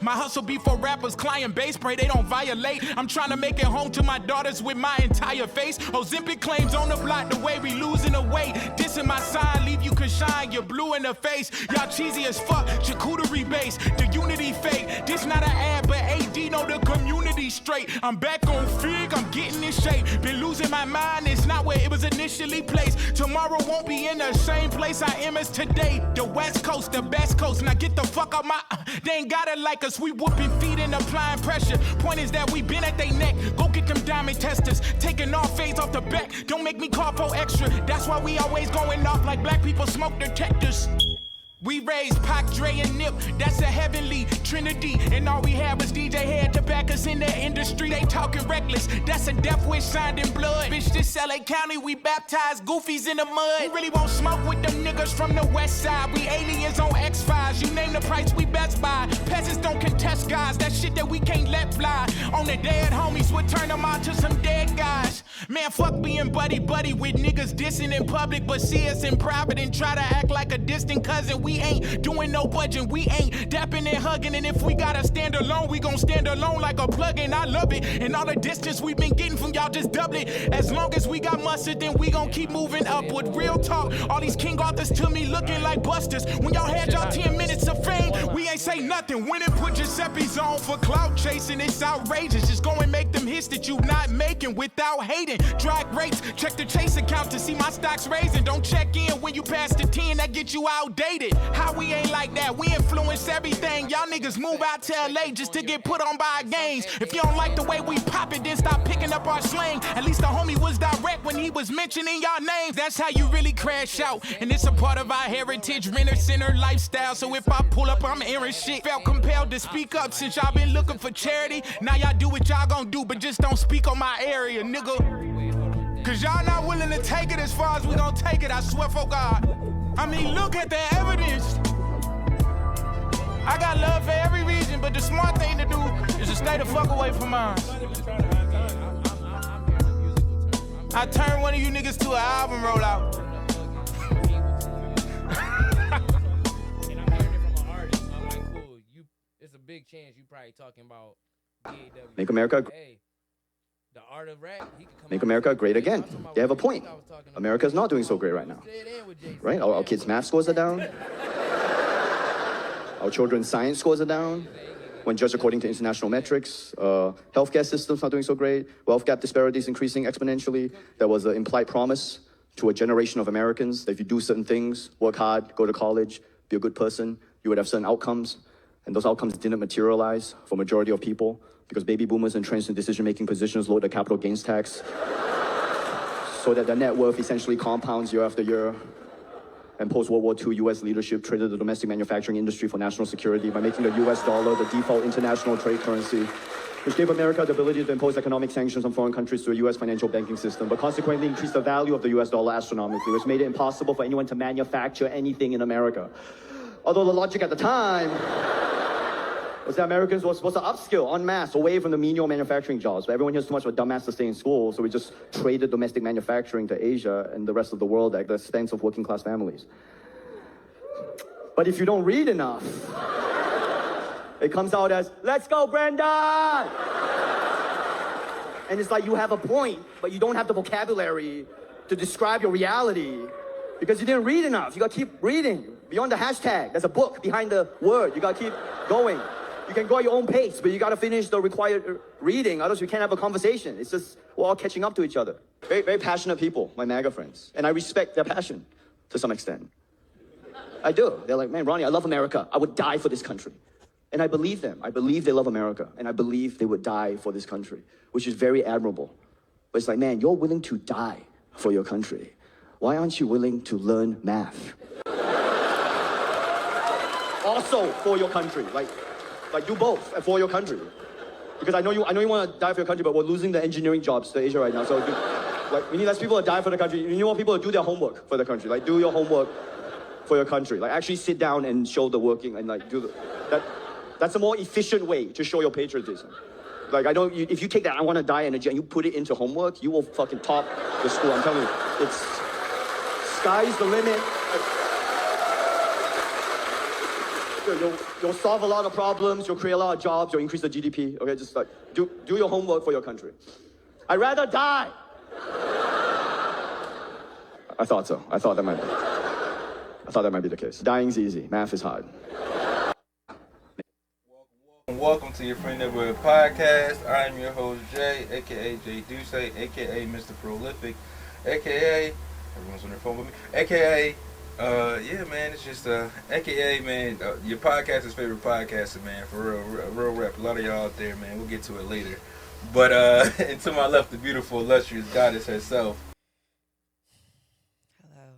My hustle be for rappers, client base, pray they don't violate. I'm trying to make it home to my daughters with my entire face. Ozempic claims on the block, the way we losing the weight. Dissing my sign, leave you can shine, you're blue in the face. Y'all cheesy as fuck, charcuterie base, the unity fake. This not an ad, but AD know the community straight. I'm back on Fig, I'm getting in shape. Been losing my mind, it's not where it was initially placed. Tomorrow won't be in the same place I am as today. The West Coast, the best coast. Now get the fuck out my... They ain't got it like us, we whooping feet and applying pressure. Point is that we been at they neck. Go get them diamond testers. Taking off fades off the back. Don't make me call for extra. That's why we always going off like black people smoke detectors. We raised Pac, Dre, and Nip. That's a heavenly trinity. And all we had was DJ Head to back us in the industry. They talking reckless. That's a death wish signed in blood. Bitch, this LA County, we baptized goofies in the mud. We really won't smoke with them niggas from the west side. We aliens on X-Files. You name the price, we best buy. Peasants don't contest guys. That shit that we can't let fly. On the dead homies, we'll turn them out to some dead guys. Man, fuck being buddy-buddy with niggas dissing in public, but see us in private and try to act like a distant cousin. We ain't doing no budging, we ain't dapping and hugging. And if we gotta stand alone, we gon' stand alone like a plug-in. I love it. And all the distance we've been getting from y'all just double it. As long as we got mustard, then we gon' keep moving upward. Real talk, all these King Arthurs to me looking like busters. When y'all had y'all 10 minutes of fame, we ain't say nothing. When it put Giuseppe's on for clout chasing, it's outrageous. Just go and make them hits that you not making without hating. Drag rates, check the Chase account to see my stocks raising. Don't check in when you pass the 10, that get you outdated. How we ain't like that, we influence everything. Y'all niggas move out to LA just to get put on by games. If you don't like the way we pop it, then stop picking up our slang. At least the homie was direct when he was mentioning y'all names. That's how you really crash out. And it's a part of our heritage, renter-center lifestyle. So if I pull up, I'm airing shit. Felt compelled to speak up since y'all been looking for charity. Now y'all do what y'all gon' do, but just don't speak on my area, nigga. Cause y'all not willing to take it as far as we gon' take it, I swear for God. I mean, look at the evidence. I got love for every region, but the smart thing to do is to stay the fuck away from mine. I turn one of you niggas to an album rollout. And I'm hearing it from an artist. I'm like, cool, it's a big chance you probably talking about DAW. Make America. Hey, the art of rap, he can come Make America great again. They have a point. America's not doing so great right now. Right? Our kids' math scores are down. Our children's science scores are down. When judged according to international metrics, healthcare system's not doing so great. Wealth gap disparities increasing exponentially. There was an implied promise to a generation of Americans that if you do certain things, work hard, go to college, be a good person, you would have certain outcomes. And those outcomes didn't materialize for majority of people because baby boomers entrenched in decision-making positions lowered the capital gains tax so that their net worth essentially compounds year after year. And post-World War II, U.S. leadership traded the domestic manufacturing industry for national security by making the U.S. dollar the default international trade currency, which gave America the ability to impose economic sanctions on foreign countries through a U.S. financial banking system, but consequently increased the value of the U.S. dollar astronomically, which made it impossible for anyone to manufacture anything in America. Although the logic at the time was that Americans were supposed to upskill en masse away from the menial manufacturing jobs. But everyone here's too much of a dumbass to stay in school, so we just traded domestic manufacturing to Asia and the rest of the world at the expense of working class families. But if you don't read enough, it comes out as, let's go, Brandon! And it's like you have a point, but you don't have the vocabulary to describe your reality because you didn't read enough. You gotta keep reading. Beyond the hashtag, there's a book behind the word. You gotta keep going. You can go at your own pace, but you gotta finish the required reading, otherwise we can't have a conversation. It's just, we're all catching up to each other. Very, very passionate people, my MAGA friends. And I respect their passion to some extent. I do. They're like, man, Ronnie, I love America. I would die for this country. And I believe them. I believe they love America. And I believe they would die for this country, which is very admirable. But it's like, man, you're willing to die for your country. Why aren't you willing to learn math? Also for your country, like do both for your country. Because I know you want to die for your country, but we're losing the engineering jobs to Asia right now. So we need less people to die for the country. You want people to do their homework for the country. Like do your homework for your country. Like actually sit down and show the working and like do that's a more efficient way to show your patriotism. Like if you take that I want to die energy and you put it into homework, you will fucking top the school. I'm telling you, it's sky's the limit. You'll solve a lot of problems, you'll create a lot of jobs, you'll increase the GDP, okay? Just like, do your homework for your country. I'd rather die. I thought so. I thought that might be the case. Dying's easy, math is hard. Welcome to your Friend Neighborhood Podcast. I'm your host, Jay, a.k.a. Jay Duce, a.k.a. Mr. Prolific, a.k.a. Everyone's on their phone with me, a.k.a. Yeah, man, it's just, a.k.a. man, your podcaster's favorite podcaster, man, for real rap. A lot of y'all out there, man, we'll get to it later. But, and to my left, the beautiful, illustrious goddess herself. Hello,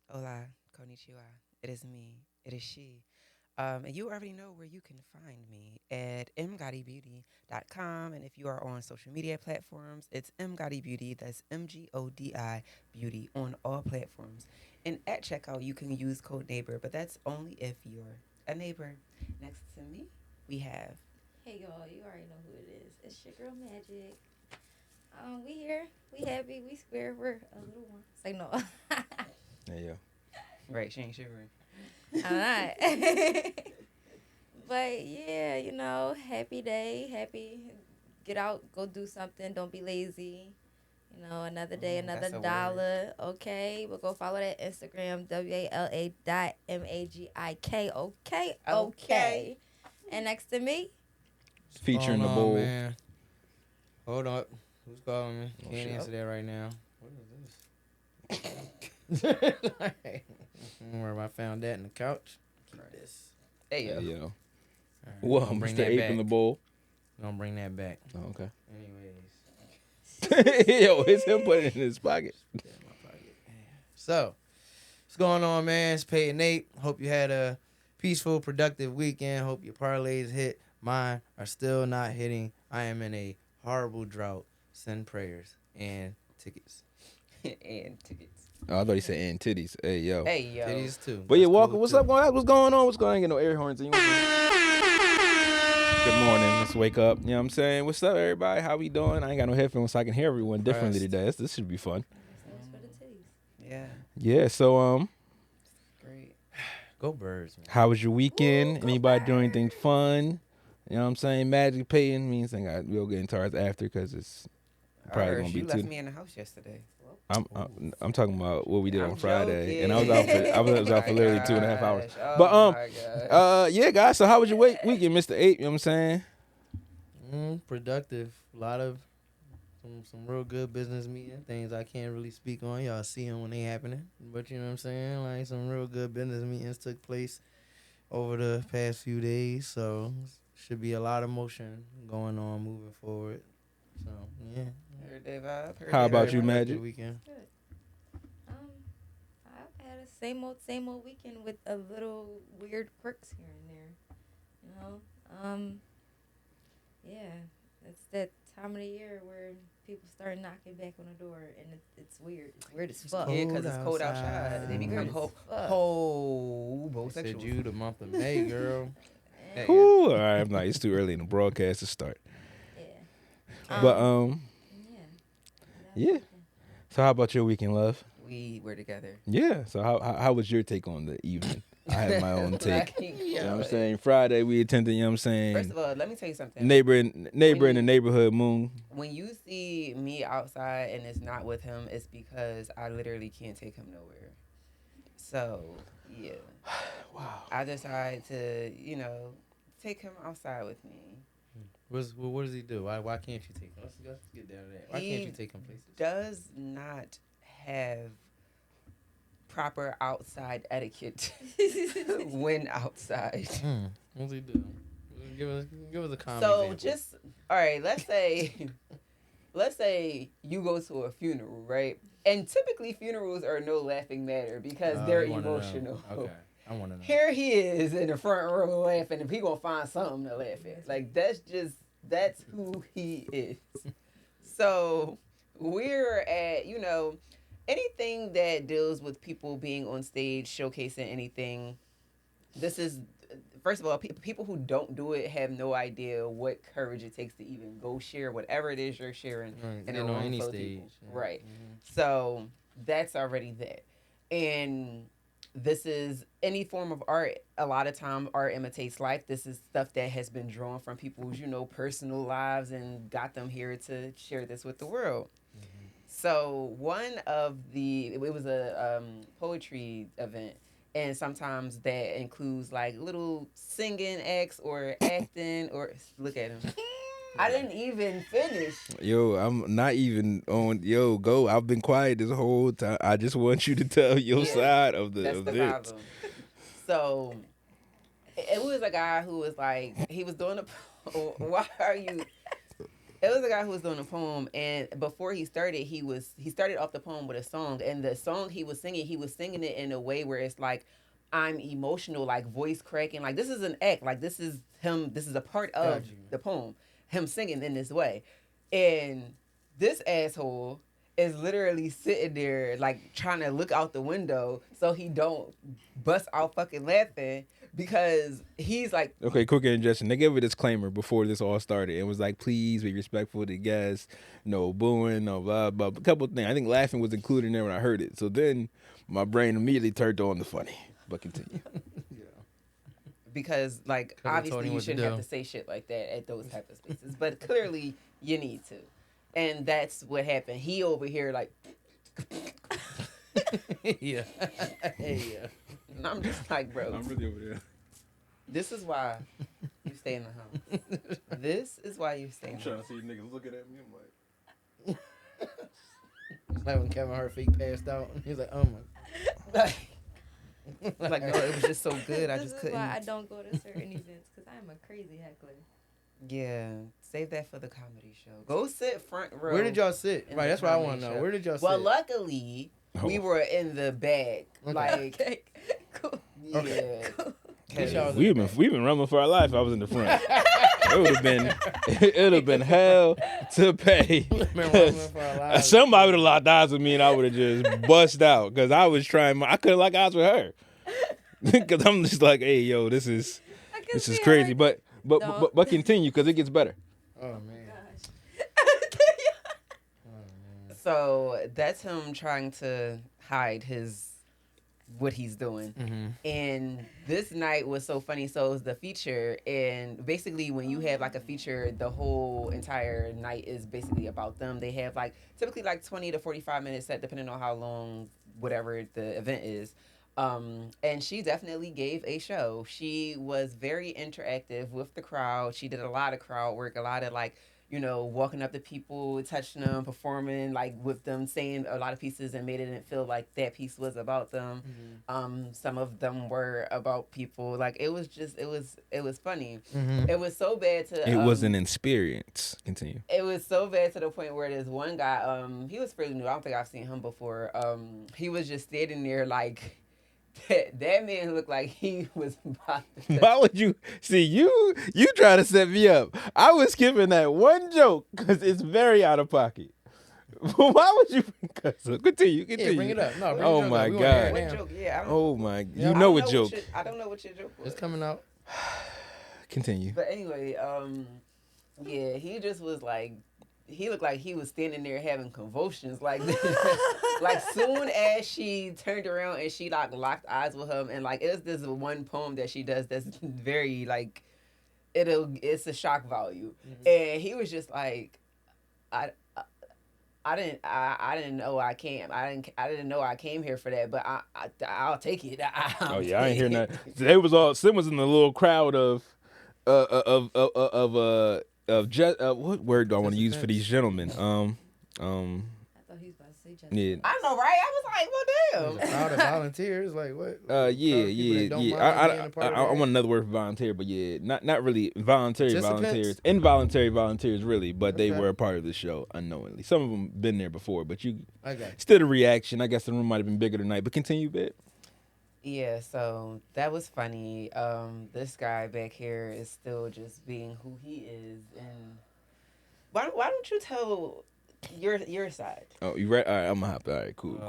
hola, konnichiwa. It is me. It is she. And you already know where you can find me at mgottibeauty.com. And if you are on social media platforms, it's mgottibeauty. That's MGODI Beauty on all platforms. And at checkout, you can use code NEIGHBOR, but that's only if you're a neighbor. Next to me, we have. Hey y'all, you already know who it is. It's your girl Magic. We here, we happy, we square, we're a little one. Say no. There you go. Right, she ain't shivering. I'm not. But yeah, you know, happy day, happy. Get out, go do something. Don't be lazy. You know, another day, another dollar. Okay, we'll go follow that Instagram, WALA.MAGIK. Okay. And next to me, Featuring the bull. Man. Hold up. Who's calling me? Oh, Can't shit. answer that right now. What is this? Don't worry, I found that in the couch. Keep this. Hey, yo. Yo. All right, Well, gonna bring Mr. that Ape back. in the bull. Gonna bring that back. Oh, okay. Anyways. Yo, it's him putting it in his pocket. In my pocket. So, what's going on, man? It's Peyton Nate. Hope you had a peaceful, productive weekend. Hope your parlays hit. Mine are still not hitting. I am in a horrible drought. Send prayers and tickets. And tickets. Oh, I thought he said and titties. Hey, yo. Hey, yo. Titties too. But yeah, That's Walker, cool, what's too. up? What's going on? What's going on? I ain't get no air horns. Good morning. Let's wake up. You know what I'm saying? What's up, everybody? How we doing? I ain't got no headphones, so I can hear everyone differently Rest. today. This should be fun. thanks for the titties. Yeah, Yeah. So, great. Go Birds, man. how was your weekend? Ooh, go Anybody do anything fun? You know what I'm saying? Magic Peyton means we'll get into ours after because it's probably gonna be you left too. me in the house yesterday. I'm talking about what we did I'm on Friday, joking. and I was out for Oh my literally 2.5 hours. gosh. Oh But my gosh. yeah, guys. So how was your weekend, Mr. Ape? You know what I'm saying? Productive. A lot of some real good business meeting things I can't really speak on. Y'all see them when they happening. But you know what I'm saying? Like some real good business meetings took place over the past few days. So should be a lot of motion going on moving forward. So yeah. Heard that vibe. Heard How that about vibe. you, Productive Magic? Weekend. I've had a same old weekend with a little weird quirks here and there. You know? Yeah. It's that time of the year where people start knocking back on the door and it's weird. It's weird as fuck. Yeah, because it's cold outside. outside. They become Weird as fuck. Said homosexual. you the month of May, girl. Hey, Ooh, all right. I'm like, it's too early in the broadcast to start. Yeah. But Yeah. yeah. So how about your weekend, love? We were together. Yeah. So how was your take on the evening? I had my own take. Like, You know what I'm saying? Friday we attended. You know what I'm saying? First of all, let me tell you something. Neighbor in the neighborhood moon. When you see me outside and it's not with him, it's because I literally can't take him nowhere. So, yeah. Wow. I decided to, take him outside with me. What does he do? Why can't you take him? Let's get down to that. Why can't you take him places? Does not have proper outside etiquette when outside. What does he do? Give us a common So example. all right, let's say you go to a funeral, right? And typically funerals are no laughing matter because they're you wanna know. emotional. Okay, I want to know. Here he is in the front row laughing, and he gonna find something to laugh at. Like that's who he is. So we're at, anything that deals with people being on stage, showcasing anything. This is, first of all, people who don't do it have no idea what courage it takes to even go share whatever it is you're sharing in a on room any full of stage. people. Yeah. Right. Mhm. So that's already that. And this is any form of art. A lot of time, art imitates life. This is stuff that has been drawn from people's, personal lives and got them here to share this with the world. So it was a poetry event, and sometimes that includes like little singing acts or acting or look at him. I didn't even finish. Yo, I'm not even on. Yo, go. I've been quiet this whole time. I just want you to tell your side of the That's of the this. problem. So it was a guy who was like, he was doing a poem. Why are you? It was a guy who was doing a poem, and before he started off the poem with a song, and the song he was singing it in a way where it's like, I'm emotional, like voice cracking, like this is an act, like this is him, this is a part of the poem, him singing in this way, and this asshole is literally sitting there like trying to look out the window so he don't bust out fucking laughing. Because he's like... Okay, quick interjection. They gave a disclaimer before this all started. It was like, please be respectful to guests. No booing, no blah, blah. A couple of things. I think laughing was included in there when I heard it. So then my brain immediately turned on the funny. But continue. Because, like, obviously you shouldn't have to say shit like that at those type of spaces. But clearly you need to. And that's what happened. He over here like... yeah. Yeah. And I'm just like, bro. I'm really over there. This is why you stay in the house. This is why you stay in the house. I'm trying to see niggas looking at me. I'm like... It's like when Kevin Hart fake passed out. He's like, oh my. Like, no, it was just so good. I This just is couldn't. why I don't go to certain events, because I'm a crazy heckler. Yeah, save that for the comedy show. Go sit front row. Where did y'all sit? in Right, the that's what I comedy want to know. show. Where did y'all sit? Well, luckily, we were in the back. Okay. Like, Okay, cool. yeah. Okay. 'Cause- Y'all was We've been running for our life. I was in the front. It would have been hell to pay. Somebody would have locked eyes with me and I would have just bust out because I was trying. I couldn't lock eyes with her because I'm just like, hey, yo, this is crazy. But continue because it gets better. Oh man. So that's him trying to hide what he's doing. Mm-hmm. And this night was so funny. So it was the feature, and basically when you have like a feature, the whole entire night is basically about them. They have like typically like 20 to 45 minutes set depending on how long whatever the event is. And she definitely gave a show. She was very interactive with the crowd. She did a lot of crowd work, a lot of like, walking up to people, touching them, performing like with them, saying a lot of pieces, and made it feel like that piece was about them. Mm-hmm. Some of them were about people. Like it was funny. Mm-hmm. It was so bad to It was an experience. Continue. it was so bad to the point where this one guy, he was fairly new. I don't think I've seen him before. He was just standing there like that man looked like he was about to... Why would you see you try to set me up? I was skipping that one joke because it's very out of pocket. Why would you? Continue. Yeah, bring it up. No, bring Oh it up. my We wanna hear God. it What now. joke? Yeah, Oh my! Yeah, You know what joke? I don't know what your joke was. It's coming out. Continue. But anyway, yeah, he just was like, he looked like he was standing there having convulsions. Like, like soon as she turned around and she like locked eyes with him, and like it's this one poem that she does that's very like, it's a shock value, and he was just like, I didn't know I didn't know I came here for that, but I'll take it. Oh yeah, I ain't hearing that. They was all Sim was in the little crowd of what word do I want to use for these gentlemen? I thought he was about to say Jessica. Yeah. I know, right? I was like, well, There's a crowd of volunteers. Like what? Yeah. I want another word for volunteer, but yeah, not really voluntary Participants? volunteers, involuntary volunteers, really, but they Okay. were a part of the show unknowingly. Some of them been there before, but I got you. still the reaction. I guess the room might have been bigger tonight, but continue, bit. yeah, so that was funny. This guy back here is still just being who he is, and why don't you tell your side? Oh, you right? All right, I'm gonna hop. All right, cool.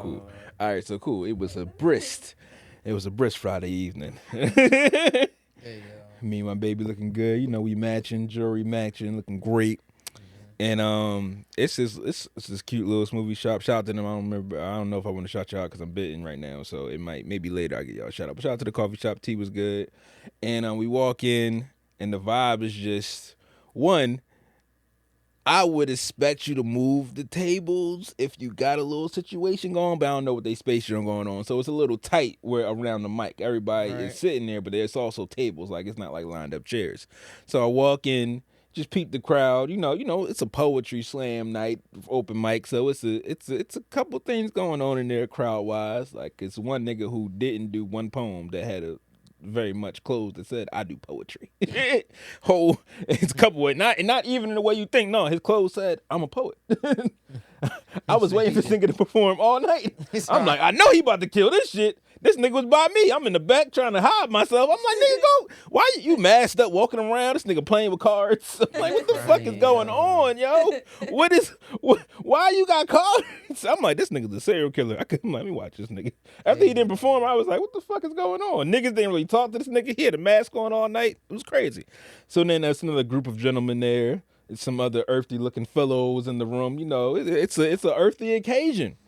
All right, so cool. It was a brisk Friday evening. There you go. Me and my baby looking good. We matching, jewelry matching, looking great. And it's this cute little smoothie shop. Shout out to them. I don't know if I want to shout y'all out because I'm bitten right now. So maybe later I'll get y'all a shout out. But shout out to the coffee shop. Tea was good. And we walk in and the vibe is just one. I would expect you to move the tables if you got a little situation going, but I don't know what they space you're going on. So it's a little tight where around the mic. Everybody is sitting there, but there's also tables. Like it's not like lined up chairs. So I walk in, just peep the crowd. You know, it's a poetry slam night, open mic. So it's a couple things going on in there crowd wise. Like it's one nigga who didn't do one poem that had a very much clothes that said I do poetry. It's a couple of not even in the way you think. No, his clothes said I'm a poet. I was waiting for this nigga to perform all night. I'm like, I know he about to kill this shit. This nigga was by me. I'm in the back trying to hide myself. I'm like, nigga, go. Why you masked up walking around? This nigga playing with cards. I'm like, what the fuck is going on, yo? Why you got cards? I'm like, this nigga's a serial killer. I'm like, let me watch this nigga. After he didn't perform, I was like, what the fuck is going on? Niggas didn't really talk to this nigga. He had a mask on all night. It was crazy. So then there's another group of gentlemen there. It's some other earthy looking fellows in the room. You know, it's a earthy occasion.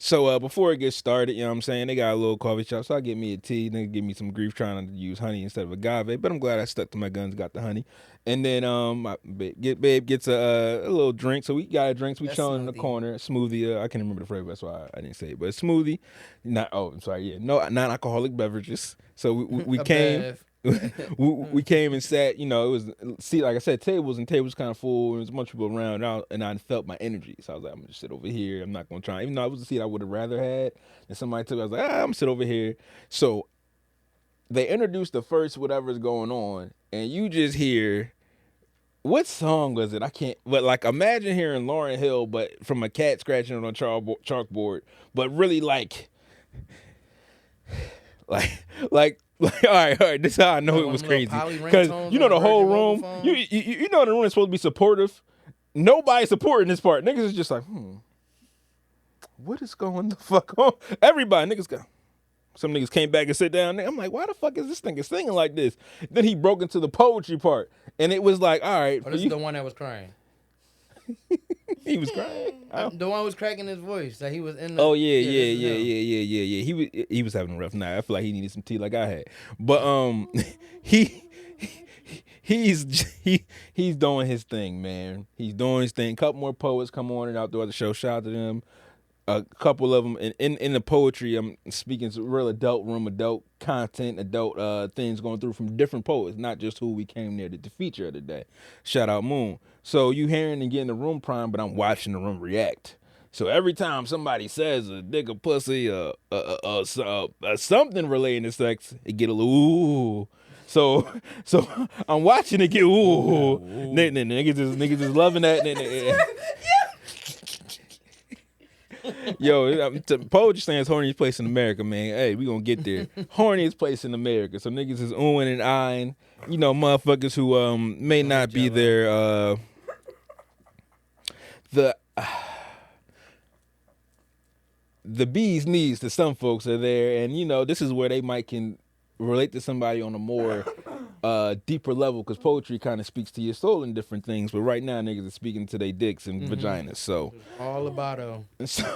So before it gets started, you know what I'm saying, they got a little coffee shop, so I get me a tea. They give me some grief trying to use honey instead of agave, but I'm glad I stuck to my guns, got the honey. And then my babe gets a little drink, so we got a drink, so we chilling in the corner. Smoothie, I can't remember the flavor, that's why I didn't say it, but a smoothie. Non-alcoholic beverages. So we came... we came and sat, you know, it was, like I said, tables kind of full. There was a bunch of people around, and I felt my energy. So I was like, I'm going to sit over here. I'm not going to try. Even though it was a seat I would have rather had, and somebody took it, I was like, I'm going to sit over here. So they introduced the first whatever's going on, and you just hear, what song was it? I can't, but like imagine hearing Lauryn Hill, but from a cat scratching on a chalkboard, but really like, all right. This is how I know it was crazy. Because you know the whole room, you know the room is supposed to be supportive. Nobody's supporting this part. Niggas is just like, what is going the fuck on? Everybody, niggas go. Some niggas came back and sit down there. I'm like, why the fuck is this nigga singing like this? Then he broke into the poetry part, and it was like, all right. Oh, this is the one that was crying. He was crying. The one was cracking his voice. That he was in the... Oh, yeah. He was having a rough night. I feel like he needed some tea like I had. But he's doing his thing, man. He's doing his thing. A couple more poets come on and out throughout the show. Shout out to them. A couple of them in the poetry, I'm speaking to real adult room, adult content, adult things going through from different poets, not just who we came there to feature of the day. Shout out Moon. So you hearing and getting the room prime, but I'm watching the room react. So every time somebody says a nigga pussy, something relating to sex, it get a little ooh. So I'm watching it get ooh. Niggas is loving that. Yo, poetry stands horniest place in America, man. Hey, we gonna get there. Horniest place in America. So niggas is oohing and eyeing. You know, motherfuckers who may not be there. The bee's knees to some folks are there, and you know this is where they might can relate to somebody on a more deeper level, because poetry kind of speaks to your soul and different things. But right now, niggas are speaking to their dicks and vaginas. So all about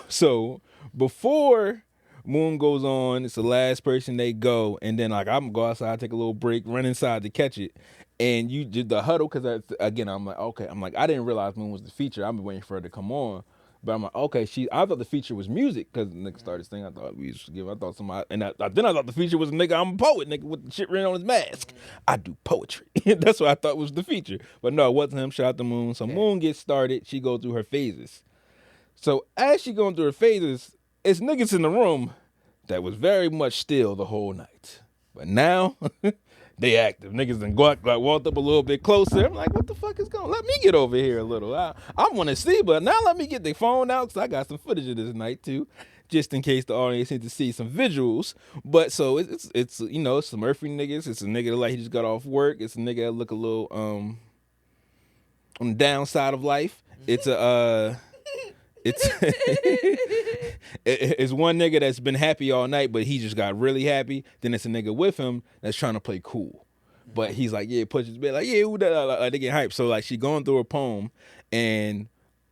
So before Moon goes on, it's the last person they go, and then like I'm gonna go outside, take a little break, run inside to catch it. And you did the huddle, because again, I'm like, okay, I didn't realize Moon was the feature. I've been waiting for her to come on. But I'm like, okay, I thought the feature was music, because the nigga started singing. I thought somebody, and then I thought the feature was a nigga, I'm a poet, nigga, with the shit written on his mask. I do poetry. That's what I thought was the feature. But no, it wasn't him. Shout out to Moon. So Moon gets started. She go through her phases. So as she going through her phases, it's niggas in the room that was very much still the whole night. But now, they active. Niggas done walked up a little bit closer. I'm like, what the fuck is going on? Let me get over here a little. I want to see, but now let me get the phone out, because I got some footage of this night too, just in case the audience needs to see some visuals. But so it's you know, it's some earthy niggas. It's a nigga that like he just got off work. It's a nigga that look a little on the downside of life. It's it's one nigga that's been happy all night, but he just got really happy. Then it's a nigga with him that's trying to play cool. But he's like, yeah, push his bed, like, yeah, who that? Like, they get hyped. So like she going through her poem, and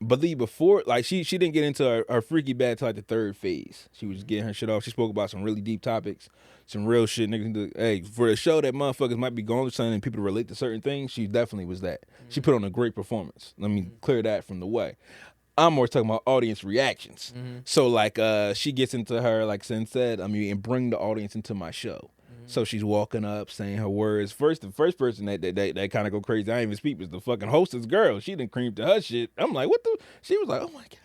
believe before, like she didn't get into her freaky bad till like the third phase. She was getting her shit off. She spoke about some really deep topics, some real shit. Niggas, hey, for a show that motherfuckers might be going through something and people relate to certain things, she definitely was that. She put on a great performance. Let me clear that from the way. I'm more talking about audience reactions. So like she gets into her, like Sin said, and bring the audience into my show. So she's walking up, saying her words. The first person that kind of go crazy, I ain't even speak, was the fucking hostess girl. She done creamed to her shit. I'm like, what the? She was like, oh my God.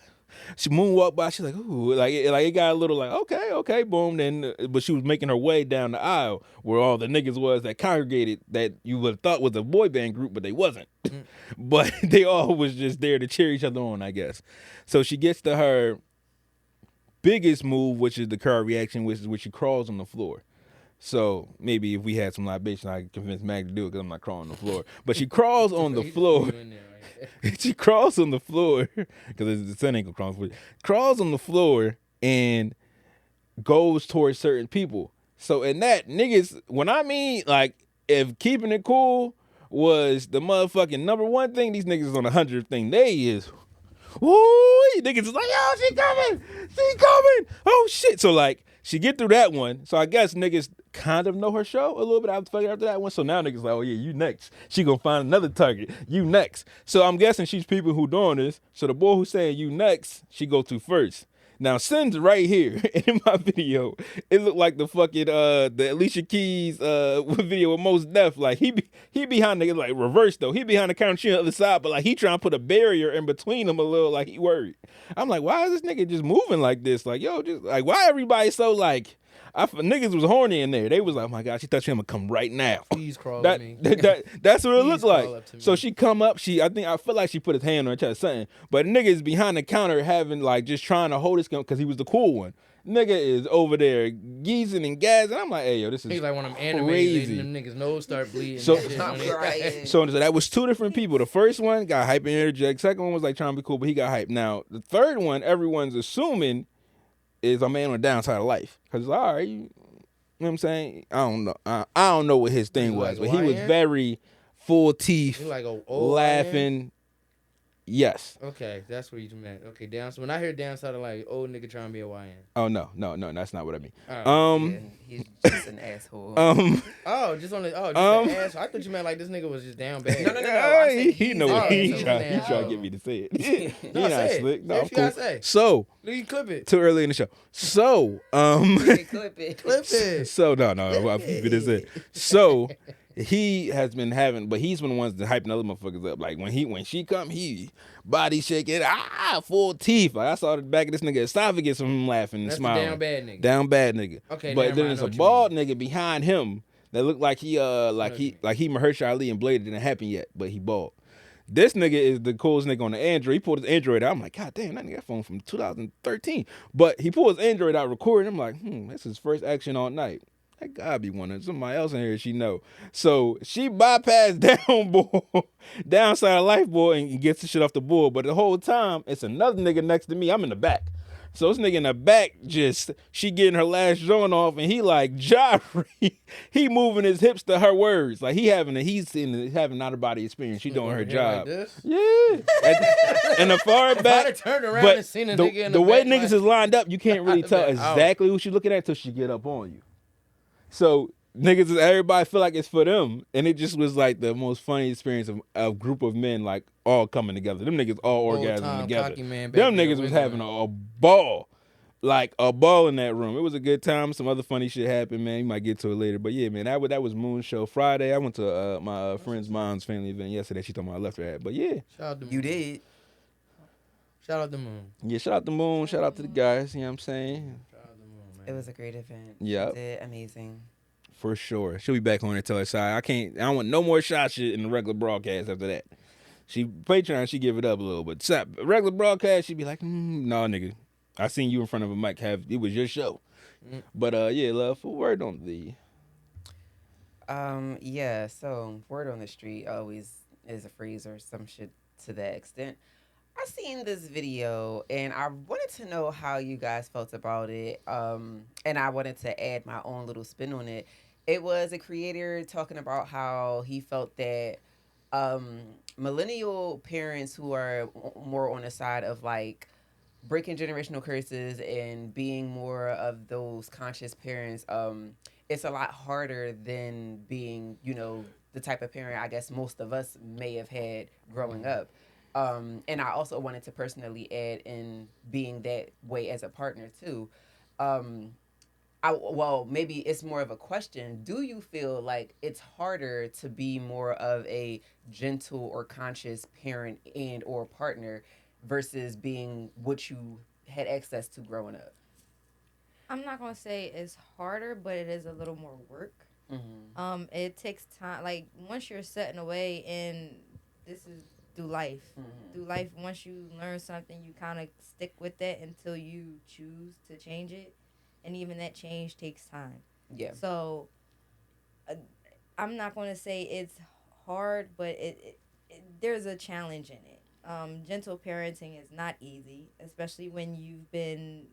She moonwalked by. She's like, ooh, like it got a little like, okay, boom. Then, but she was making her way down the aisle where all the niggas was that congregated that you would have thought was a boy band group, but they wasn't. But they all was just there to cheer each other on, I guess. So she gets to her biggest move, which is the crowd reaction, which is when she crawls on the floor. So maybe if we had some libation, I could convince Mag to do it because I'm not crawling on the floor. But she crawls on the floor. She crawls on the floor because the sun ain't gonna crawl on the floor. Crawls on the floor and goes towards certain people. So in that, niggas, when I mean like if keeping it cool was the motherfucking number one thing, these niggas is on the 100th thing. They is, woo, niggas is like, yo, she coming, oh shit. So like she get through that one. So I guess niggas kind of know her show a little bit after that one. So now niggas like, oh yeah, you next. She gonna find another target. You next. So I'm guessing she's people who doing this. So the boy who's saying you next, she go to first. Now Sin's right here in my video. It looked like the fucking the Alicia Keys video with Mos Def. Like he behind the like reverse though. He behind the counter, she on the other side, but like he trying to put a barrier in between them a little, like he worried. I'm like, why is this nigga just moving like this? Like, yo, just like why everybody so like niggas was horny in there. They was like, oh my God, she thought she was gonna come right now. Please crawl with me. That's what it looked like. So me. she come up, I feel like she put his hand on her chest, something. But nigga is behind the counter having like just trying to hold his gun because he was the cool one. Nigga is over there geezing and gazzing. I'm like, hey yo, this is he's like one of them animes crazy. Them niggas nose start bleeding. So that was two different people. The first one got hype and interject. Second one was like trying to be cool, but he got hype. Now the third one, everyone's assuming is a man on the downside of life. Cause all right, you know what I'm saying? I don't know. I don't know what his thing was, but he was very full teeth, like laughing. Yes. Okay, that's what you meant. Okay, down. So when I hear downside of like old nigga trying to be a YN. Oh no, that's not what I mean. Yeah, he's just an asshole. An asshole. I thought you meant like this nigga was just down bad. No. He know what he trying to get me to say it. He not slick. No, I'm cool. So you clip it. Too early in the show. So clip it. So no, I'll keep it as it. So he has been having, but he's been the ones that hyping other motherfuckers up. Like when she come, he body shaking, full teeth. Like I saw the back of this nigga esophagus from him laughing and smiling. Down bad nigga. Okay, but then there's a bald nigga behind him that looked like he Mahershala Ali and Blade didn't happen yet, but he bald. This nigga is the coolest nigga on the Android. He pulled his Android out. I'm like, God damn, that nigga phone from 2013. But he pulled his Android out recording. I'm like, that's his first action all night. That gotta be one of somebody else in here she know. So she bypassed downside of life boy and gets the shit off the board. But the whole time, it's another nigga next to me. I'm in the back. So this nigga in the back she getting her last joint off and he like gyrating. He moving his hips to her words. Like he's having an out of body experience. She doing her job. Like this? Yeah. And the far back. I turned around and seen a nigga in the way back, niggas is lined up, you can't really tell exactly who she looking at until she get up on you. So everybody feel like it's for them, and it just was like the most funny experience of a group of men like all coming together. Them niggas all orgasming together. Them niggas was having a ball, like a ball in that room. It was a good time. Some other funny shit happened, man. You might get to it later, but yeah, man, that was Moon Show Friday. I went to my friend's mom's family event yesterday. She told me I left her at, but yeah, shout out to Moon. You did. Shout out to Moon. Yeah, shout out to Moon. Shout out to the guys. You know what I'm saying? It was a great event. Yeah. Did amazing. For sure. She'll be back on her tell her side. I don't want no more shot shit in the regular broadcast after that. She Patreon, she give it up a little, but regular broadcast, she be like, no, nigga. I seen you in front of a mic. It was your show. But yeah, love, for word on the yeah, so word on the street always is a phrase or some shit to that extent. I seen this video and I wanted to know how you guys felt about it. And I wanted to add my own little spin on it. It was a creator talking about how he felt that um, millennial parents who are more on the side of like breaking generational curses and being more of those conscious parents, it's a lot harder than being, the type of parent I guess most of us may have had growing up. And I also wanted to personally add in being that way as a partner too. Um, well, maybe it's more of a question. Do you feel like it's harder to be more of a gentle or conscious parent and or partner versus being what you had access to growing up? I'm not gonna say it's harder, but it is a little more work. Mm-hmm. It takes time. Like once you're setting away, and this is through life. Mm-hmm. Through life, once you learn something, you kind of stick with that until you choose to change it, and even that change takes time. Yeah. So, uh, I'm not gonna say it's hard, but there's a challenge in it. Gentle parenting is not easy, especially when you've been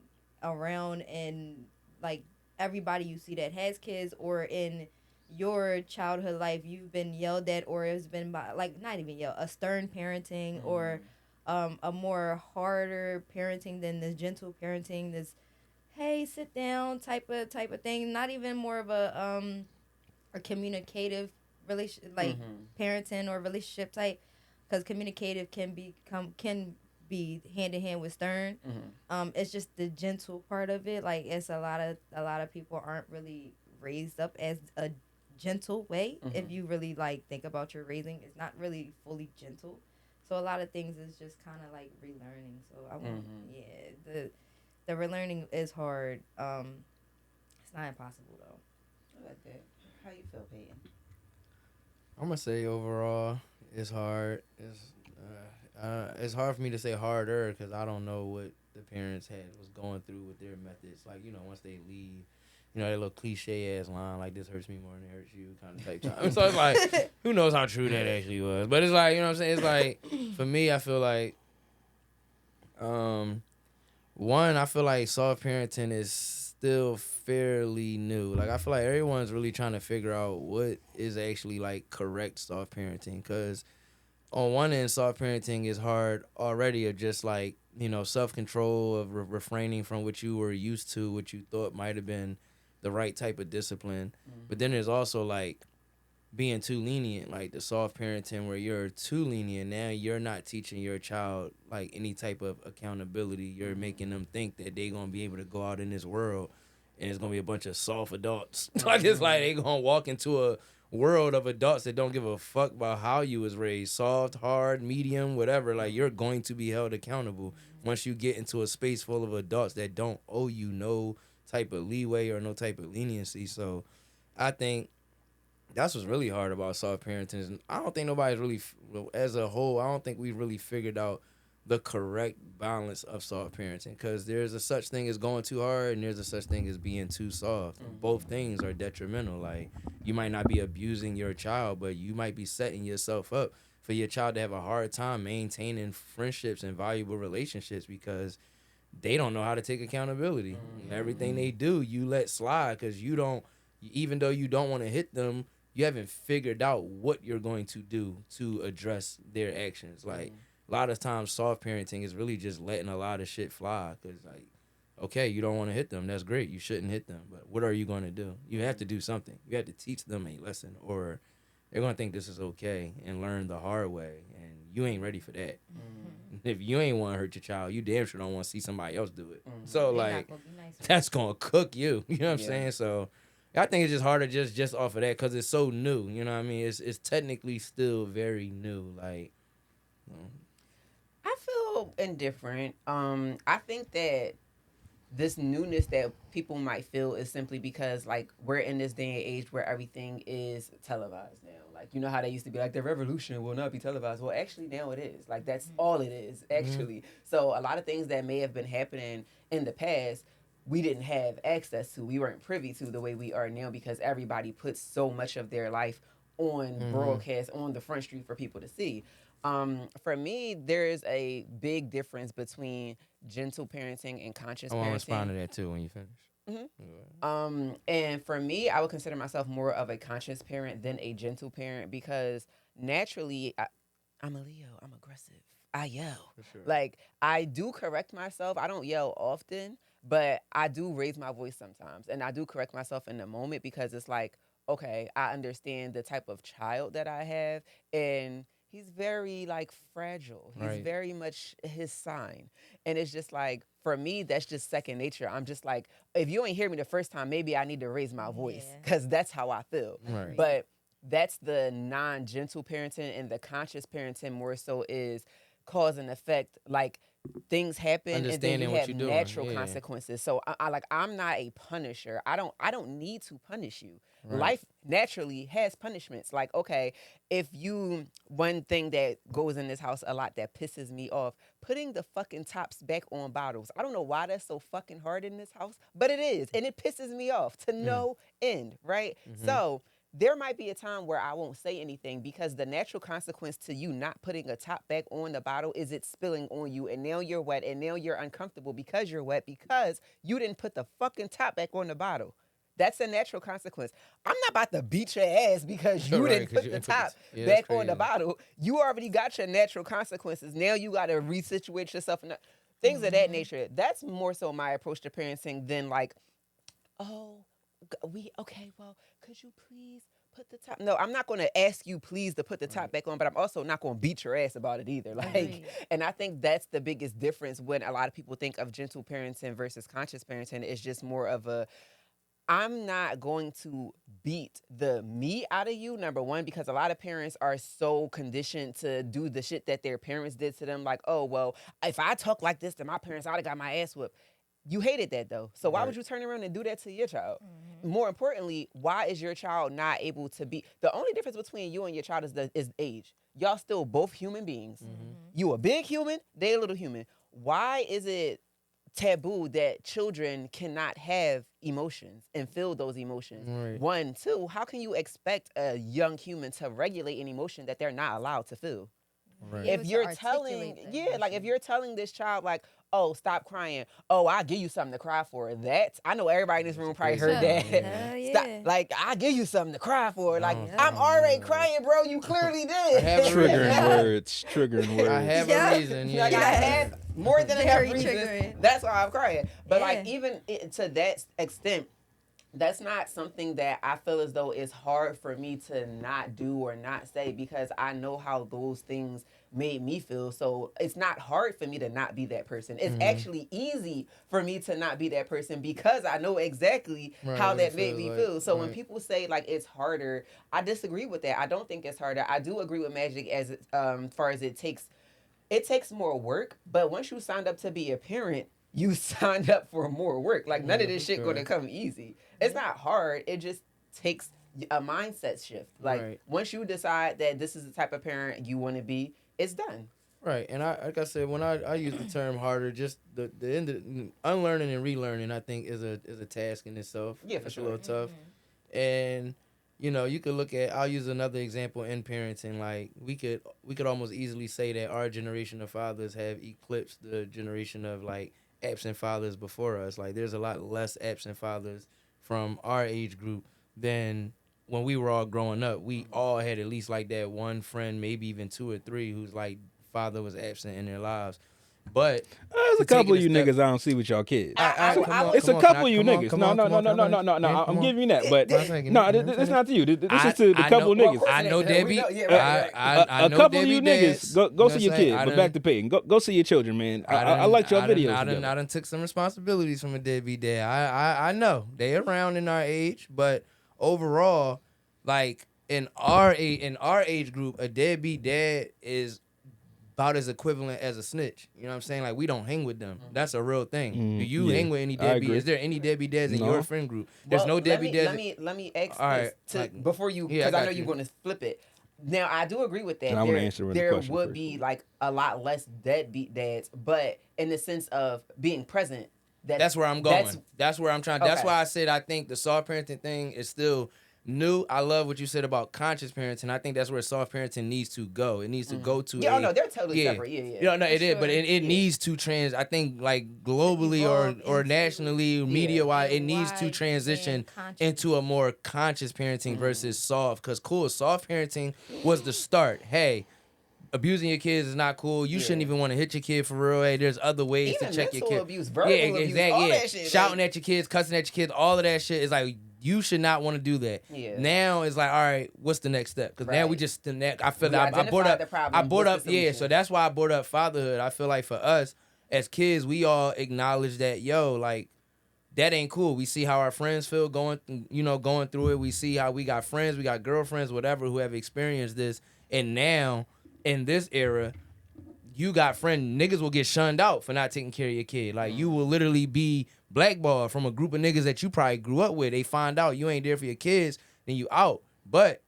around and like everybody you see that has kids or in your childhood life you've been yelled at or it's been by like not even yelled a stern parenting or a more harder parenting than this gentle parenting, this hey sit down type of thing, not even more of a communicative relation like parenting or relationship type, because communicative can be hand in hand with stern. It's just the gentle part of it. Like it's a lot of people aren't really raised up as a gentle way. If you really like think about your raising, it's not really fully gentle. So a lot of things is just kind of like relearning. So I want, yeah, the relearning is hard. It's not impossible though. I like that. How you feel, Peyton? I'm gonna say overall, it's hard. It's hard for me to say harder because I don't know what the parents was going through with their methods. Like once they leave, that little cliche ass line like this hurts me more than it hurts you kind of type time. So it's like who knows how true that actually was. But it's like what I'm saying. It's like for me, I feel like one, I feel like soft parenting is still fairly new. Like I feel like everyone's really trying to figure out what is actually like correct soft parenting. Because on one end, soft parenting is hard already, of just like self control of refraining from what you were used to, what you thought might have been the right type of discipline. But then there's also like being too lenient, like the soft parenting where you're too lenient. Now you're not teaching your child like any type of accountability. You're making them think that they're gonna be able to go out in this world and it's gonna be a bunch of soft adults. Like it's like they gonna walk into a world of adults that don't give a fuck about how you was raised, soft, hard, medium, whatever. Like you're going to be held accountable once you get into a space full of adults that don't owe you no type of leeway or no type of leniency. So I think that's what's really hard about soft parenting. I don't think nobody's really, as a whole, I don't think we've really figured out the correct balance of soft parenting, because there's a such thing as going too hard and there's a such thing as being too soft. Both things are detrimental. Like you might not be abusing your child, but you might be setting yourself up for your child to have a hard time maintaining friendships and valuable relationships because they don't know how to take accountability. Everything they do, you let slide because you don't, even though you don't want to hit them, you haven't figured out what you're going to do to address their actions. Like a lot of times soft parenting is really just letting a lot of shit fly because like, okay, you don't want to hit them. That's great. You shouldn't hit them. But what are you going to do? You have to do something. You have to teach them a lesson or they're going to think this is okay and learn the hard way. And you ain't ready for that. If you ain't want to hurt your child, you damn sure don't want to see somebody else do it. So like, that's going to cook you. You know what I'm saying? So I think it's just harder just off of that because it's so new. You know what I mean? It's technically still very new. Like, I feel indifferent. I think that this newness that people might feel is simply because like we're in this day and age where everything is televised now. Like you know how they used to be like the revolution will not be televised. Well, actually now it is. Like that's all it is actually. So a lot of things that may have been happening in the past we didn't have access to. We weren't privy to the way we are now because everybody puts so much of their life on broadcast on the front street for people to see. For me, there is a big difference between gentle parenting and conscious I want to parenting. respond to that too when you finish. And for me, I would consider myself more of a conscious parent than a gentle parent because naturally, I'm a Leo. I'm aggressive. I yell. Sure. Like, I do correct myself. I don't yell often, but I do raise my voice sometimes. And I do correct myself in the moment because it's like, okay, I understand the type of child that I have. And he's very, like, fragile. He's Right. very much his sign. And it's just like, for me, that's just second nature. I'm just like, if you ain't hear me the first time, maybe I need to raise my voice Yeah. because that's how I feel. Right. But that's the non-gentle parenting, and the conscious parenting more so is cause and effect. Like, things happen and then Understanding you what have you're doing, natural yeah. consequences. So I'm not a punisher. I don't need to punish you. Right. Life naturally has punishments. Like, okay, one thing that goes in this house a lot that pisses me off, putting the fucking tops back on bottles. I don't know why that's so fucking hard in this house, but it is, and it pisses me off to no end, right? So there might be a time where I won't say anything because the natural consequence to you not putting a top back on the bottle is it spilling on you, and now you're wet, and now you're uncomfortable because you're wet because you didn't put the fucking top back on the bottle. That's a natural consequence. I'm not about to beat your ass because you Right, didn't 'cause put you the didn't put top the- yeah, that's back on the crazy. bottle. You already got your natural consequences. Now you got to resituate yourself and things of that nature. That's more so my approach to parenting than like, oh, well, could you please put the top? No, I'm not going to ask you please to put the top back on, but I'm also not going to beat your ass about it either. Like, Agreed. and I think that's the biggest difference when a lot of people think of gentle parenting versus conscious parenting. It's just more of a, I'm not going to beat the meat out of you, number one, because a lot of parents are so conditioned to do the shit that their parents did to them. Like, oh, well, if I talk like this to my parents, I'd have got my ass whipped. You hated that, though. So why would you turn around and do that to your child? More importantly, why is your child not able to be... The only difference between you and your child is age. Y'all still both human beings. You a big human, they a little human. Why is it taboo that children cannot have emotions and feel those emotions? Right. One, two, how can you expect a young human to regulate an emotion that they're not allowed to feel? Right. If you're telling, if you're telling this child, like, oh, stop crying. Oh, I'll give you something to cry for. That, I know everybody in this room probably heard that. Hell yeah. Stop, like, I'll give you something to cry for. Like, I'm already crying, bro. You clearly did. have a Triggering words. Triggering words. I have Yeah. a reason. Yeah. Like, I have more than enough Very reasons. triggering. That's why I'm crying. But like, Yeah. even to that extent, that's not something that I feel as though is hard for me to not do or not say, because I know how those things made me feel. So it's not hard for me to not be that person. It's actually easy for me to not be that person because I know exactly Right, how what that it made feels me like. feel. So when Right. people say like it's harder, I disagree with that. I don't think it's harder. I do agree with Magic as far as it takes more work, but once you signed up to be a parent, you signed up for more work. Like, none of this shit sure. gonna come easy. It's not hard. It just takes a mindset shift. Like, Right. once you decide that this is the type of parent you want to be, it's done. Right, and like I said, when I use the term harder, just the end of, unlearning and relearning, I think is a task in itself. Yeah, for It's sure. a little tough, and you could look at. I'll use another example in parenting. Like we could almost easily say that our generation of fathers have eclipsed the generation of like absent fathers before us. Like there's a lot less absent fathers from our age group than when we were all growing up. We all had at least like that one friend, maybe even two or three, whose like father was absent in their lives. But There's a to take couple it of you step- niggas I don't see with y'all kids. It's It's a couple of you niggas. No. I'm giving you that, but no, it's not to you. This is to the couple of niggas. I know We Debbie. know- yeah, right. I A know couple of Debbie you dads. niggas, go see You your know what I'm kid. saying? But back to Peyton. Go see your children, man. I liked your videos. I done took some responsibilities from a deadbeat dad. I know they around in our age, but overall, like in our age group, a deadbeat dad is about as equivalent as a snitch. You know what I'm saying? Like we don't hang with them. That's a real thing. Do you yeah, hang with any I deadbeat? agree. Is there any deadbeat dads in No. your friend group? There's Well, no deadbeat dads. Let me ask All this right, to, like- before you, Yeah, I because I got know you. you're going to flip it. Now, I do agree with that. And I wanna answer the there question would first. be like a lot less deadbeat dads, but in the sense of being present. That's where I'm going. That's where I'm trying. That's Okay. why I said I think the soft parenting thing is still I love what you said about conscious parenting. I think that's where soft parenting needs to go. It needs to go to Yeah, no, they're totally separate. Yeah. No, it is, sure. but it needs to I think like globally Evolve or into- nationally, media wise, it needs to wide transition and conscious. into a more conscious parenting versus soft. Because soft parenting was the start. Hey, abusing your kids is not cool. You shouldn't even want to hit your kid for real. Hey, there's other ways Even to check your mental kid. abuse, verbal abuse, all that shit. Shouting like, at your kids, cussing at your kids, all of that shit is like you should not want to do that. Yeah. Now it's like, all right, what's the next step? Because now we Right. just I feel We that I brought identified up the problem. I brought What's up the yeah. solution? So that's why I brought up fatherhood. I feel like for us as kids, we all acknowledge that like that ain't cool. We see how our friends feel going through it. We see how we got friends, we got girlfriends, whatever, who have experienced this, and now in this era, you got niggas will get shunned out for not taking care of your kid. Like you will literally be blackballed from a group of niggas that you probably grew up with. They find out you ain't there for your kids, then you out. But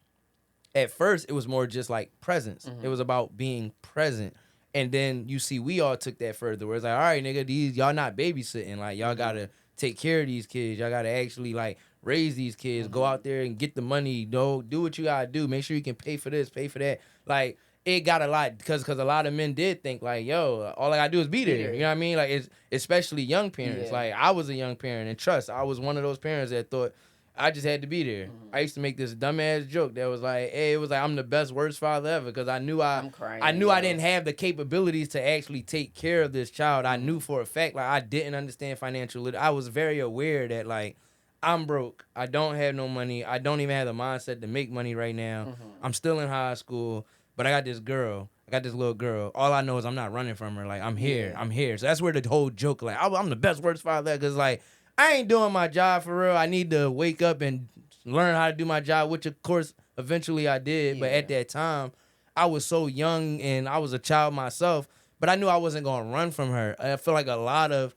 at first it was more just like presence. It was about being present. And then you see we all took that further where it's like, all right, nigga, y'all not babysitting. Like y'all gotta take care of these kids. Y'all gotta actually like raise these kids. Go out there and get the money. Do what you gotta do. Make sure you can pay for this, pay for that. Like it got a lot because a lot of men did think like, yo, all I gotta do is be there. You know what I mean? Like it's especially young parents. Yeah. Like I was a young parent, and trust, I was one of those parents that thought I just had to be there. I used to make this dumbass joke that was like, hey, it was like I'm the best worst father ever because I knew I'm crying, I knew I yo. didn't have the capabilities to actually take care of this child. I knew for a fact like I didn't understand financial literacy. I was very aware that like I'm broke. I don't have no money. I don't even have the mindset to make money right now. I'm still in high school, but I got this girl. I got this little girl. All I know is I'm not running from her. Like, I'm here. Yeah. I'm here. So that's where the whole joke, like, I'm the best worst father because, like, I ain't doing my job for real. I need to wake up and learn how to do my job, which, of course, eventually I did. But at that time, I was so young and I was a child myself, but I knew I wasn't going to run from her. I feel like a lot of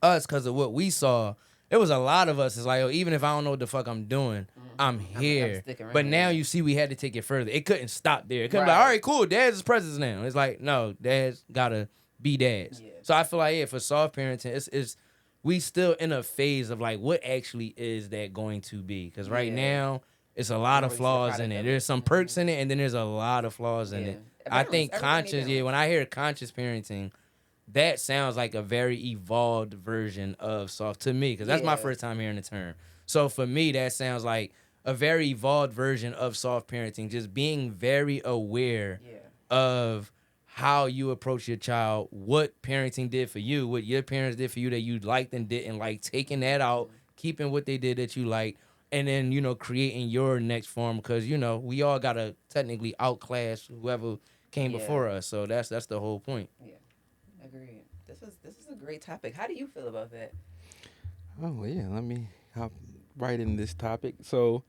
us, because of what we saw, there was a lot of us is like, oh, even if I don't know what the fuck I'm doing, I'm here. sticking around. But now you see we had to take it further. It couldn't stop there. It couldn't be like, Right. all right, cool, dad's his presence now. It's like, no, dad's gotta be dad's. Yeah. So I feel like, yeah, for soft parenting, it's we still in a phase of like, what actually is that going to be? Because right Yeah. now, it's a lot of Always the flaws product in it. of There's some perks in it, and then there's a lot of flaws in Yeah. it. I think Everything conscious, they yeah, do. when I hear conscious parenting, that sounds like a very evolved version of soft to me, because that's my Yeah. first time hearing the term. So for me, that sounds like a very evolved version of soft parenting, just being very aware of how you approach your child, what parenting did for you, what your parents did for you that you liked and didn't like, taking that out, keeping what they did that you liked, and then, creating your next form, because, we all got to technically outclass whoever came Yeah. before us. So that's the whole point. Yeah, agreed. This is a great topic. How do you feel about that? Oh well, yeah. Let me hop right in this topic. So,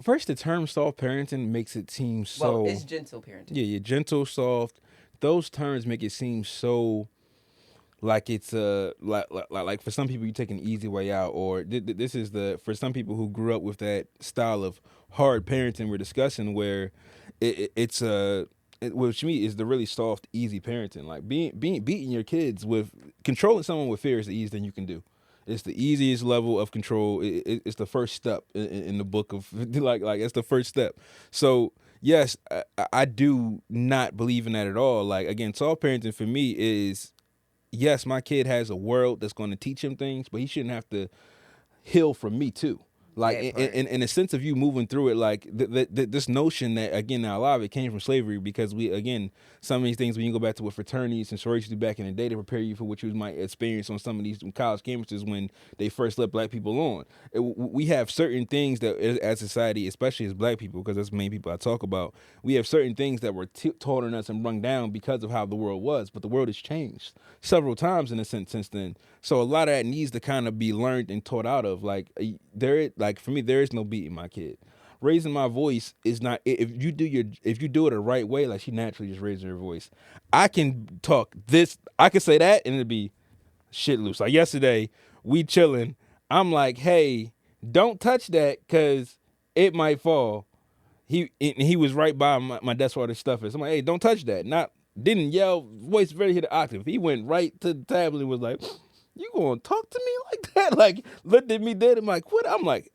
first, the term soft parenting makes it seem so. Well, it's gentle parenting. Yeah, gentle, soft. Those terms make it seem so like it's like for some people you take an easy way out, or this is for some people who grew up with that style of hard parenting we're discussing, where it's which to me is the really soft, easy parenting. Like beating your kids with controlling someone with fear is the easiest thing you can do. It's the easiest level of control. It's the first step in the book of like it's the first step. So yes, I do not believe in that at all. Like again, soft parenting for me is yes, my kid has a world that's going to teach him things, but he shouldn't have to heal from me too. Like in a sense of you moving through it, like this notion that again now a lot of it came from slavery, because some of these things when you go back to what fraternities and sororities do back in the day to prepare you for what you might experience on some of these college campuses when they first let black people on. We have certain things that as society, especially as black people, because that's the main people I talk about, we have certain things that were taught on us and brung down because of how the world was, but the world has changed several times in a sense since then. So a lot of that needs to kind of be learned and taught out of. Like for me, there is no beating my kid. Raising my voice is not, if you do it the right way, like she naturally just raises her voice. I can talk this, I can say that and it'd be shit loose. Like yesterday, we chilling. I'm like, hey, don't touch that because it might fall. He was right by my desk where the stuff is. I'm like, hey, don't touch that. Didn't yell, voice very hit the octave. He went right to the tablet and was like, You gonna talk to me like that? Like, looked at me dead. I'm like, what? I'm like,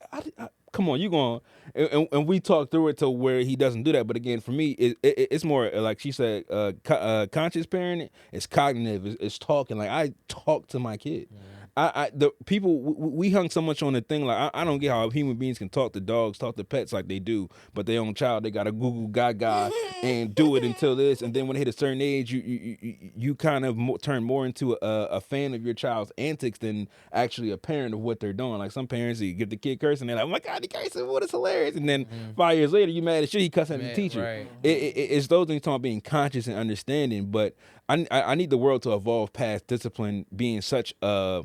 come on, you going and we talked through it to where he doesn't do that. But again, for me, it's more like she said, conscious parenting. It's cognitive. It's talking. Like I talk to my kid. The people we hung so much on the thing. Like I don't get how human beings can talk to dogs, talk to pets like they do, but their own child they gotta Google Gaga and do it until this, and then when they hit a certain age, you kind of turn more into a fan of your child's antics than actually a parent of what they're doing. Like some parents, you give the kid cursing, they're like, "Oh my God, he cursing! What is hilarious!" And then 5 years later, you mad as shit he cussing at the teacher. Right. It's those things talking about being conscious and understanding, but I need the world to evolve past discipline being such a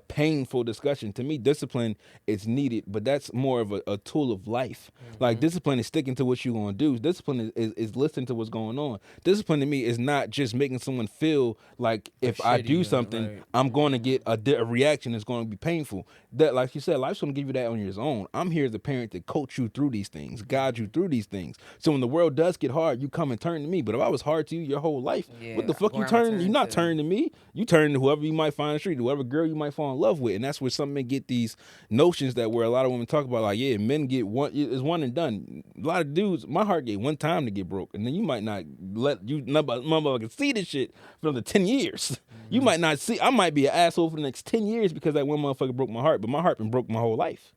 painful discussion. To me, discipline is needed, but that's more of a tool of life. Like discipline is sticking to what you're gonna do. Discipline is listening to what's going on. Discipline to me is not just making someone feel like if I do something, I'm going to get a reaction that's going to be painful. That, like you said, life's going to give you that on your own. I'm here as a parent to coach you through these things, guide you through these things. So when the world does get hard, you come and turn to me. But if I was hard to you your whole life, what the fuck you turn? You're not turning to me. You turn to whoever you might find in the street, whoever girl you might fall in love with. And that's where some men get these notions that where a lot of women talk about, like, yeah, men get one, it's one and done. A lot of dudes, my heart get one time to get broke. And then you might not let you, motherfucker see this shit for another 10 years. You might not see, I might be an asshole for the next 10 years because that one motherfucker broke my heart, but my heart been broke my whole life.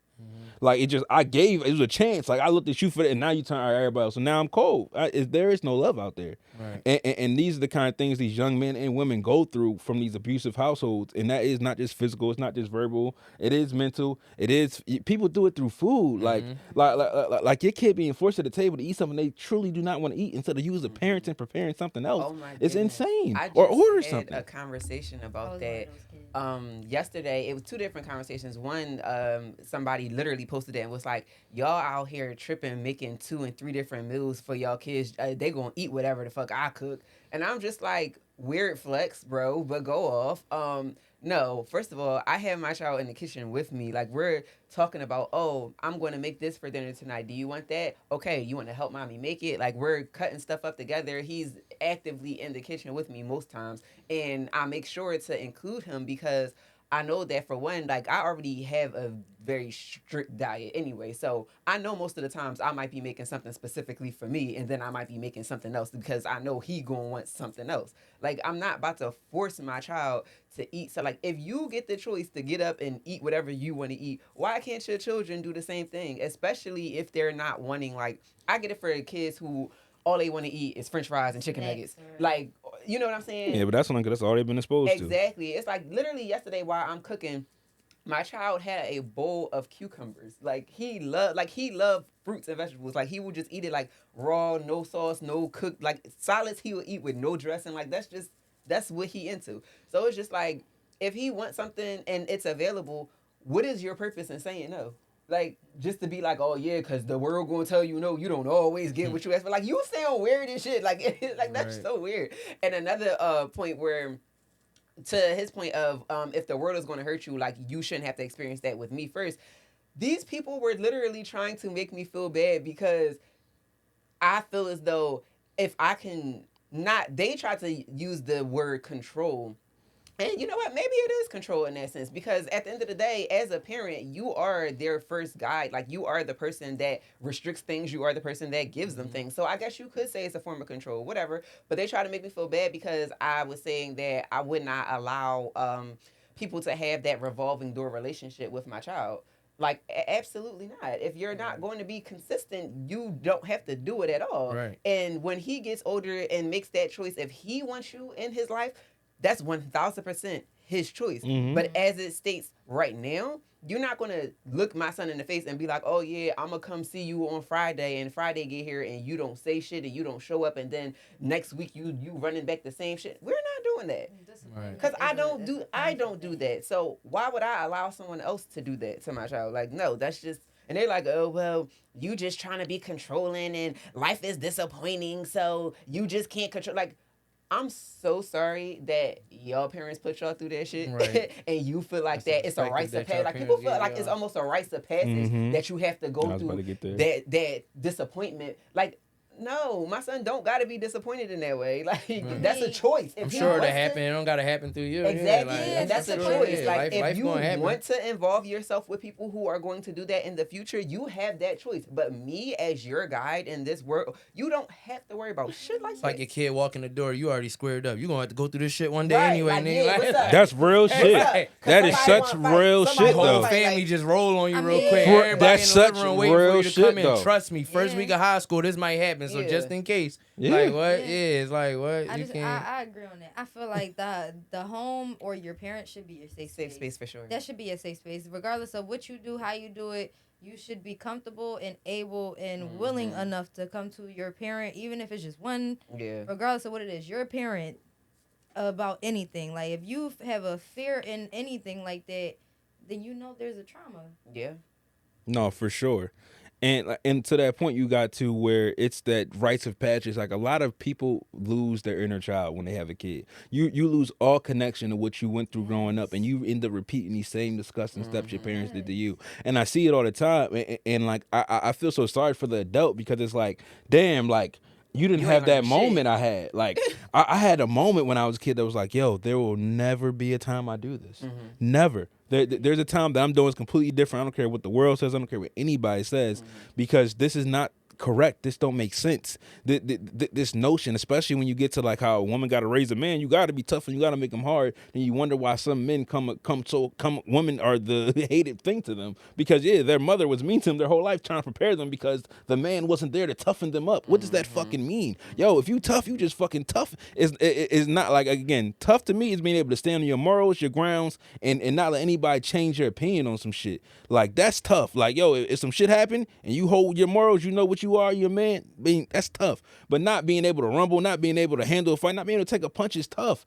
Like it was a chance. Like I looked at you for that, and now you turn everybody else. So now I'm cold. There is no love out there. Right. And these are the kind of things these young men and women go through from these abusive households. And that is not just physical. It's not just verbal. It is mental. It is. People do it through food. Like your kid being forced to the table to eat something they truly do not want to eat instead of you as a parent and preparing something else. Oh my it's goodness. insane. I just or order had something. a conversation about that. Yesterday, it was two different conversations. One, somebody literally posted it and was like, y'all out here tripping, making 2 and 3 different meals for y'all kids. They gonna eat whatever the fuck I cook. And I'm just like, weird flex, bro, but go off. No, first of all, I have my child in the kitchen with me. Like, we're talking about, oh, I'm going to make this for dinner tonight. Do you want that? Okay, you want to help mommy make it? Like, we're cutting stuff up together. He's actively in the kitchen with me most times. And I make sure to include him because I know that, for one, like, I already have a very strict diet anyway. So I know most of the times I might be making something specifically for me, and then I might be making something else because I know he gonna want something else. Like, I'm not about to force my child to eat. So, like, if you get the choice to get up and eat whatever you want to eat, why can't your children do the same thing? Especially if they're not wanting, like, I get it for kids who all they want to eat is French fries and chicken nuggets. Like, you know what I'm saying? Yeah, but that's all they've been exposed to. Exactly. It's like literally yesterday while I'm cooking, my child had a bowl of cucumbers. Like he loved fruits and vegetables. Like he would just eat it like raw, no sauce, no cooked. Like salads he would eat with no dressing. Like that's what he into. So it's just like, if he wants something and it's available, what is your purpose in saying no? Like, just to be like, oh yeah, because the world gonna tell you no, you don't always get what you ask for. Like, you sound weird and shit. Like, that's so weird. And another point where, to his point of, if the world is gonna hurt you, like, you shouldn't have to experience that with me first. These people were literally trying to make me feel bad because I feel as though if I can not, they tried to use the word control. And you know what? Maybe it is control in that sense, because at the end of the day, as a parent, you are their first guide. Like, you are the person that restricts things. You are the person that gives them things. So I guess you could say it's a form of control, whatever. But they try to make me feel bad because I was saying that I would not allow people to have that revolving door relationship with my child. Like, absolutely not. If you're not going to be consistent, you don't have to do it at all. Right. And when he gets older and makes that choice, if he wants you in his life, that's 1,000% his choice. Mm-hmm. But as it states right now, you're not going to look my son in the face and be like, oh, yeah, I'm going to come see you on Friday, and Friday get here and you don't say shit and you don't show up, and then next week you running back the same shit. We're not doing that. Because I don't do that. So why would I allow someone else to do that to my child? Like, no, that's just... And they're like, oh, well, you just trying to be controlling and life is disappointing, so you just can't control... Like, I'm so sorry that y'all parents put y'all through that shit, right. And you feel like that it's a rites of passage. Like, people feel like it's almost a rites of passage that you have to go through that disappointment. Like, No, my son don't gotta be disappointed in that way. Like that's a choice. If I'm he sure wants that to- happen. It don't gotta happen through you. Exactly, Yeah, and that's a sure, choice. yeah. Like if life you gonna happen. want to involve yourself with people who are going to do that in the future, you have that choice. But me, as your guide in this world, you don't have to worry about shit like It's that. like your kid walking the door, you already squared up. You gonna have to go through this shit one day Right, anyway, like, nigga. yeah, what's up? That's real shit. Right. That is Somebody such wanna fight. real Somebody shit The wanna though. though. fight. Family like- just roll on you I real mean- quick. For- Everybody that's in the living such room waiting for real you to shit, come in. though. Trust me, first Yeah. week of high school, this might happen. So Yeah. just in case, Yeah. like what? Yeah. Yeah, it's like what I you just can't. I agree on that. I feel like the home or your parents should be your safe Safe space for sure. That should be a safe space, regardless of what you do, how you do it. You should be comfortable and able and willing enough to come to your parent, even if it's just one. Yeah. Regardless of what it is, your parent about anything. Like if you have a fear in anything like that, then you know there's a trauma. Yeah. No, for sure. And to that point, you got to where it's that rites of passage. Like a lot of people lose their inner child when they have a kid. You lose all connection to what you went through growing up, and you end up repeating these same disgusting steps your parents did to you. And I see it all the time. And like I feel so sorry for the adult because it's like, damn, like you didn't You have ain't that learned moment shit. I had. Like I had a moment when I was a kid that was like, yo, there will never be a time I do this. Never. There's a time that I'm doing is completely different. I don't care what the world says. I don't care what anybody says because this is not correct. This don't make sense. This notion, especially when you get to like how a woman got to raise a man, you got to be tough and you got to make them hard. And you wonder why some men women are the hated thing to them because their mother was mean to them their whole life trying to prepare them because the man wasn't there to toughen them up. What does that fucking mean? Yo, if you tough, you just fucking tough. It's not like, again, tough to me is being able to stand on your morals, your grounds, and not let anybody change your opinion on some shit. Like that's tough. Like, yo, if some shit happen and you hold your morals, you know what you are, you're a man, that's tough. But not being able to rumble, not being able to handle a fight, not being able to take a punch is tough.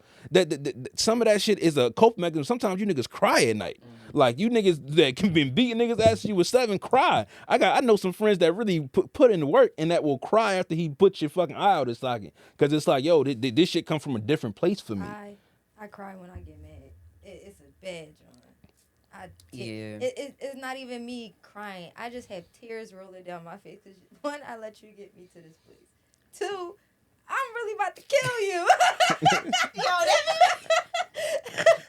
Some of that shit is a coping mechanism. Sometimes you niggas cry at night. Like you niggas that can been beating niggas ass since you was 7, cry. I know some friends that really put in the work and that will cry after he puts your fucking eye out his socket. Cause it's like, yo, this shit come from a different place for me. I cry when I get mad. It's a bad joint. Yeah. It's not even me crying. I just have tears rolling down my face. 'Cause one, I let you get me to this place. 2, I'm really about to kill you.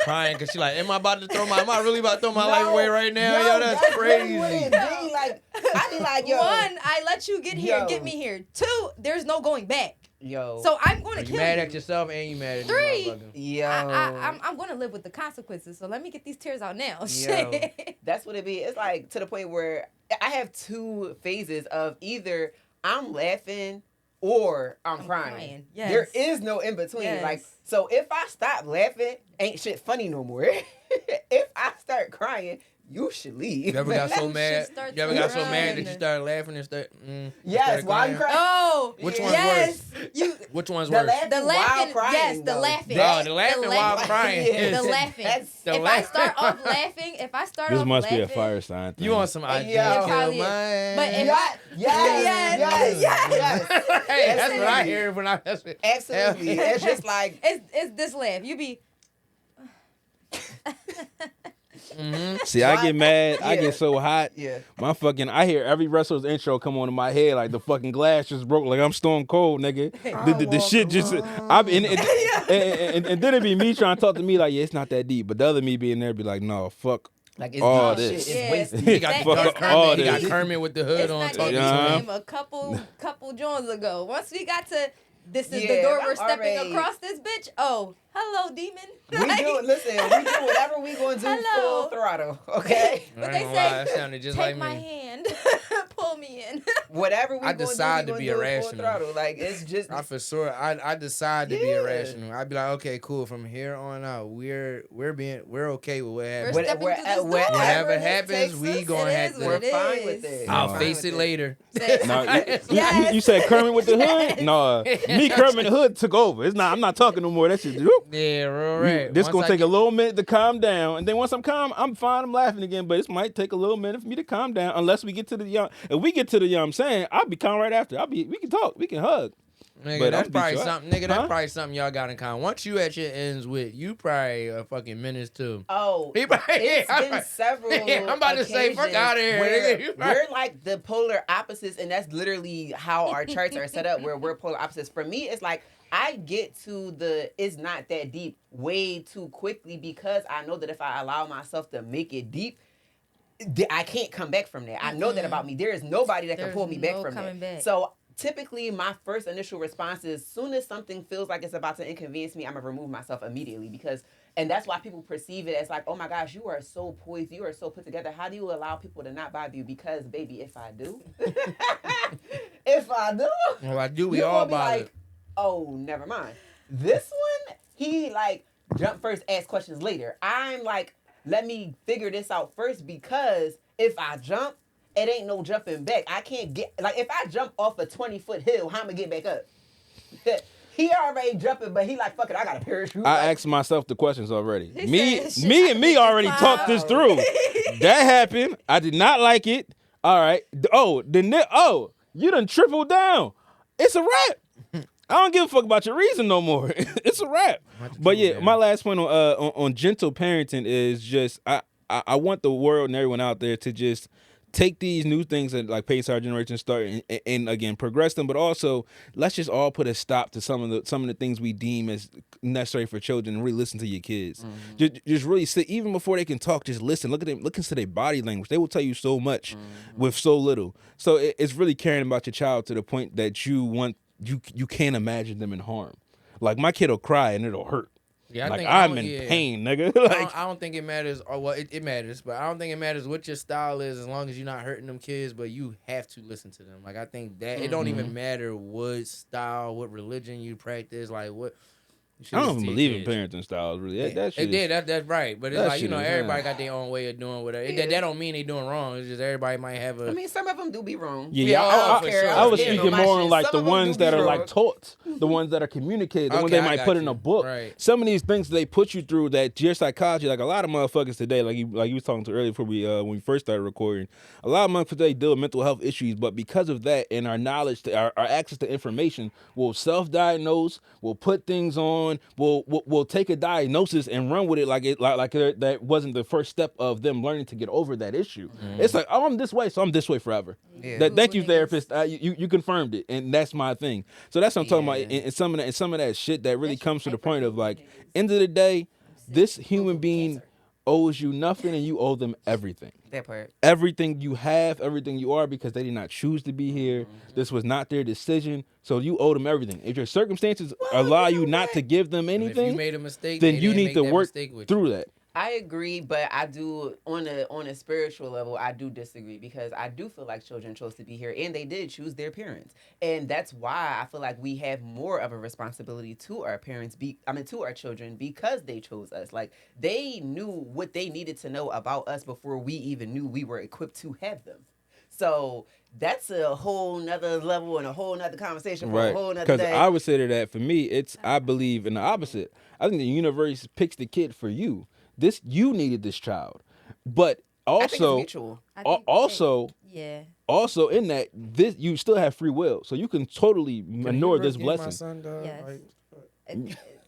Crying because she like, am I really about to throw my life away right now? Yo, that's really what crazy. it be. Like, I be like, yo. 1, I let you get here, Yo. get me here. 2, there's no going back. Yo. So I'm going to You kill mad you. at yourself and you mad at 3, your motherfucker. Yo. I'm going to live with the consequences. So let me get these tears out now. Yo, Shit. that's what it be. It's like to the point where I have 2 phases of either I'm laughing or I'm crying. Yes. There is no in between. Yes. Like, so if I stop laughing, ain't shit funny no more. If I start crying, you should leave. You ever got so Shit mad? starts You ever got so to mad run. that you started laughing and start? Yes, started why you crying? crying? Oh, Which one's yes. You Which one's The worse? laughing, The laughing, while crying. yes, the though. laughing. Oh, the laughing while crying. Yeah. The laughing. That's- The if I laughing. start off laughing, This off must laughing, be a fire sign thing. You want some idea? Yo. Kill Probably is. mine. But if Yes, yes, yes. Hey, that's what I Absolutely. hear when I. That's what, Absolutely. It's just like, it's this laugh. You be See, I get mad. I Yeah. get so hot. yeah. I hear every wrestler's intro come on in my head like the fucking glass just broke. Like I'm Stone Cold, nigga. The shit just. And then it be me trying to talk to me like, yeah, it's not that deep. But the other me being there be like, no, fuck. Like, it's All deep this. shit. It's Yeah. wasted. he got Fuck the up Kermit. all He got this. Kermit with the hood it's on. not Talking even to Yeah. him. a couple joints ago. Once we got to this is Yeah, the door we're I'm stepping already- across this bitch. Oh, hello, demon. We do whatever we gonna do Hello. full throttle, okay? But I they ain't gonna lie, say, that sounded just take like my me. hand, pull me in. Whatever we I gonna decide do, to we be gonna do full irrational. throttle. Like it's just I for sure. I decide to be Yeah. irrational. I'd be like, okay, cool. From here on out, we're okay with what happens. We're stepping through this door. Whatever this happens, takes we us, gonna it have is to. what it we're fine is. with it. I'll Fine face with it later. No, Yes. you said Kermit with the hood? No, me Kermit the hood took over. It's not. I'm not talking no more. That shit. Yeah, real right. This Once gonna I take get- a little minute to calm down, and then once I'm calm, I'm fine. I'm laughing again, but it might take a little minute for me to calm down. Unless we get to the young, if we get to the young, I'm saying I'll be calm right after. We can talk, we can hug. Nigga, But that's I'm probably beat you up. something. Nigga, that's Huh? probably something y'all got in common. Once you at your ends with, you probably a fucking menace too. Oh, He probably- it's I'm been like- several. Yeah, I'm about to say, fuck occasions outta here, where nigga. You right. We're like the polar opposites, and that's literally how our charts are set up. Where we're polar opposites. For me, it's like I get to the it's not that deep way too quickly because I know that if I allow myself to make it deep, I can't come back from that. I know that about me. There is nobody that can There's pull me back no from coming that. back. So typically, my first initial response is, as soon as something feels like it's about to inconvenience me, I'm gonna remove myself immediately and that's why people perceive it as like, oh my gosh, you are so poised, you are so put together. How do you allow people to not bother you? Because baby, if I do, Well, I do. We you're all gonna be bother. like, oh, never mind. This one, he like jump first, ask questions later. I'm like, let me figure this out first because if I jump, it ain't no jumping back. I can't get like if I jump off a 20-foot hill, how am I get back up? He already jumping, but he like, fuck it, I got a parachute. I asked myself the questions already. He Me said, "Shit, I can me make already this talked this through. That happened. I did not like it. All right. You done tripled down. It's a wrap. I don't give a fuck about your reason no more. It's a wrap. But yeah, my last point on gentle parenting is just I want the world and everyone out there to just take these new things that like pace our generation start and again progress them, but also let's just all put a stop to some of the things we deem as necessary for children and really listen to your kids. Just really sit even before they can talk. Just listen. Look at them. Look into their body language. They will tell you so much with so little. So it's really caring about your child to the point that you can't imagine them in harm. Like my kid will cry and it'll hurt. Yeah, like I'm in pain, nigga. Like I don't think it matters. Or well, it matters, but I don't think it matters what your style is as long as you're not hurting them kids. But you have to listen to them. Like I think that it don't even matter what style, what religion you practice. Like what. I don't even believe in parenting styles, really. That shit. That's right. But it's that like, shit is, everybody got their own way of doing whatever. That don't mean they doing wrong. It's just everybody might have a. I mean, some of them do be wrong. Yeah, for sure. I was Yeah, speaking my more shit. on like Some the of them ones do that be are wrong. like taught, the ones that are communicated, the ones Okay, they I might got put in you. a book. Right. Some of these things they put you through that your psychology, like a lot of motherfuckers today, like you was talking to earlier before when we first started recording, a lot of motherfuckers today deal with mental health issues, but because of that and our knowledge, our access to information, we'll self-diagnose, we'll put things on, we'll take a diagnosis and run with it like that wasn't the first step of them learning to get over that issue. It's like, oh, I'm this way, so I'm this way forever. Yeah. Thank you, therapist. You confirmed it, and that's my thing. So that's what I'm talking about. And some of that shit that really comes to the point of like, end of the day, this human being owes you nothing, and you owe them everything. That part. Everything you have, everything you are, because they did not choose to be here. This was not their decision, so you owe them everything. If your circumstances allow you not to give them And if anything, you made a mistake, then they you didn't need make to that work mistake with through you. that. I agree, but I do on a spiritual level, I do disagree because I do feel like children chose to be here and they did choose their parents. And that's why I feel like we have more of a responsibility to our parents, to our children because they chose us. Like they knew what they needed to know about us before we even knew we were equipped to have them. So that's a whole nother level and a whole nother conversation for a whole nother Because day. I would say to that, for me, I believe in the opposite. I think the universe picks the kid for you. You needed this child, but I think it's also, mutual. Yeah. also in that you still have free will, so you can totally ignore this blessing. Yes.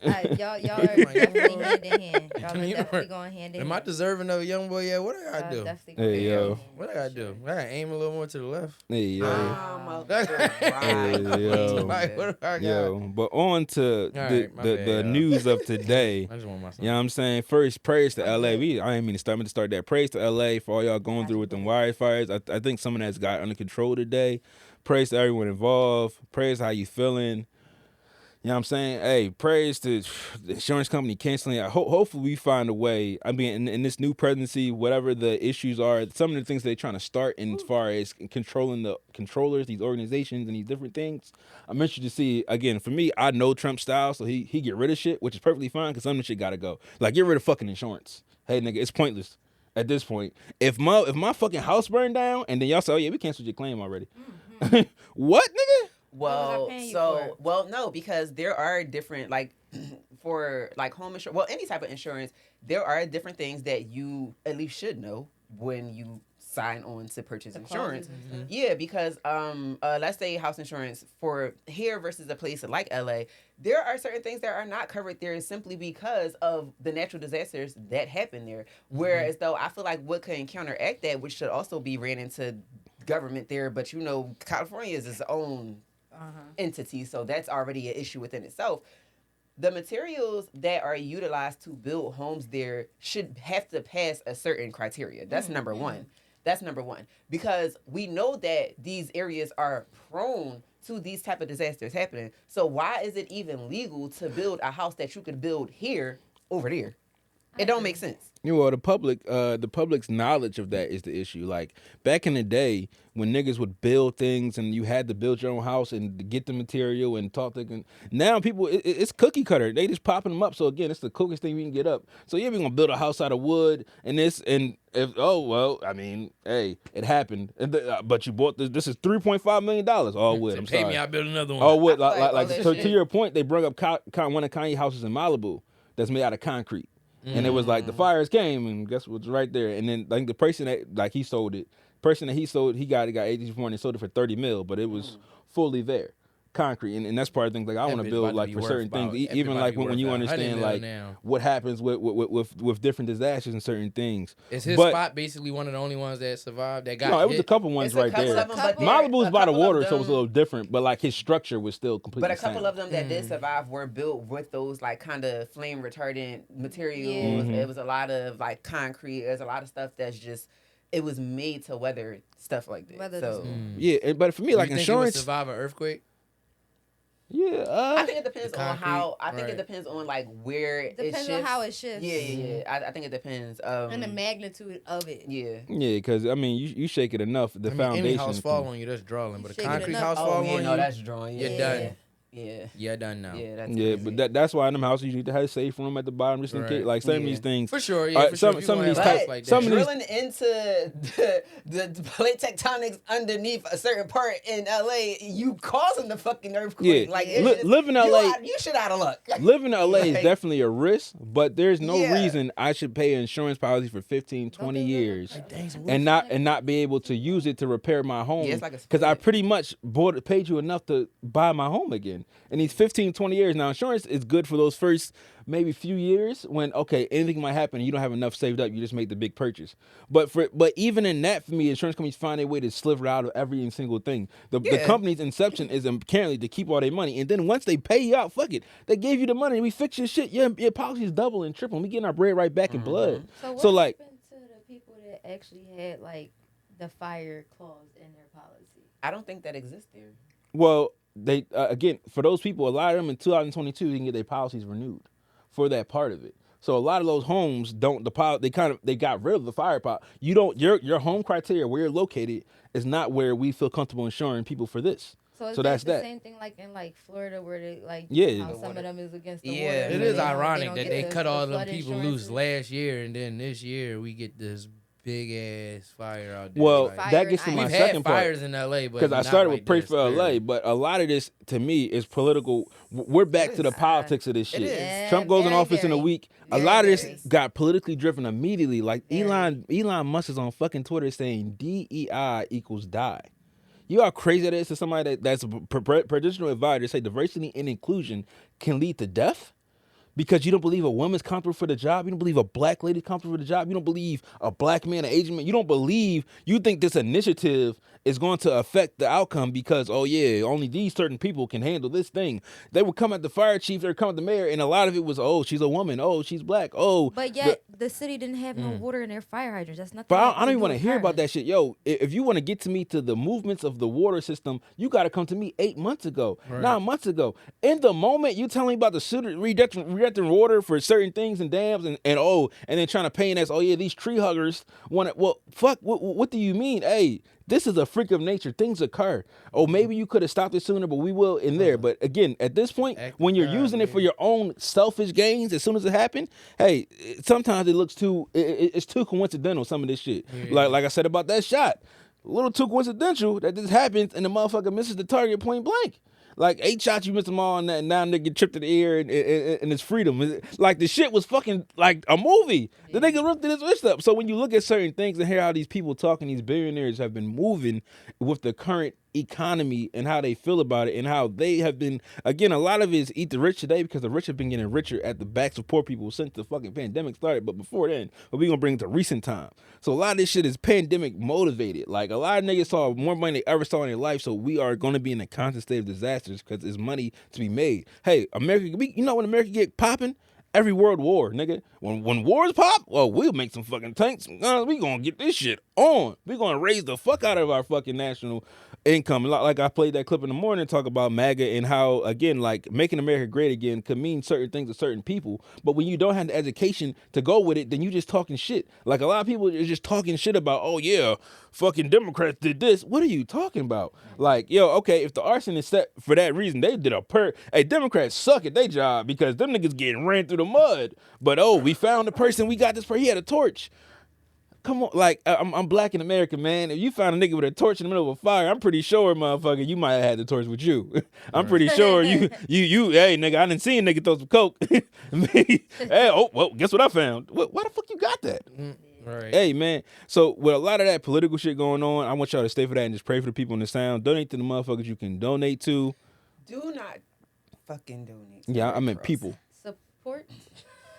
Y'all are definitely hand in hand. Y'all are definitely going hand in hand. Am I deserving of a young boy? Yeah, what I gotta do? Definitely Hey, going yo. hand in hand. What I gotta do? I gotta aim a little more to the left. Hey yo, Right. Like, what do I got? yo. But on to right, my bad, the y'all. news of today. I just want my son. You know what I'm saying? First, praise to LA. I didn't mean to start that. Praise to LA for all y'all going through with them wildfires. I think some of that's got under control today. Praise to everyone involved. Praise how you feeling. You know what I'm saying? Hey, praise to the insurance company canceling. Hopefully we find a way. I mean, in this new presidency, whatever the issues are, some of the things they're trying to start in as far as controlling the controllers, these organizations and these different things. I'm interested to see, again, for me, I know Trump style, so he get rid of shit, which is perfectly fine because some of the shit got to go. Like, get rid of fucking insurance. Hey, nigga, it's pointless at this point. If my fucking house burned down and then y'all say, oh, yeah, we canceled your claim already. What, nigga? What was I paying you for? No, because there are different, like, for, like, home insurance, well, any type of insurance, there are different things that you at least should know when you sign on to purchase The insurance. clauses and stuff. Yeah, because let's say house insurance for here versus a place like LA, there are certain things that are not covered there simply because of the natural disasters that happen there. Whereas though I feel like what can counteract that, which should also be ran into government there, but you know, California is its own entity, so that's already an issue within itself. The materials that are utilized to build homes there should have to pass a certain criteria. That's number one. That's number one. Because we know that these areas are prone to these type of disasters happening. So why is it even legal to build a house that you could build here over there? It don't make sense. You know, the public's knowledge of that is the issue. Like back in the day, when niggas would build things and you had to build your own house and get the material and talk to. Now people, it's cookie cutter. They just popping them up. So again, it's the quickest thing we can get up. So yeah, we gonna build a house out of wood and this and if I mean, hey, it happened. But you bought this. This is $3.5 million. All wood. I'm Pay sorry. me, I'll build another one. All wood. I feel Like all so that to your point, they brought up one of Kanye houses in Malibu that's made out of concrete. And it was like the fires came and guess what's right there. And then like the person that like he sold it, he got agency for and sold it for 30 mil, but it was fully there. Concrete. And that's part of the thing like I want to bitch build about to like be for worth certain about- things. that Even bitch like about to when be you worth understand 100 like mil now. what happens with different disasters and certain things. Is his But- spot basically one of the only ones that survived that got No, it was hit? a couple ones It's a right couple there. of them, but Malibu's a by the couple of water, so it was a them- little different. But like his structure was still completely. But a couple sound. of them that did survive were built with those like kind of flame retardant materials. Yeah. Mm-hmm. It was a lot of like concrete. There's a lot of stuff that's just it was made to weather stuff like that. Weather So the Yeah, but for me, You like think it would insurance. survive an earthquake? Yeah, I think it depends The on how. I think concrete, it depends on like where it Depends shifts. on how it shifts. Yeah. I think it depends. And the magnitude of it. Yeah. Yeah, because I mean, you shake it enough, the I mean, foundation. any house fall on you, that's drawing. But a Shake it concrete enough. house Oh fall yeah, on no, you, that's drawing. you're Yeah. done. Yeah. You're done now. Yeah, that's Yeah, crazy. but that's why in them houses you need to have a safe room at the bottom just in Right. case. Like some of these Yeah. things. For sure, yeah. For some- sure. If you some of gonna these have a type- house like some that. of these- drilling into the plate tectonics underneath a certain part in LA, you causing the fucking earthquake. Yeah. Like Li- it's just- live in LA you should out of luck. Living in LA is Like- definitely a risk, but there's no Yeah. reason I should pay an insurance policy for 15, 20 years and not be able to use it to repair my home. Yeah, it's like a Because I split. pretty much paid you enough to buy my home again. And these 15, 20 years, now insurance is good for those first maybe few years when, okay, anything might happen and you don't have enough saved up, you just make the big purchase. But even in that, for me, insurance companies find a way to sliver out of every single thing. The Yeah. company's inception is apparently to keep all their money. And then once they pay you out, fuck it. They gave you the money, we fix your shit. Your policy's double and triple. We getting our bread right back in blood. So what So like, happened to the people that actually had like the fire clause in their policy? I don't think that exists there. well, they again, for those people, a lot of them in 2022 they can get their policies renewed for that part of it. So a lot of those homes don't they got rid of the fire policy. You don't your home criteria where you're located is not where we feel comfortable insuring people for this. So, So that's the that. same thing like in like Florida where they like Yeah. how some of them is against the Yeah. water. It so is they don't ironic that get they the- cut the all them flood people insurances. loose last year, and then this year we get this big ass fire out there. Well, Like, Fire that and gets to ice. my we've second had part. fires in LA, but Because I not started like with Pray this, for LA, clearly. but a lot of this to me is political. We're back to the politics of this shit. is. Yeah, Trump goes in very, office in a very. week. A Very, lot of this very. got politically driven immediately. Like Very. Elon Musk is on fucking Twitter saying DEI equals die. You know how crazy that is to somebody that's a traditional advisor to say diversity and inclusion can lead to death? Because you don't believe a woman's comfortable for the job. You don't believe a black lady's comfortable for the job. You don't believe a black man, an Asian man. You think this initiative is going to affect the outcome because, oh yeah, only these certain people can handle this thing. They would come at the fire chief, they would come at the mayor, and a lot of it was, oh, she's a woman. Oh, she's black. Oh. But yet the city didn't have no water in their fire hydrants. That's nothing. But that I don't even want to with hear about fire. that shit. Yo, if you want to get to me to the movements of the water system, you got to come to me 8 months ago, 9 months ago. In the moment, you telling me about the redirecting water for certain things and dams and then trying to paint as, oh yeah, these tree huggers want to, well, fuck, what do you mean? Hey, this is a freak of nature. Things occur. Oh, maybe you could have stopped it sooner, but we will in there. But again, at this point, when you're using it for your own selfish gains, as soon as it happened, hey, sometimes it looks it's too coincidental, some of this shit. Like I said about that shot. A little too coincidental that this happens and the motherfucker misses the target point blank. Like 8 shots, you missed them all, and now nigga tripped in the ear, and it's freedom. Like the shit was fucking like a movie. The nigga ripped his wrist up. So when you look at certain things and hear how these people talking, these billionaires have been moving with the current economy and how they feel about it and how they have been, again, a lot of it is eat the rich today because the rich have been getting richer at the backs of poor people since the fucking pandemic started. But before then, but we gonna bring it to recent time. So a lot of this shit is pandemic motivated. Like a lot of niggas saw more money they ever saw in their life. So we are gonna be in a constant state of disasters because there's money to be made. Hey, America, you know when America get popping? Every world war, nigga. When wars pop, well, we'll make some fucking tanks. We gonna get this shit on. We gonna raise the fuck out of our fucking national income. Like I played that clip in the morning, talk about MAGA and how, again, like making America great again could mean certain things to certain people. But when you don't have the education to go with it, then you just talking shit. Like a lot of people are just talking shit about, oh yeah, fucking Democrats did this. What are you talking about? Like, yo, okay, if the arson is set for that reason, they did hey, Democrats suck at their job because them niggas getting ran through the mud. But oh, we found the person, we got this person, he had a torch. Come on, like I'm black in America, man. If you found a nigga with a torch in the middle of a fire, I'm pretty sure, motherfucker, you might have had the torch with you. I'm pretty sure you, hey, nigga, I didn't see a nigga throw some coke. Hey, oh, well, guess what I found? Why the fuck you got that? Right. Hey, man. So with a lot of that political shit going on, I want y'all to stay for that and just pray for the people in the sound. Donate to the motherfuckers you can donate to. Do not fucking donate. Yeah, I meant people. Support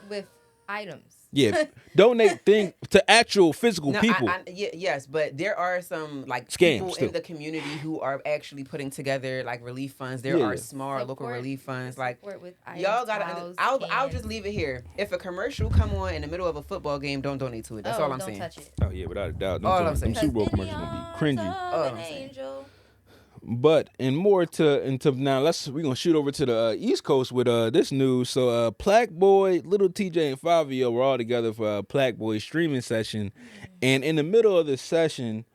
with items. Yeah, donate things to actual physical people. Yes, but there are some like Scams people too. in the community who are actually putting together like relief funds. There are small local relief funds. Like with items, y'all gotta. towels, I'll just leave it here. If a commercial come on in the middle of a football game, don't donate to it. That's all I'm saying. Don't touch it. Oh yeah, without a doubt. All I'm Them saying. Super Bowl commercials gonna be cringy. Of an angel. But and more into now, we're gonna shoot over to the East Coast with this news. So Plaque Boy, Little TJ, and Fabio were all together for a Plaque Boy streaming session, and in the middle of the session,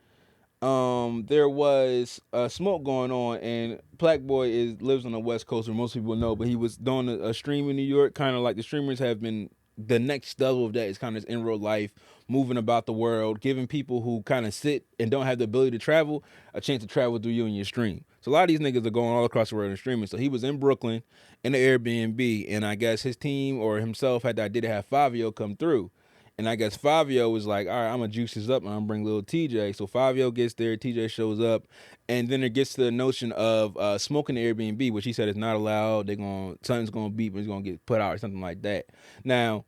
there was smoke going on, and Plaque Boy lives on the West Coast, where most people know, but he was doing a stream in New York, kind of like the streamers have been. The next level of that is kind of in real life, moving about the world, giving people who kind of sit and don't have the ability to travel a chance to travel through you and your stream. So a lot of these niggas are going all across the world and streaming. So he was in Brooklyn in the Airbnb, and I guess his team or himself had the idea to have Fabio come through. And I guess Fabio was like, all right, I'm going to juice this up and I'm going to bring little TJ. So Fabio gets there, TJ shows up, and then it gets to the notion of smoking the Airbnb, which he said is not allowed. Something's going to beep and it's going to get put out or something like that. Now,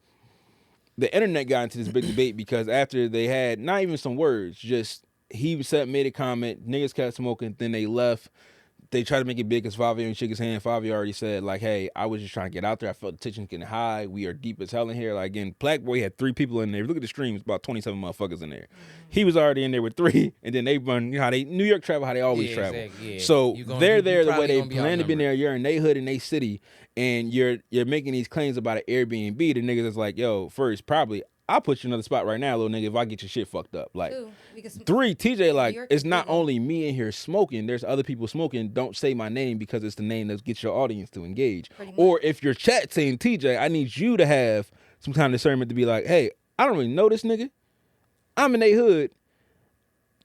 the internet got into this big debate because after they had not even some words, just he made a comment, niggas kept smoking, then they left. They tried to make it big because Fabio shook his hand. Fabio already said, like, hey, I was just trying to get out there. I felt the tension getting high. We are deep as hell in here. Like, again, Plaque Boy had 3 people in there. Look at the stream. It's about 27 motherfuckers in there. He was already in there with 3, and then they run, you know, how New York travel, how they always travel. Exactly, yeah. So they're there the way they plan to be outnumbered. there. You're in their hood, in their city, and you're making these claims about an Airbnb. The niggas is like, yo, first, probably, I'll put you in another spot right now, little nigga, if I get your shit fucked up. Like, 3, TJ, like, it's not only me in here smoking, there's other people smoking. Don't say my name because it's the name that gets your audience to engage. Or if your chat saying TJ, I need you to have some kind of discernment to be like, hey, I don't really know this nigga. I'm in a hood.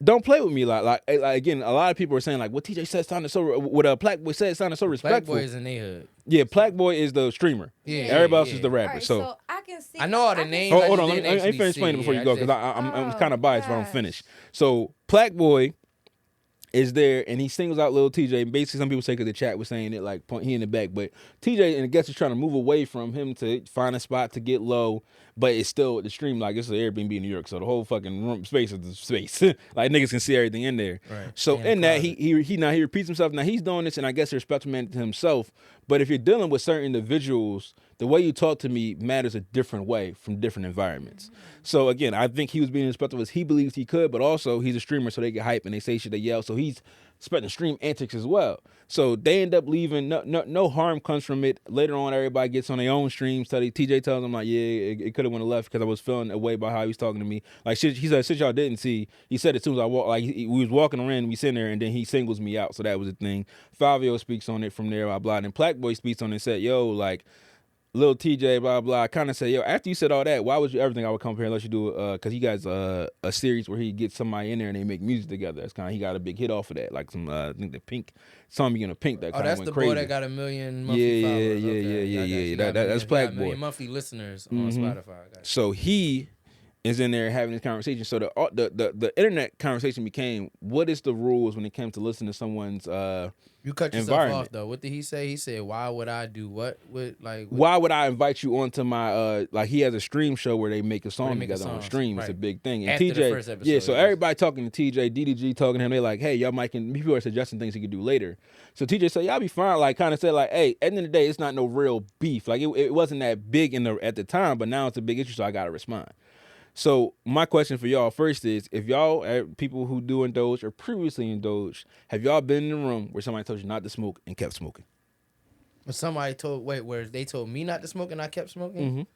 Don't play with me like again. A lot of people are saying like what TJ said sounded so what Plaque Boy said sounded so respectful. Plaque Boy is in their hood. Yeah, Plaque Boy is the streamer. Yeah, everybody else yeah. is the rapper. Right, so I can see. I know all the names. hold on, let me finish explaining before you go because I'm kind of biased if I don't finish. So Plaque Boy is there and he singles out Lil TJ. And basically, some people say because the chat was saying it like he in the back, but TJ and I guess is trying to move away from him to find a spot to get low, but it's still the stream like it's an Airbnb in New York, so the whole fucking room space is the space. Like niggas can see everything in there. Right. So in that he repeats himself. Now he's doing this, and I guess he respects man to himself. But if you're dealing with certain individuals, the way you talk to me matters a different way from different environments. So again, I think he was being respectful as he believes he could, but also he's a streamer, so they get hype and they say shit, they yell. So he's spreading stream antics as well. So they end up leaving. No harm comes from it. Later on, everybody gets on their own streams. TJ tells them like, yeah, it could have went left because I was feeling away by how he was talking to me. Like shit, he said, shit y'all didn't see. He said as soon as I walked, like we was walking around, we sitting there, and then he singles me out. So that was the thing. Fabio speaks on it from there. I blah, and Plaque Boy speaks on it and said, yo, like, Lil TJ, blah blah. I kind of say, yo, after you said all that, why would you ever think I would come here unless you do because he got a series where he gets somebody in there and they make music together. That's kind of he got a big hit off of that, like some I think the Pink song beginning of Pink that kind of that's went the crazy. boy that got 1 million monthly followers. Okay, That's Black Boy. Monthly listeners on Spotify. Gotcha. So he is in there having this conversation. So the internet conversation became, what is the rules when it comes to listening to someone's You cut yourself environment? off though. What did he say? He said, "Why would I do what? Why would I invite you onto my like he has a stream show where they make a song make a together on song, stream. It's a right. big thing. And After TJ, the first episode, yeah. So yes. everybody talking to TJ, DDG talking to him. They like, hey, y'all might can. People are suggesting things he could do later. So TJ said, y'all be fine. Like kind of said like, hey, at the end of the day, it's not no real beef. Like it wasn't that big at the time, but now it's a big issue. So I gotta respond. So my question for y'all first is, if y'all people who do indulge or previously indulged, have y'all been in the room where somebody told you not to smoke and kept smoking? When somebody where they told me not to smoke and I kept smoking?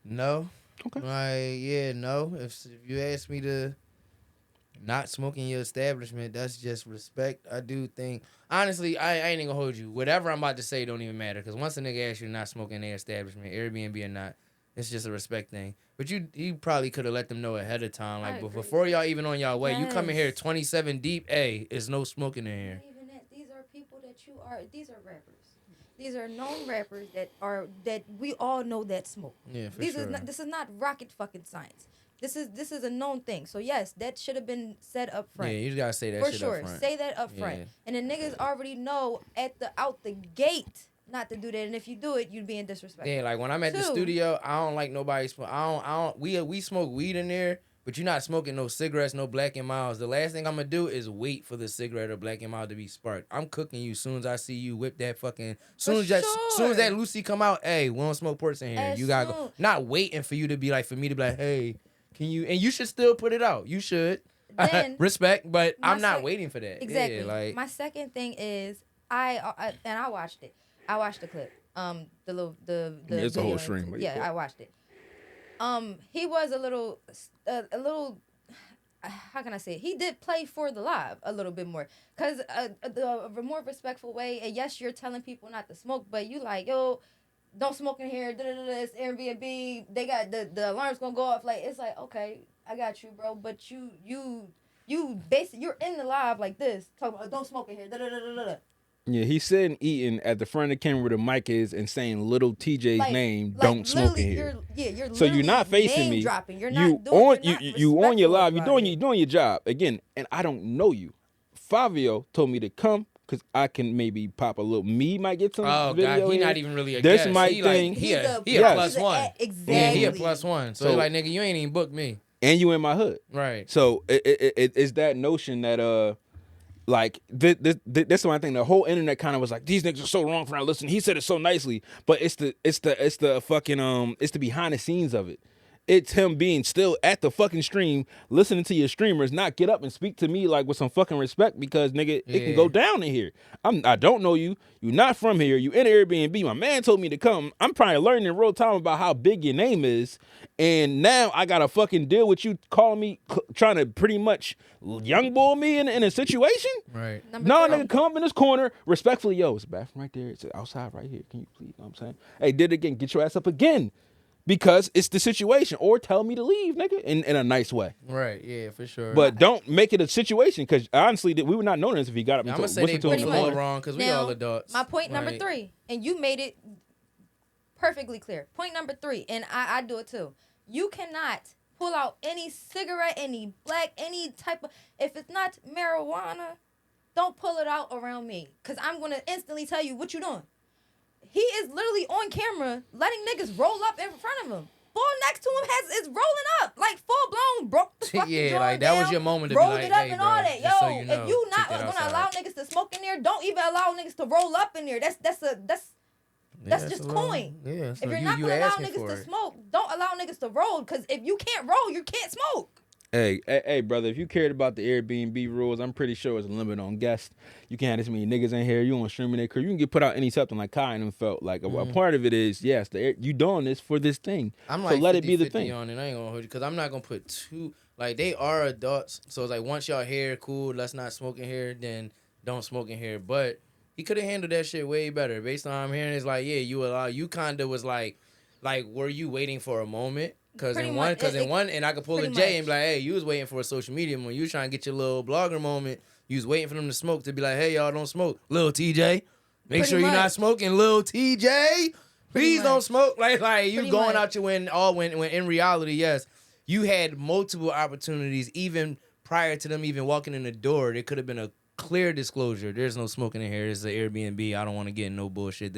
No. Okay. No. If you ask me to not smoke in your establishment, that's just respect. I do think, honestly, I ain't even gonna hold you. Whatever I'm about to say don't even matter, because once a nigga asks you to not smoke in their establishment, Airbnb or not, it's just a respect thing. But you probably could have let them know ahead of time. Like, but before y'all even on y'all way, you come in here 27 deep, hey, it's no smoking in here. Not even that. These are people these are rappers. These are known rappers that we all know that smoke. Yeah, for This sure. is not rocket fucking science. This is a known thing. So yes, that should have been said up front. Yeah, you just gotta say that for shit sure. up front. Say that up front. Yeah. And the niggas already know out the gate not to do that. And if you do it, you'd be in disrespect. Yeah, like when I'm at the studio, I don't like nobody smoke. We smoke weed in there, but you're not smoking no cigarettes, no Black and Milds. The last thing I'm gonna do is wait for the cigarette or Black and Mild to be sparked. I'm cooking you soon as I see you whip that fucking. Soon as that Lucy come out, hey, we don't smoke ports in here. You gotta go. Not waiting for you to be like, for me to be like, hey, can you? And you should still put it out. You should. Then, respect, but I'm not waiting for that. Exactly. Yeah, like my second thing is I watched it. I watched the clip. The It's a whole video. stream. Yeah, I watched it. He was a little how can I say it? He did play for the live a little bit more, cause the more respectful way. And yes, you're telling people not to smoke, but you like, yo, don't smoke in here. It's Airbnb. They got the alarm's gonna go off. Like, it's like, okay, I got you, bro. But you basically you're in the live like this, talking about don't smoke in here. Yeah, he's sitting eating at the front of the camera where the mic is and saying little TJ's name, don't smoke in here. You're so you're not facing me. Dropping. You're you not on doing, you on your live. You're doing your job again, and I don't know you. Fabio told me to come because I can maybe pop a little. Me might get some. Oh video God, he here. not even really a This guest. might He thing. Like, he a yes. plus one. Exactly. Yeah, he a plus one. So like, nigga, you ain't even booked me. And you in my hood, right? So it's that notion that like that's one thing. The whole internet kind of was like, these niggas are so wrong for not listening. He said it so nicely, but it's the fucking it's the behind the scenes of it. It's him being still at the fucking stream, listening to your streamers, not get up and speak to me like with some fucking respect, because nigga, it can go down in here. I don't know you. You're not from here. You in Airbnb. My man told me to come. I'm probably learning in real time about how big your name is, and now I gotta fucking deal with you calling me, trying to pretty much young boy me in a situation. Right. Nigga, come up in this corner respectfully. Yo, it's a bathroom right there. It's outside right here. Can you please? You know what I'm saying, hey, did it again. Get your ass up again. Because it's the situation, or tell me to leave, nigga, in a nice way. Right, yeah, for sure. But don't make it a situation, because honestly, we would not know this if he got up and I'm gonna say they both a little wrong, because we all adults. My point number 3, and you made it perfectly clear. Point number 3, and I do it too. You cannot pull out any cigarette, any black, any type of, if it's not marijuana, don't pull it out around me, because I'm going to instantly tell you what you doing. He is literally on camera letting niggas roll up in front of him. Full next to him is rolling up, like full blown, broke the fucking yeah, like down, that was your moment to rolled be like, it up hey, and bro, all that. Yo, just so you know, if you not take that gonna outside. allow niggas to smoke in there, don't even allow niggas to roll up in there. That's just coin. Yeah, so if you're not gonna allow niggas to it. smoke, don't allow niggas to roll. Cause if you can't roll, you can't smoke. Hey, brother, if you cared about the Airbnb rules, I'm pretty sure it's a limit on guests. You can't have this many niggas in here. You on streaming their career. You can get put out any something like Kai and them felt. Like a part of it is, yes, you doing this for this thing. I'm so like let it be the thing. on it. I ain't gonna hold you, because I'm not gonna put two, like, they are adults. So it's like, once y'all here, cool, let's not smoke in here, then don't smoke in here. But He could have handled that shit way better. Based on what I'm hearing, it's like, yeah, you kind of was like, were you waiting for a moment? Because Pretty in much. one, and I could pull a Pretty J and much. be like, hey, you was waiting for a social media moment. You was trying to get your little blogger moment. You was waiting for them to smoke to be like, hey, y'all don't smoke. Lil TJ, make Pretty sure you're not much. smoking. Lil TJ, please don't much. smoke. Like you Pretty going much. out your when in reality, yes, you had multiple opportunities even prior to them even walking in the door. There could have been a clear disclosure. There's no smoking in here. This is an Airbnb. I don't want to get in no bullshit.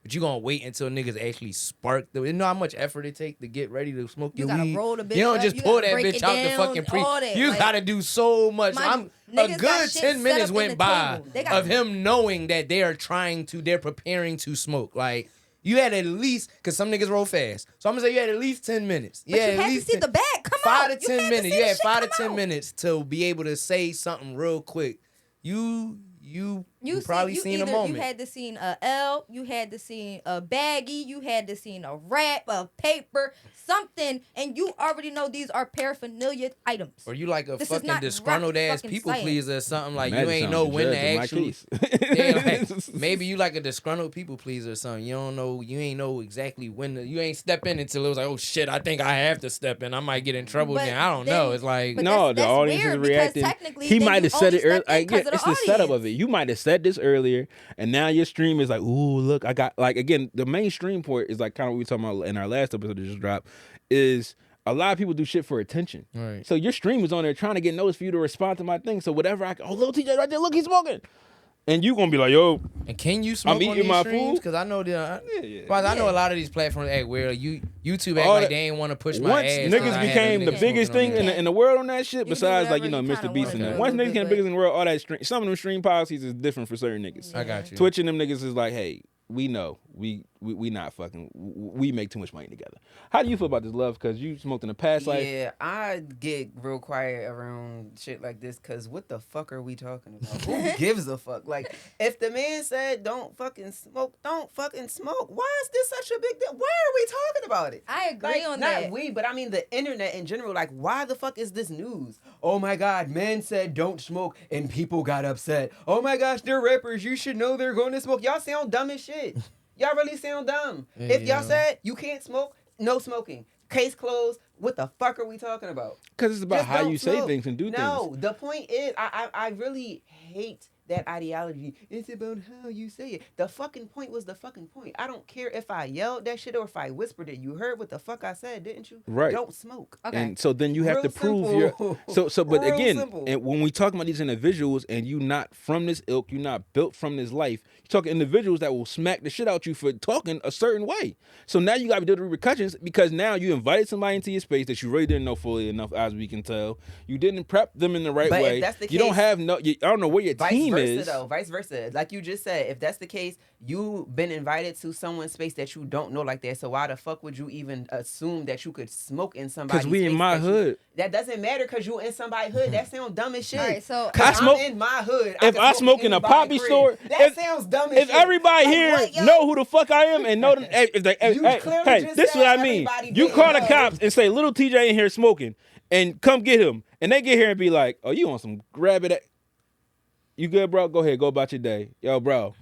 But you gonna wait until niggas actually spark you know how much effort it take to get ready to smoke You your gotta weed? roll the bitch You don't up, just you pull gotta that break bitch it out the down, fucking pre. all that, You like- gotta do so much. Mind A you, niggas got good shit 10 set minutes up in went the by table. They got- of him knowing that they're preparing to smoke. Like you had at least, cause some niggas roll fast. So I'm gonna say you had at least 10 minutes. But you at had to least see 10 the bag come 5 out. to 10 minutes. You You had had to 5 to see 10 minutes to be able to say something real quick. You probably seen a moment. You had to seen a L, you had to seen a baggie, you had to seen a wrap, a paper, something, and you already know these are paraphernalia items. Or you like a This is fucking not disgruntled rocket ass fucking people science. pleaser or something like Imagine you ain't sounding know the when to judge in my actually. case. Yeah, like, maybe you like a disgruntled people pleaser or something. You don't know. You ain't know exactly when you ain't step in until it was like, oh shit, I think I have to step in. I might get in trouble But again. I don't then- know. It's like but No, that's the audience is weird because reacting. technically He then might you have said only it earlier. stepped in 'cause of the It's the setup of it. audience. You might have said this earlier, and now your stream is like, ooh, look, I got like again. The mainstream port is like kind of what we were talking about in our last episode that just dropped. Is a lot of people do shit for attention. Right. So your stream is on there trying to get noticed for you to respond to my thing. So whatever little TJ right there, look, he's smoking. And you gonna be like, yo, and can you smoke I'm on eating these my streams? food. Because I know yeah. I know a lot of these platforms act weird. YouTube act All like that- they ain't want to push my once ass. 'cause I niggas had became them the niggas biggest smoking thing on there. in the world on that shit, do besides like, whatever you Mr. kinda Beast and wanna that. do a Once little niggas became the bit, biggest in the world, all that stream, some of them stream policies is different for certain niggas. I got you. Twitch and them niggas is like, hey, we know we not fucking. We make too much money together. How do you feel about this, love? Because you smoked in the past life. Yeah, I get real quiet around shit like this because what the fuck are we talking about? Who gives a fuck? Like, if the man said don't fucking smoke, don't fucking smoke. Why is this such a big deal? Why are we talking about it? I agree Like, on not that. we, but I mean the internet in general. Like, why the fuck is this news? Oh my god, men said don't smoke and people got upset. Oh my gosh, they're rappers. You should know they're going to smoke. Y'all sound dumb as shit. Y'all really sound dumb. If Yeah. y'all said you can't smoke, no smoking. Case closed. What the fuck are we talking about? Because it's about Just how don't you say smoke. things and do No, things. the point is, I really hate that ideology. It's about how you say it. The fucking point was the fucking point. I don't care if I yelled that shit or if I whispered it. You heard what the fuck I said, didn't you? Right. Don't smoke. Okay. And so then you have Real to prove simple. but Real again, simple. and when we talk about these individuals and you not from this ilk, you're not built from this life, you're talking individuals that will smack the shit out you for talking a certain way. So now you got to do the repercussions because now you invited somebody into your space that you really didn't know fully enough, as we can tell. You didn't prep them in the right But if way. that's the You don't case- have I don't know where your Vice team versa, is. though. Vice versa. Like you just said, if that's the case, you've been invited to someone's space that you don't know like that. So why the fuck would you even assume that you could smoke in somebody's Because we in space my that you- hood. That doesn't matter because you in somebody's hood. That sounds dumb as shit. All right, so- Cause I smoke- I'm in my hood. if can I smoke in a anybody's poppy crib. store, that sounds dumb as If shit. everybody Like, here what, yo? know who the fuck I am and know them, if they, You hey, clearly hey, just this is said what I mean. everybody You didn't call the know. cops and say, little TJ in here smoking, and come get him. And they get here and be like, oh, you on some grab it? You good, bro? Go ahead, go about your day. Yo, bro,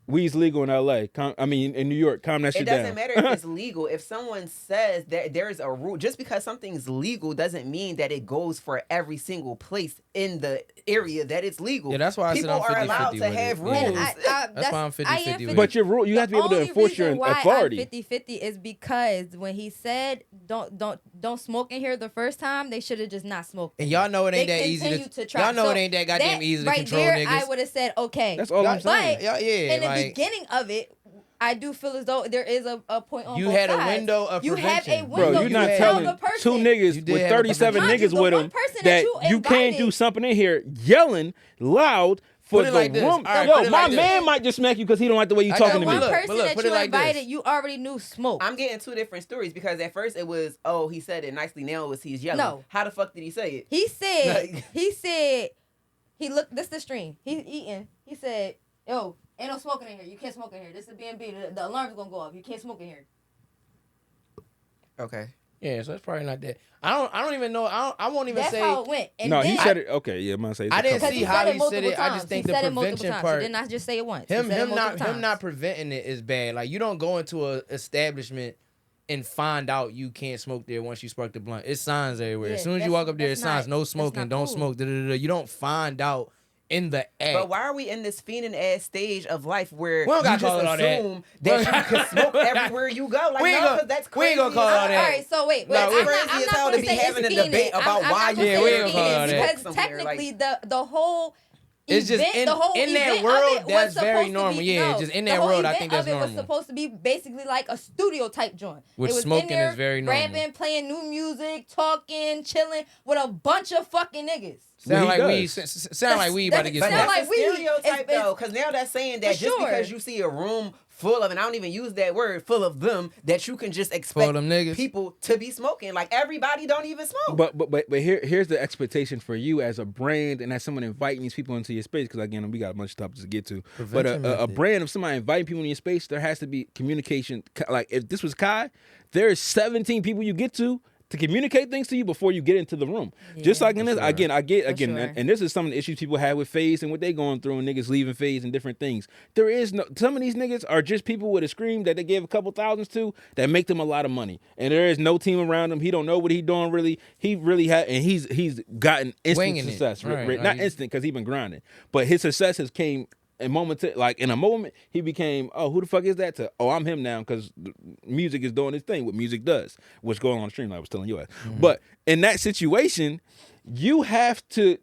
weed's legal in LA. In New York. Calm that It shit down. doesn't matter if it's legal. If someone says that there's a rule, just because something's legal doesn't mean that it goes for every single place in the area that it's legal. Yeah, that's why I said people I'm are 50-50 allowed to with have it. rules. Yeah. And That's why I'm 50-50 with it. But your rule, you have to be able to enforce your authority. The only reason why I'm 50-50 is because when he said don't smoke in here the first time, they should have just not smoked. And y'all know it ain't They that easy continue to try. y'all know So it ain't that goddamn easy to right control there, niggas. I would have said okay. That's all I'm But saying. Yeah, in the like- beginning of it, I do feel as though there is a point on You both had a sides. window of You have a prevention. window. Bro, you're to not tell telling the person. two niggas You did with have a 37 Mind you, niggas the with one them person that that you you can't invited- do something in here yelling loud for Put it the like this. room. All right, Yo, put it my like this. man might just smack you because he don't like the way you I talking got to one me. One look, person but look, that put it you like this. invited, you already knew smoke. I'm getting two different stories because at first it was, oh, he said it nicely. Now it was he's yelling. No. How the fuck did he say it? He said, Like- he looked, this the stream. He's eating. He said, yo, ain't no smoking in here. You can't smoke in here. This is BNB. The alarm's gonna go off. You can't smoke in here. Okay. Yeah, so it's probably not that. I don't even know. I won't even That's say. how it went. And No, then, he said it. Okay, yeah, I'm gonna say. It's I a didn't couple. see he how said he multiple said it. I times. just think he the said it multiple prevention times. part. He did not just say it once. Him he said it multiple not times. preventing it is bad. Like you don't go into a establishment and find out you can't smoke there once you spark the blunt. It's signs everywhere. Yeah, As soon as you walk up there, it's signs no that's smoking, not don't cool. smoke. You don't find out in the act. But why are we in this fiending ass stage of life where We don't you gotta just call it all that. assume that you can smoke everywhere you go? Like, We ain't no, gonna- because that's we crazy. ain't gonna call it all All that. right, so wait. No, I'm it's not, crazy I'm as not hell gonna to be say it's having a fiending. debate about I'm why not you gonna Yeah, say we it's ain't gonna call fiending it that. because Somewhere, like- technically the whole It's just event, in- the whole in that event world, of it was that's very supposed to normal. be, Yeah, no, just in the that whole world, I event think that's of it was normal. supposed to be basically like a studio type joint. Which it was smoking in there, is very normal. rapping, playing new music, talking, chilling with a bunch of fucking niggas. Sound Well, like he we does. sound like we about to get But Sound smoked. that's like a we- stereotype it's- though, because now that's saying that For just sure. because you see a room full of, and I don't even use that word, full of them, that you can just Full expect of them niggas. people to be smoking. Like everybody don't even smoke. But here's the expectation for you as a brand and as someone inviting these people into your space. Because again, we got a bunch of topics to get to. Prevention But a method. brand of somebody inviting people in your space, there has to be communication. Like if this was Kai, there's 17 people you get to communicate things to you before you get into the room. Just like in this, again, I get again, sure. and this is some of the issues people have with FaZe and what they going through and niggas leaving FaZe and different things. There is no, some of these niggas are just people with a scream that they gave a couple thousands to that make them a lot of money. And there is no team around him. He don't know what he doing really. He really had, and he's gotten instant Winging it. success. Right, Not like- instant because he been grinding, but his success has came in a moment, he became, oh, who the fuck is that? To, oh, I'm him now because music is doing its thing. What music does, what's going on the stream, like I was telling you. But in that situation, you have to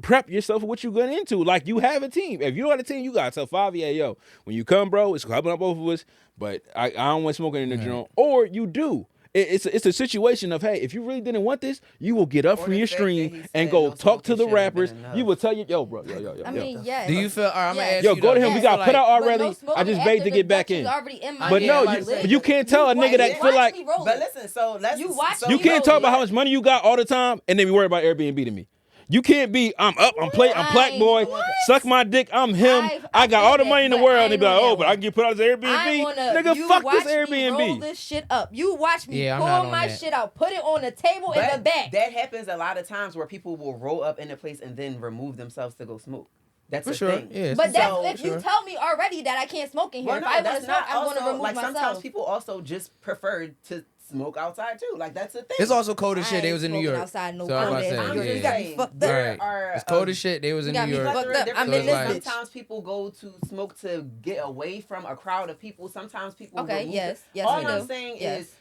prep yourself for what you're going into. Like you have a team. If you don't have a team, you got to tell Favi, hey, yo, when you come, bro, it's coming up both of us, but I don't want smoking in the joint. Or you do. It's a situation of, hey, if you really didn't want this, you will get up Or from the your fact that he stream said and go no talk to smoking the should've been rappers. enough. You will tell you, yo, bro, I mean, yes. Do you feel? All right, I'm gonna Yes. ask Yo, you. go though. to him. Yes, We got to but put out but already. no I smoking just after begged to the get back in. instructions already in my But Yeah, no, I'm about you, to say. but you can't tell a nigga that Watch feel like me roll But it. listen, so let's You watch so me you can't roll talk it. about how much money you got all the time and then be worried about Airbnb to me. You can't be, I'm up, I'm black boy, What? suck my dick, I'm him. I got feel all the that, money in the but world. I And they ain't be like, on oh, that but I one. can get put out as Airbnb. I wanna, Nigga, you fuck watch this me roll Airbnb. this shit up. You watch me Yeah, I'm pull not on my that. shit out, put it on the table in the But back. that happens a lot of times where people will roll up in a place and then remove themselves to go smoke. That's For a sure. thing. Yeah. But that's So- if you tell me already that I can't smoke in here. Well, If no, I want to that's smoke, not I'm going to also remove like myself. sometimes people also just prefer to smoke outside too. Like that's the thing. It's also cold as I shit. They ain't was in New smoking York. outside no So I was cold about to ass say, New York. yeah. You got me fucked up. There Right. are It's cold as shit. They was in You got New me York. fucked plethora of up. different I'm in ways. this bitch. Sometimes people go to smoke to get away from a crowd of people. Sometimes people Okay, remove yes, it. yes, All we I'm do. saying Yes. is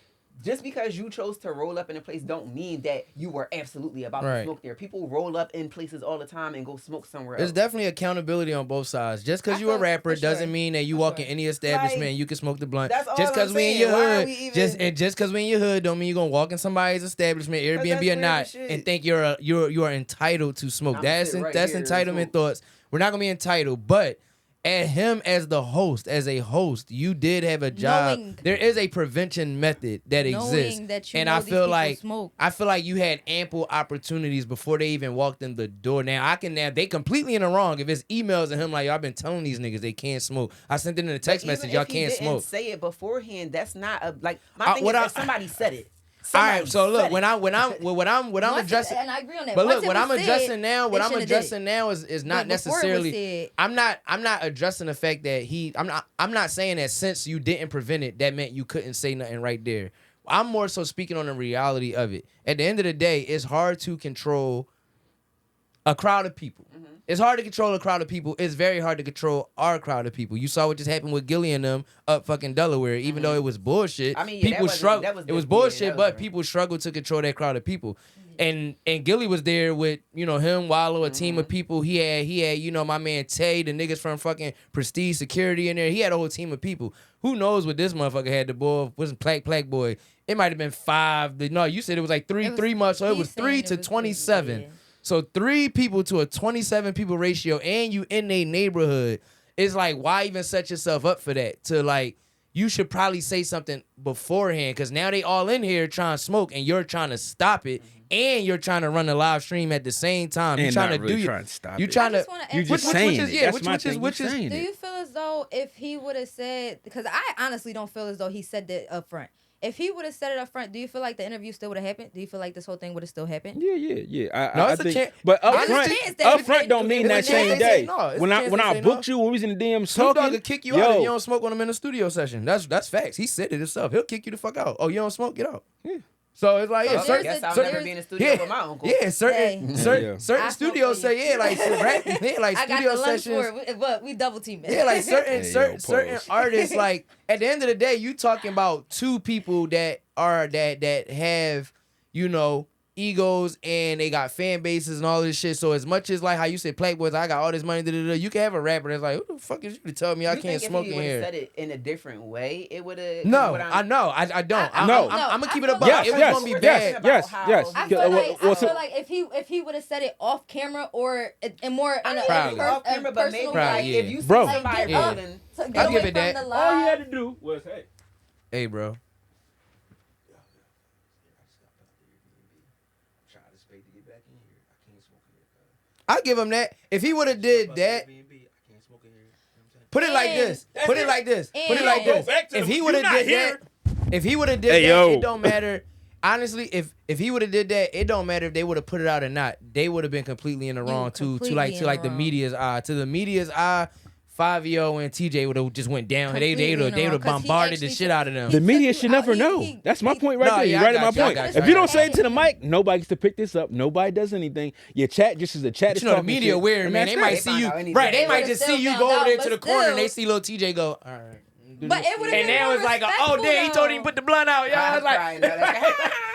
just because you chose to roll up in a place don't mean that you were absolutely about Right. to smoke there. People roll up in places all the time and go smoke somewhere else. There's definitely accountability on both sides. Just because I you a feel- rapper for sure. doesn't mean that you For walk sure. in any establishment Like, and you can smoke the blunt. that's all Just I'm because we in saying. your Why are hood, we even- just because we in your hood don't mean you're gonna walk in somebody's establishment, Airbnb that's or weird not, as shit. and think you are entitled to smoke. I'ma That's sit right that's here and entitlement smoke. thoughts. We're not gonna be entitled, but at him as the host, as a host, you did have a job. Knowing- There is a prevention method that Knowing exists, that you and know I these feel people like smoke. I feel like you had ample opportunities before they even walked in the door. Now they completely in the wrong. If it's emails and him like, y'all been telling these niggas they can't smoke. I sent it in a text But message, even y'all if he can't didn't smoke. Say it beforehand. That's not a like. My thing what is I- if somebody said it. All Somebody right, so look, said when it. I'm Once addressing, it, and I agree on that. but Once look, it what was I'm said, addressing now, they shouldn't have did it. is not But before it was necessarily. said- I'm not addressing the fact that I'm not saying that since you didn't prevent it, that meant you couldn't say nothing right there. I'm more so speaking on the reality of it. At the end of the day, it's hard to control a crowd of people. Mm-hmm. It's hard to control a crowd of people. It's very hard to control our crowd of people. You saw what just happened with Gilly and them up fucking Delaware. Even though it was bullshit, Mm-hmm. I mean, yeah, that people wasn't- struggle. that was It was different. bullshit, Yeah, that was but different. people struggled to control that crowd of people. And Gilly was there with him, Wallow, a team Mm-hmm. of people. He had my man Tay, the niggas from fucking Prestige Security in there. He had a whole team of people. Who knows what this motherfucker had? The boy wasn't Plaque Boy. It might have been 5. No, you said it was like three months. So it he's was saying 3 it to was 27. yeah. So 3 people to a 27 people ratio, and you in a neighborhood. It's like, why even set yourself up for that? To like, you should probably say something beforehand, because now they all in here trying to smoke, and you're trying to stop it, and you're trying to run a live stream at the same time. You're And trying not to really do you trying to stop You it. trying I just to wanna You ask just you- saying is- it. yeah, That's which- my which is- thing. which You is- saying Do it. you feel as though if he would have said, because I honestly don't feel as though he said that up front. If he would have said it up front, do you feel like the interview still would have happened? Do you feel like this whole thing would have still happened? Yeah. No, I it's a think, chance. but There's a chance that up if front they- don't mean that It's a chance same they say day. no. It's a When chance I they say booked no. you, when we was in the DM Snoop Dogg talking, could kick you out if you don't smoke on him in a studio session. That's facts. He said it himself. He'll kick you the fuck out. Oh, you don't smoke? Get out. Yeah. So it's like, yeah, There's certain, Guess I'll there's- never be in the studio with my uncle. yeah, certain, Hey. certain, Yeah. certain I studios smoke say, yeah, like, like I got studio the lunch sessions. for it, but we double team it. Yeah, like certain Hey, certain yo, certain pause. artists, like at the end of the day, you talking about two people that are that have, you know, egos and they got fan bases and all this shit. So as much as like how you say Playboys, I got all this money, you can have a rapper that's like, who the fuck is you to tell me I You can't think smoke if he in would have here? said it in a different way, it would have. No, I know, I don't. No. I'm gonna keep it I a feel buck. like- It was Yes, gonna be yes, bad. yes, yes. I feel like, What's it- if he would have said it off camera or and more in a, Probably. off camera, but maybe personal Probably, like yeah. if you see Bro. somebody Yeah. rolling, to I'll get away give from it that. the All he live. had to do was, hey. Hey, bro. I give him that. If he would have did that, put it like this. Put it like this. Put it like this. If he would have did that, if he would have did Hey, that, yo. it don't matter. Honestly, if he would have did that, it don't matter if they would have put it out or not. They would have been completely in the wrong to completely in like the the wrong. media's eye. To the media's eye, Fabio and TJ would have just went down. They Completely would in the wrong, have 'cause he bombarded the actually shit took- out of them. The media took should you never out. know. That's my point right No, there. yeah, You're I right at my got you, I point. got you, If I you got don't you. say it to the mic, nobody gets to pick this up. Nobody does anything. Your chat just is a chat. But is you know the talking media shit, weird, and man. that's They might it. They see find you out anything. right. They They might would've just still see you found go over out, there to but the corner and they still. see little TJ go. All right. But it would have And been now more it's like, oh respectful, damn, he told him to though. put the blunt out, y'all. I'm It's like, crying, no, that's-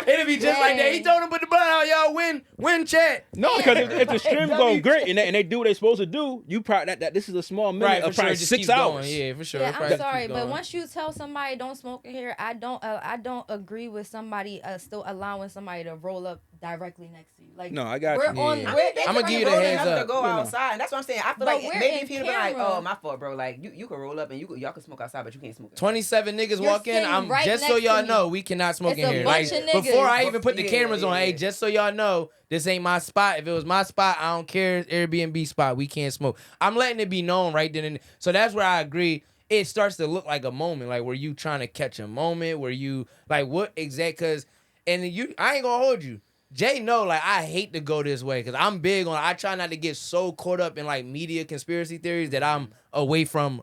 it'd be just like that. He told him to put the blunt out, y'all. Win, chat. No, because if the stream That'd going be- great and they do what they're supposed to do, you probably that this is a small minute Right, of for sure. probably Just 6 keep going. hours. Yeah, for sure. Yeah, It probably I'm just sorry, keeps but going. once you tell somebody don't smoke in here, I don't agree with somebody still allowing somebody to roll up directly next to you. Like, No, I got we're you. on. Yeah. I We're, mean, they I'ma can give you be the rolling heads up up. to go You know. outside, and that's what I'm saying. I feel But like we're maybe in if he'd have been like, camera. "Oh, my fault, bro. Like y'all can roll up and y'all can smoke outside, but you can't smoke." 27 niggas You're walk in. sitting I'm right just so next y'all to know me. we cannot smoke It's in a here. bunch Like of niggas. before I even put the Yeah, cameras on, yeah. hey, just so y'all know, this ain't my spot. If it was my spot, I don't care. It's Airbnb spot. We can't smoke. I'm letting it be known right then and there. So that's where I agree. It starts to look like a moment, like where you trying to catch a moment, where you like what exact? Cause and you, I ain't gonna hold you. Jay know like I hate to go this way because I'm big on. I try not to get so caught up in like media conspiracy theories that I'm away from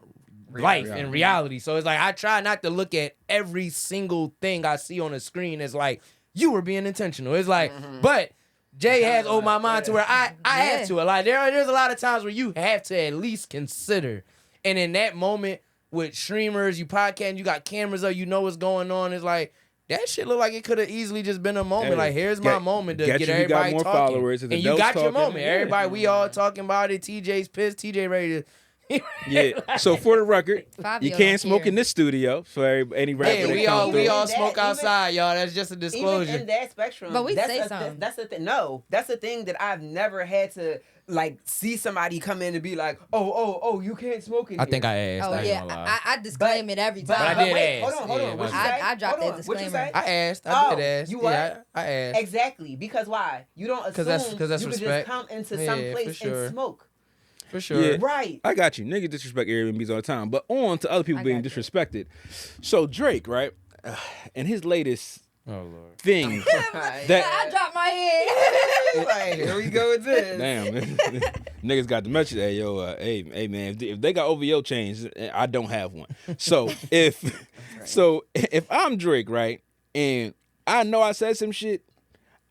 life and reality. So it's like I try not to look at every single thing I see on the screen as like you were being intentional. It's like, but Jay has on my mind to where I have to. Like there's a lot of times where you have to at least consider. And in that moment with streamers, you podcast, you got cameras up, you know what's going on. It's like that shit look like it could have easily just been a moment. Hey, like here's my get- moment to get get you, you got everybody more talking. followers, And and you adults got your talking, moment. yeah. Everybody, we all talking about it. TJ's pissed. TJ ready to. Yeah. So for the record, Fabio you don't can't smoke care. in this studio for any rapper Hey, that we comes all through. we all That- smoke even- outside, y'all. That's just a disclosure. Even in that spectrum, But we that's say a- something. That's the thing. No, that's the thing that I've never had to like see somebody come in and be like, oh, you can't smoke in I here. think I asked. Oh I ain't yeah, gonna lie. I disclaim it every But, time. I did wait, ask. hold on. Yeah, What you I- say? I dropped Hold that on, what you disclaimer. say? I asked. I Oh, did ask. you what? Yeah, I asked. Exactly, because why? You don't assume 'Cause that's you could respect. just come into Yeah, some for place sure. and smoke. For sure. Yeah. Right. I got you. Niggas disrespect Airbnbs all the time. But on to other people I being got you. disrespected. So Drake, right? And his latest Oh Lord. thing I that dropped my head. Like, here we go with this. damn niggas got the message. Hey yo, hey man, if they got OVO chains, I don't have one. So if I'm Drake, right, and I know I said some shit,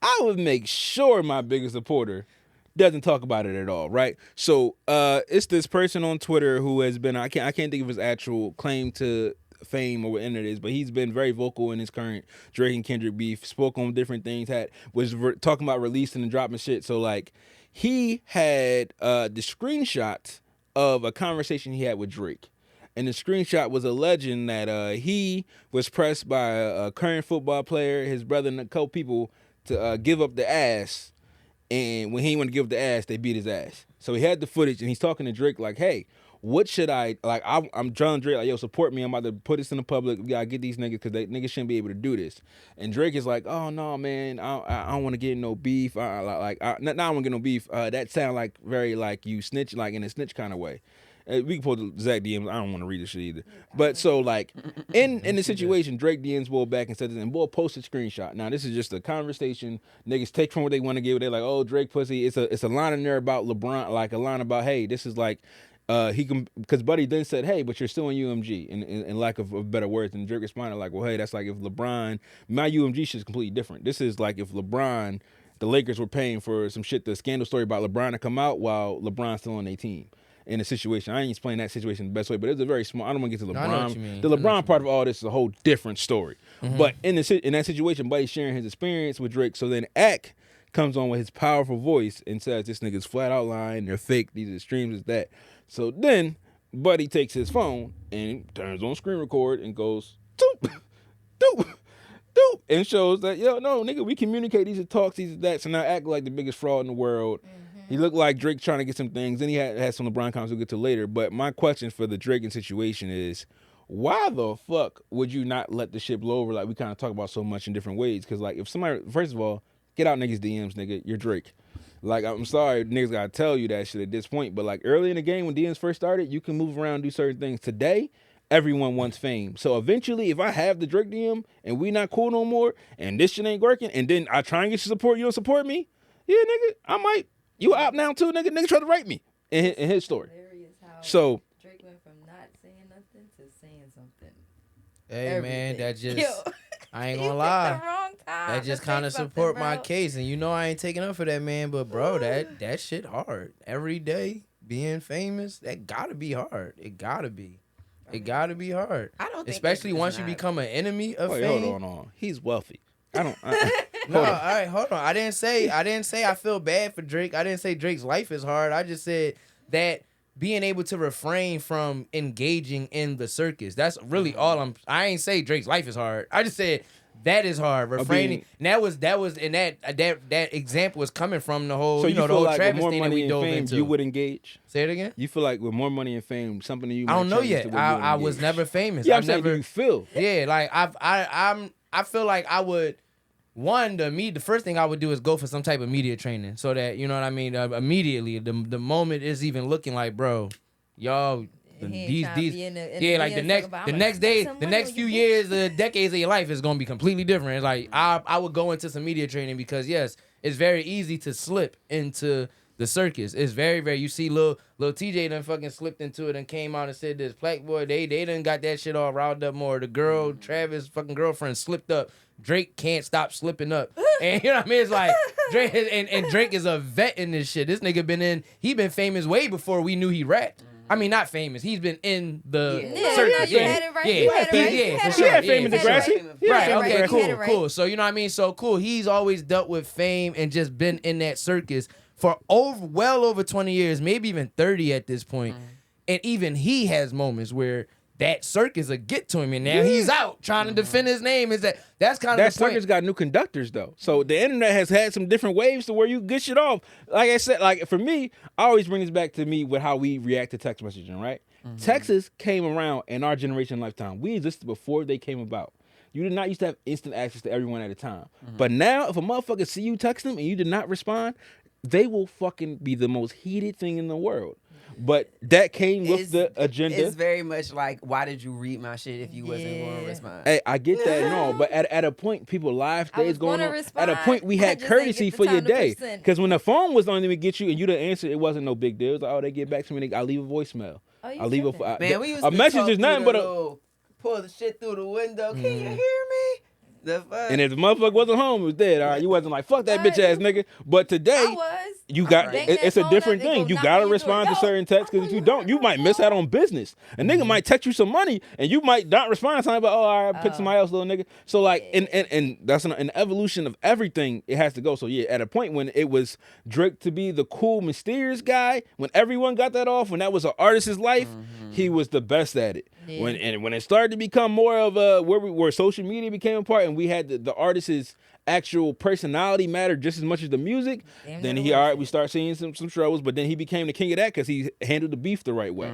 I would make sure my biggest supporter doesn't talk about it at all, right? So it's this person on Twitter who has been I can't think of his actual claim to fame or whatever it is, but he's been very vocal in his current Drake and Kendrick beef, spoke on different things, was talking about releasing and dropping shit. So like he had the screenshot of a conversation he had with Drake. And the screenshot was alleging that he was pressed by a current football player, his brother, and a couple people to give up the ass. And when he didn't want to give up the ass, they beat his ass. So he had the footage, and he's talking to Drake like, hey, what should I, like, I'm telling Drake, like, yo, support me. I'm about to put this in the public. We got to get these niggas because niggas shouldn't be able to do this. And Drake is like, oh, no, man, I don't want to get no beef. Not I don't want to get no beef. That sound like very, like, you snitch, like, in a snitch kind of way. we can pull the Zach DMs. I don't want to read this shit either. But so like in the situation, Drake DMs Bull back and said this, and Bull posted a screenshot. Now this is just a conversation niggas take from what they want to give. They're like, oh, Drake pussy. It's a line in there about LeBron, like a line about, hey, this is like. He can, because Buddy then said, hey, but you're still in UMG, in lack of better words. And Drake responded like, well, hey, that's like if LeBron, my UMG shit is completely different. This is like if LeBron, the Lakers were paying for some shit, the scandal story about LeBron to come out while LeBron's still on their team. In a situation, I ain't explaining that situation the best way, but it's a very small. I don't want to get to LeBron. I know what you mean. The LeBron part of all this is a whole different story. But in that situation, Buddy's sharing his experience with Drake. So then Ack comes on with his powerful voice and says, this nigga's flat out lying. They're fake. These are streams. Is that. So then Buddy takes his phone and turns on screen record and goes, doop, doop, doop, and shows that, yo, no, nigga, we communicate. These are talks, these are that. So now Act like the biggest fraud in the world. He looked like Drake trying to get some things. Then he had some LeBron comments we'll get to later. But my question for the Drake situation is, why the fuck would you not let the shit blow over like we kind of talk about so much in different ways? Because like if somebody, first of all, get out niggas' DMs, nigga. You're Drake. Like, I'm sorry, niggas gotta tell you that shit at this point, but like early in the game when DMs first started, you can move around and do certain things. Today, everyone wants fame. So eventually, if I have the Drake DM and we not cool no more, and this shit ain't working, and then I try and get your support, you don't support me, yeah, nigga, I might, you out now too, nigga. Nigga try to rape me in his story. So Drake went from not saying nothing to saying something. Hey man, that just I ain't You gonna picked lie. the wrong time That just to kind of say something, support my bro. case, and you know I ain't taking up for that man, but bro, that shit hard. Every day being famous, that gotta be hard. It gotta be. It gotta be hard. I don't think especially it's once you not. become an enemy of wait, fame. hold on. He's wealthy. I don't. No, all right, hold on. I didn't say I feel bad for Drake. I didn't say Drake's life is hard. I just said that being able to refrain from engaging in the circus. That's really all I ain't say Drake's life is hard. I just said that is hard. Refraining. And that was and that example was coming from the whole So you the feel whole like with Travis more thing that money we and dove fame, into. you would engage? Say it again? You feel like with more money and fame, something that you I don't might know change yet. to where you would I was engage? never famous. Yeah, I I'm saying, never do you feel? Yeah, like I feel like I would. The first thing I would do is go for some type of media training, so that you know what I mean. Immediately, the moment is even looking like, bro, y'all, He ain't tryna be in the yeah, like the videos next, talking about, the "I'ma next spend day, some the money next on few you, years, the decades of your life is gonna be completely different. It's like I would go into some media training because yes, it's very easy to slip into the circus. It's very, very. You see, little TJ done fucking slipped into it and came out and said this. Black boy, they done got that shit all riled up more. The girl, Travis, fucking girlfriend slipped up. Drake can't stop slipping up, and you know what I mean. It's like Drake and Drake is a vet in this shit. This nigga been famous way before we knew he rapped. I mean, not famous. He's been in the circus. you had it right. You had it right. Yeah, You for had it sure. He had right. fame in You had it Degrassi. right. He had Right, fame in okay, You Degrassi. had it right. cool. So you know what I mean? So cool. He's always dealt with fame and just been in that circus for well over 20 years, maybe even 30 at this point. And even he has moments where that circus will get to him, and now he's out trying to defend his name. That's kind of That the point. circus got new conductors though, so the internet has had some different waves to where you get shit off. Like I said, like for me, I always bring this back to me with how we react to text messaging. Right, Texas came around in our generation lifetime. We existed before they came about. You did not used to have instant access to everyone at a time, but now if a motherfucker see you text them and you did not respond, they will fucking be the most heated thing in the world. But that came with the agenda. It's very much like, why did you read my shit if you wasn't going to respond? Hey, I get that and all, but at a point, people live I was days going gonna on. respond. At a point, we I had just didn't courtesy get the for your time to day. present. Because when the phone was on to get you and you didn't answer, it wasn't no big deal. It was like, oh, they get back to me. I leave a voicemail. Oh, you I leave tripping. Man, we used a to message talk is nothing through but the a. little, pull the shit through the window. Can you hear me? The fuck? And if the motherfucker wasn't home, it was dead. All right, you wasn't like fuck that bitch ass nigga. But today, I was. you got Bang it's that a phone different up, they thing. go You knock gotta on your respond door. to certain texts because if you don't, you might miss out on business. A nigga might text you some money and you might not respond to something. But oh, all right, pick somebody else, little nigga. So like, and that's an evolution of everything. It has to go. So yeah, at a point when it was Drake to be the cool, mysterious guy, when everyone got that off, when that was an artist's life, he was the best at it. Yeah. When it started to become more of a where social media became a part, and we had the artist's actual personality mattered just as much as the music. Damn Then near he the all right, worst. we start seeing some troubles, but then he became the king of that because he handled the beef the right way.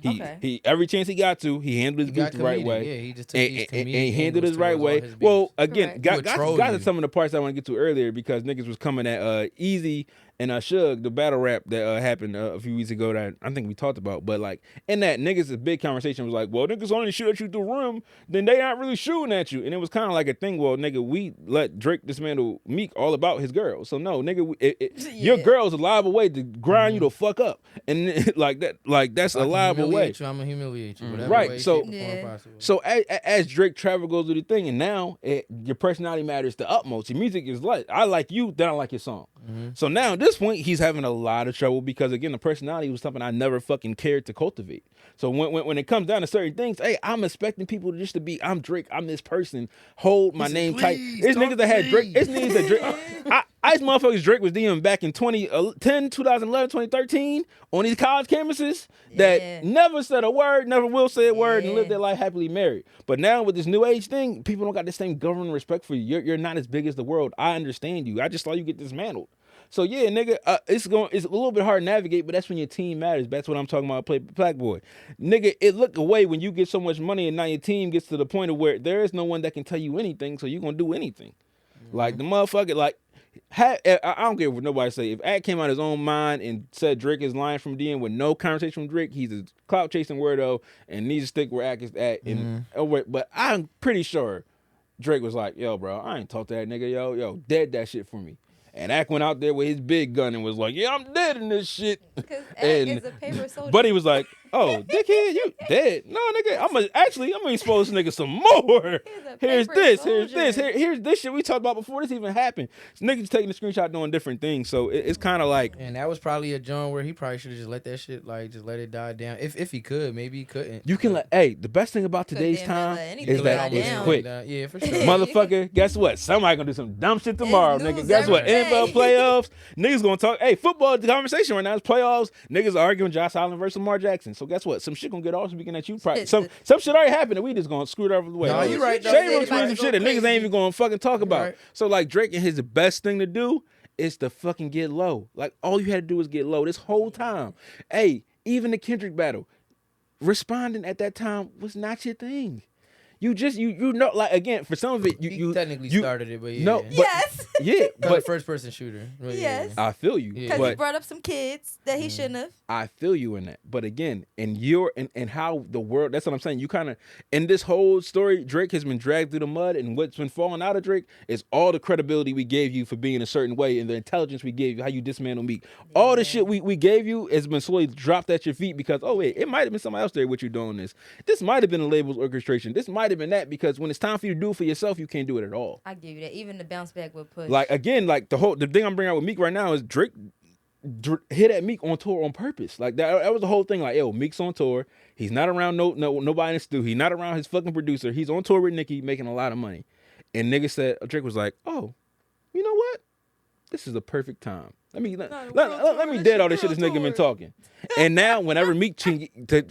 Okay. He every chance he got to, he handled his beef the right way. Yeah, he just took And, these and comedic he handled angles it right towards all way. his beefs. Well, again, Correct. got He would troll to you. some of the parts I want to get to earlier because niggas was coming at Easy and Suge, the battle rap that happened a few weeks ago that I think we talked about. But like in that, niggas, a big conversation was like, well, niggas only shoot at you through rim, then they aren't really shooting at you. And it was kind of like a thing. Well, nigga, we let Drake dismantle Meek all about his girl. So no, nigga, your girl's a liable way to grind you the fuck up, and like that's a liable way. I'm gonna humiliate you. Whatever Right. way, So shape, or form possible. so as Drake travel goes through the thing, and now your personality matters the utmost. Your music is like, I like you, then I like your song. So now at this point, he's having a lot of trouble because again, the personality was something I never fucking cared to cultivate. So when it comes down to certain things, hey, I'm expecting people just to be, I'm Drake, I'm this person, hold my name tight. It's niggas that had Drake. It's niggas that Drake. Ice motherfuckers Drake was DMing back in 2010, 2011, 2013 on these college campuses that never said a word, never will say a word, and live their life happily married. But now with this new age thing, people don't got the same government respect for you. You're not as big as the world. I understand you. I just saw you get dismantled. So yeah, nigga, it's a little bit hard to navigate, but that's when your team matters. That's what I'm talking about. Play Black Boy, nigga. It look away when you get so much money and now your team gets to the point of where there is no one that can tell you anything, so you're gonna do anything. Like the motherfucker, like. I don't care what nobody say. If Ad came out of his own mind and said Drake is lying from DM with no conversation from Drake, he's a clout chasing weirdo and needs to stick where Ad is at. And but I'm pretty sure Drake was like, "Yo, bro, I ain't talk to that nigga. Yo, dead that shit for me." And Ak went out there with his big gun and was like, "Yeah, I'm dead in this shit." Because Ak is a paper soldier. But he was like, "Oh, dickhead, you dead? No, nigga, I'm gonna expose this nigga some more. Here's this, here's this shit we talked about before this even happened." So niggas taking the screenshot doing different things. So it's kind of like, and that was probably a joint where he probably should have just let that shit just let it die down. If he could, maybe he couldn't. You can the best thing about today's time is that it's quick. Yeah, for sure. Motherfucker, guess what? Somebody gonna do some dumb shit tomorrow, nigga. Guess what? NFL playoffs, niggas gonna talk. Hey, football, the conversation right now is playoffs. Niggas arguing Josh Allen versus Lamar Jackson. So guess what? Some shit gonna get all speaking at you. Probably some shit already happened and we just gonna screw it over the way. No, you right. Shane gonna screw some shit that niggas ain't even gonna fucking talk about. Right. So like Drake and his best thing to do is to fucking get low. Like all you had to do was get low this whole time. Hey, even the Kendrick battle, responding at that time was not your thing. You just you know, like again, for some of it you technically started it, but yeah. No, but, Yes. Yeah, but first person shooter. Really, Yes. I feel you. Yeah. Because he But brought up some kids that he shouldn't have. I feel you in that. But again, and how the world, that's what I'm saying. You kind of, in this whole story, Drake has been dragged through the mud, and what's been falling out of Drake is all the credibility we gave you for being a certain way and the intelligence we gave you, how you dismantle Meek. All the shit we gave you has been slowly dropped at your feet because, oh wait, it might have been somebody else there with you doing this. This might have been a label's orchestration. This might have been that, because when it's time for you to do it for yourself, you can't do it at all. I give you that. Even the bounce back with push. Like again, like the thing I'm bringing out with Meek right now is Drake hit at Meek on tour on purpose. Like that was the whole thing. Like, yo, Meek's on tour. He's not around nobody in the studio. He's not around his fucking producer. He's on tour with Nicki, making a lot of money. And nigga said, Drake was like, oh, you know what? This is a perfect time. Let me dead all this shit this nigga been talking. And now whenever Meek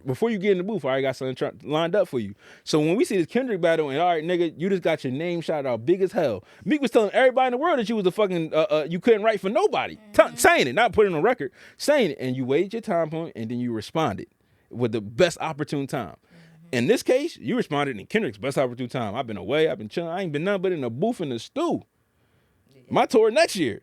before you get in the booth, I already got something lined up for you. So when we see this Kendrick battle, and all right, nigga, you just got your name shouted out big as hell. Meek was telling everybody in the world that you was a fucking you couldn't write for nobody. Saying it, not putting it on record, saying it, and you waited your time point and then you responded with the best opportune time. In this case, you responded in Kendrick's best opportune time. I've been away, I've been chilling, I ain't been nothing but in a booth in the stew. My tour next year.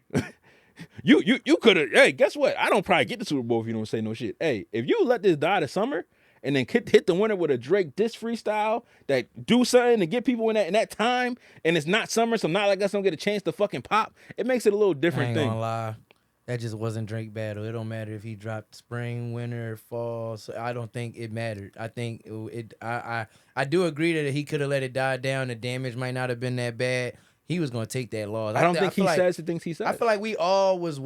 You could have. Hey, guess what? I don't probably get the Super Bowl if you don't say no shit. Hey, if you let this die to summer and then hit the winner with a Drake diss freestyle that do something to get people in that time, and it's not summer, so not like us don't get a chance to fucking pop. It makes it a little different thing. I ain't gonna lie. That just wasn't Drake battle. It don't matter if he dropped spring, winter, fall. So I don't think it mattered. I think I do agree that he could have let it die down. The damage might not have been that bad. He was gonna take that loss. I don't think he says the things he says. I feel like we all was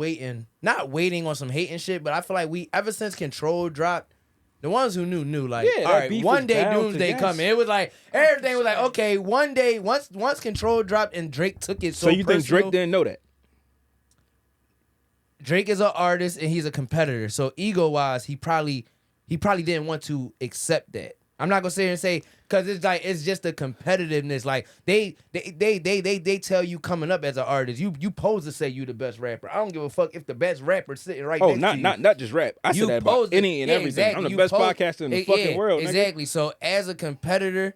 not waiting on some hating shit, but I feel like ever since Control dropped, the ones who knew. Like, yeah, all right, one day Doomsday coming. It was like everything was like, okay, one day once Control dropped and Drake took it so you think Drake didn't know that? Drake is an artist and he's a competitor, so ego wise, he probably didn't want to accept that. I'm not gonna sit here and say, because it's just the competitiveness. Like they tell you coming up as an artist, you supposed to say you the best rapper. I don't give a fuck if the best rapper sitting right next to you. not just rap. I said that about any and everything. Exactly. I'm the best podcaster in the fucking world. Exactly. Nigga. So as a competitor,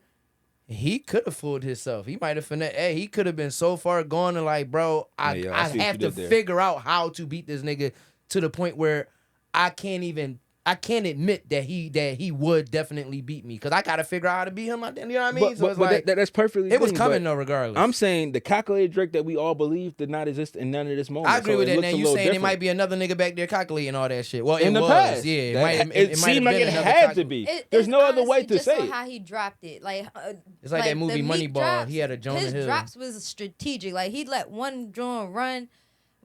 he could have fooled himself. He might have Hey, he could have been so far gone and like, bro, I see what have you to did there. figure out how to beat this nigga to the point where I can't admit that he would definitely beat me because I gotta figure out how to beat him. You know what I mean? So it's like that's perfectly. it was thing, coming but though, regardless. I'm saying the calculated Drake that we all believe did not exist in none of this moment. I agree so with it that. looks Now a you little saying different. it might be another nigga back there calculating all that shit. Well, in it the was, past. yeah. That- It might it have seemed like been it another had to be. There's It's no other way honestly to just say on it. how he dropped it. Like It's like that movie the Meek Moneyball. drops, He had a Jonah his Hill. drops was strategic. Like he let one joint run.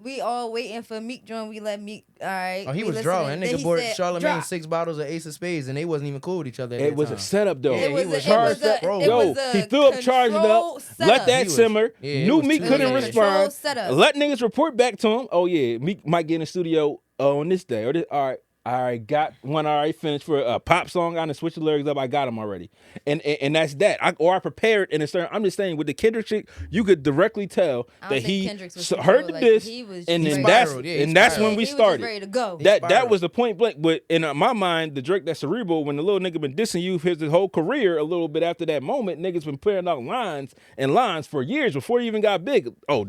We all waiting for Meek joint. We let Meek. All right. Oh, he we was drawing. That listening. Then nigga he bought said, Charlamagne "Drop." 6 bottles of Ace of Spades, and they wasn't even cool with each other. At It that was time. a setup though. Yeah, It was he a, was it was charged a, up, bro. it Yo, was a he threw up, charged it up, controlled let setup. that He was- simmer. yeah, it Knew was Meek too couldn't late. respond. Controlled setup. Let niggas report back to him. Oh yeah, Meek might get in the studio on this day or this. All right, got one already finished for a pop song. I'm gonna switch the lyrics up. I got them already, and that's that. I prepared in a certain. I'm just saying with the Kendrick shit, you could directly tell I don't that think he Kendrick's was heard the like, diss, he was and just then ready. that's Spiraled, yeah, he and that's spiraled. when we He was started. ready to go. That spiraled. was the point blank. But in my mind, the Drake that's cerebral, when the little nigga been dissing you his whole career a little bit after that moment, niggas been putting out lines for years before he even got big. Oh,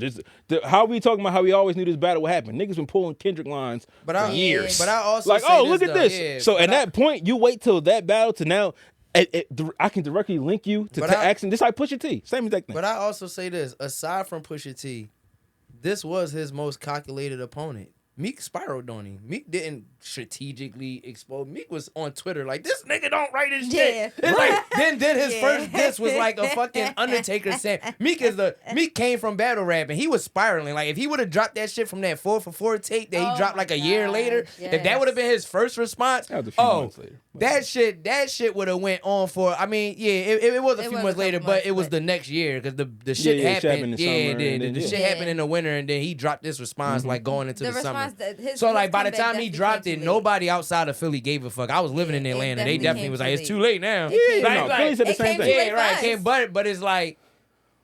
how we talking about how we always knew this battle would happen? Niggas been pulling Kendrick lines for years. But I also like, say oh, this, look at though, this. yeah, So but at that point, you wait till that battle to now. I can directly link you to But action. This like Pusha T, same exact thing. But I also say this: aside from Pusha T, this was his most calculated opponent. Meek spiraled on him. Meek didn't strategically expose. Meek was on Twitter like, this nigga don't write his shit. Yeah. It's like, then his Yeah. first diss was like a fucking Undertaker saying, Meek came from battle rapping. He was spiraling. Like if he would have dropped that shit from that 4 for 4 tape that he Oh dropped my like a year gosh, later, if that would have been his first response, That was a few months later. that shit would have went on for. I mean, yeah, it was a It few was months a later, couple but it was months, the next year because the shit Yeah, shit happened happened. in the Yeah, summer, and then, the yeah. shit happened in the winter, and then he dropped this response like going into the summer. response that his, So his like by the comeback time he definitely dropped came it, too late. nobody outside of Philly gave a fuck. I was living in Yeah, it Atlanta. They definitely definitely came was too like, it's late. too late now. Yeah, Like- no, like- Philly said the it same came thing. too yeah, late right. for Came, us. but it's like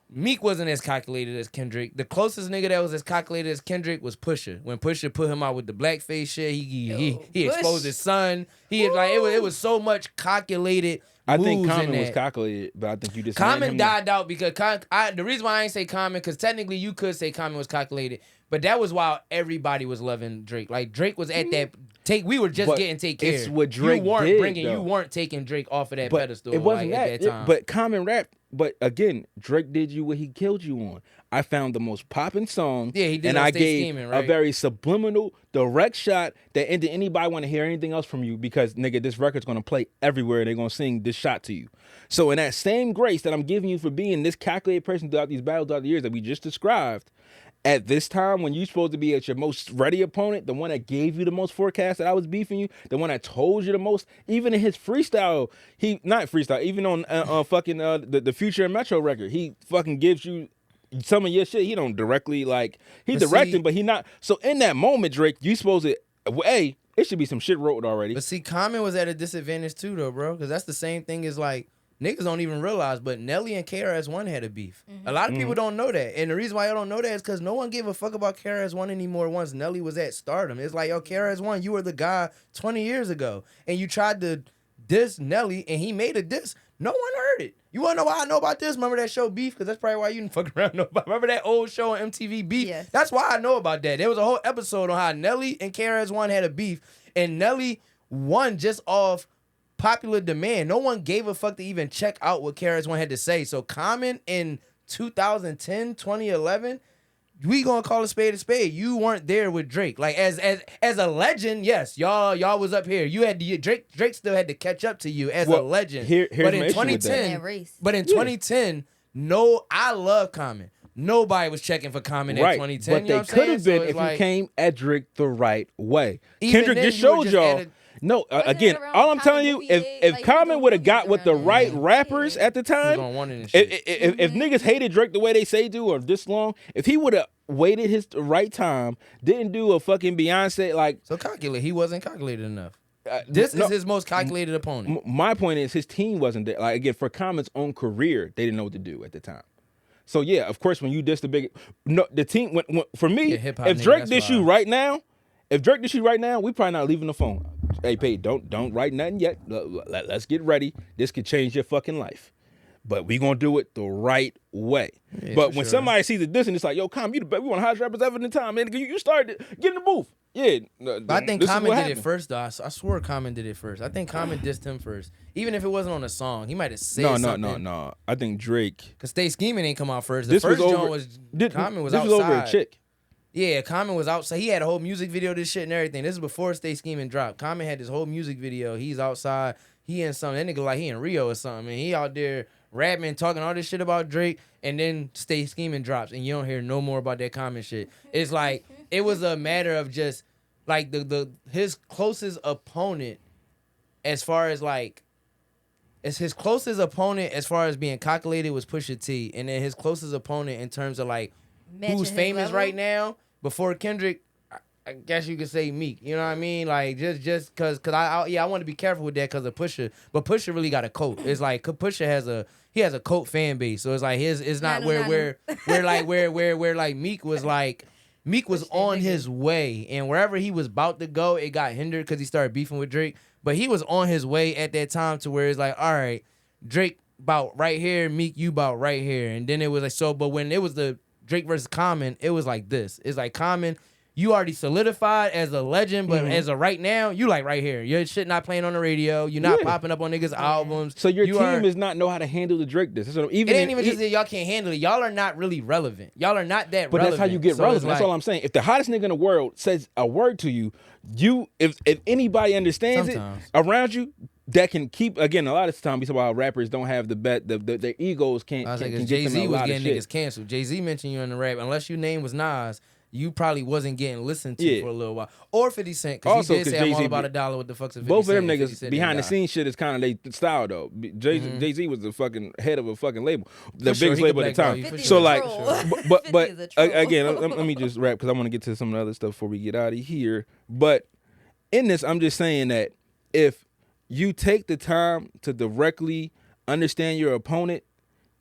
Meek wasn't as calculated as Kendrick. The closest nigga that was as calculated as Kendrick was Pusha. When Pusha put him out with the blackface shit, he exposed his son. He like it was so much calculated. I think moves in Common was that. calculated, but I think you just Common died out because the reason why I ain't say Common, because technically you could say Common was calculated, but that was while everybody was loving Drake. Like Drake was at that take. We were just But getting take care. it's what Drake you weren't did, bringing. though. You weren't taking Drake off of that But pedestal. it wasn't like, that. at that time. But Common rap. But again, Drake did you what he killed you on. I found the most popping song. Yeah, he did and on I Stay gave Scheming, a right? very subliminal, direct shot that ended anybody want to hear anything else from you because nigga, this record's gonna play everywhere and they're gonna sing this shot to you. So in that same grace that I'm giving you for being this calculated person throughout these battles throughout the years that we just described, at this time when you're supposed to be at your most ready opponent, the one that gave you the most forecast that I was beefing you, the one that told you the most, even in his freestyle, even on fucking the Future and Metro record, he fucking gives you some of your shit. He don't directly But directing, see- but he not. So in that moment, Drake, you supposed to, it should be some shit wrote already. But see, Common was at a disadvantage too, though, bro. Because that's the same thing as like niggas don't even realize. But Nelly and KRS-One had a beef. A lot of people don't know that, and the reason why y'all don't know that is because no one gave a fuck about KRS-One anymore. Once Nelly was at stardom, it's like, yo, KRS-One, you were the guy 20 years ago, and you tried to diss Nelly, and he made a diss. No one heard it. You wanna know why I know about this? Remember that show Beef? Because that's probably why you didn't fuck around. Remember that old show on MTV Beef? Yes. That's why I know about that. There was a whole episode on how Nelly and KRS-One had a beef, and Nelly won just off popular demand. No one gave a fuck to even check out what KRS-One had to say. So Common in 2010, 2011, we gonna call a spade a spade. You weren't there with Drake. Like as a legend, yes, y'all was up here. You had to, Drake still had to catch up to you as a legend. Here's but my in issue with that. 2010, That race. but in 2010, I love Common. Nobody was checking for Common Right, at 2010. but you know they what I'm could have saying? been So if it's like, you came at Drake the right way. Even Kendrick then, just you were showed just y'all. at No, Wasn't again, it around all I'm the telling time you, movie if did? if Like, Common doing would have movies got with the around right then. rappers at the he was time, on one of this shit. if niggas hated Drake the way they say do or this long, if he would have waited his right time, didn't do a fucking Beyonce like. So calculate. He wasn't calculated enough. uh, This no, is his most calculated opponent. My point is his team wasn't there. Like again, for Common's own career, they didn't know what to do at the time. So yeah, of course, when you diss the team. When for me, Yeah, hip-hop if nigga, Drake that's diss you wild. right now, we probably not leaving the phone. Hey, Pate, don't write nothing yet. Let's get ready. This could change your fucking life. but we gonna do it the right way. Yeah, but for when sure. somebody sees it this and it's like, yo, Common, you the best. We want to hottest rappers ever in the time, man. You started get in the booth. Yeah, But I think Common did it first, though. I swore Common did it first. I think Common dissed him first. Even if it wasn't on a song, he might have said something. No. I think Drake. Because Stay Scheming ain't come out first. The This first was joint over. was Common was this outside. was over a chick. Yeah, Common was outside. He had a whole music video, this shit and everything. This is before Stay Scheming dropped. Common had this whole music video. He's outside. He in something. That nigga like he in Rio or something. And he out there rapping, talking all this shit about Drake. And then Stay Scheming drops. And you don't hear no more about that Common shit. It's like, it was a matter of just, like, his closest opponent as far as, like, his closest opponent as far as being calculated was Pusha T. And then his closest opponent in terms of, like, Matching who's his famous level? right now before Kendrick, I guess you could say Meek. You know what I mean? Like just cause I want to be careful with that because of Pusha. But Pusha really got a cult. It's like Pusha has a cult fan base. So it's like his it's not where like Meek was on his way, and wherever he was about to go, it got hindered because he started beefing with Drake. But he was on his way at that time to where it's like, all right, Drake about right here, Meek you about right here, and then it was like so. But when it was the Drake versus Common, it was like this. It's like Common, you already solidified as a legend, but as of right now, you like right here. Your shit not playing on the radio. You're not popping up on niggas' albums. So your team is not know how to handle the Drake this. So even it ain't even just that y'all can't handle it. Y'all are not really relevant. Y'all are not that but relevant. that's how you get So relevant. it's That's all I'm saying. If the hottest nigga in the world says a word to you, if anybody understands Sometimes. it around you, that can keep, again, a lot of time we talk about how rappers don't have their egos can't I was like, can get Jay-Z them a was lot of getting shit. niggas canceled. Jay-Z mentioned you in the rap. Unless your name was Nas, you probably wasn't getting listened to Yeah. for a little while. Or 50 Cent, because Also, he did say I'm all Jay-Z about a dollar. What the fuck's a 50 Both of Cent? them 50 niggas Cent behind the didn't die. scenes shit is kind of their style though. Jay-Z was the fucking head of a fucking label, the For sure, biggest he could label at the blackball time. you, for sure. So like, 50 but is a troll. again, let me just wrap because I want to get to some of the other stuff before we get out of here. But in this, I'm just saying that if you take the time to directly understand your opponent,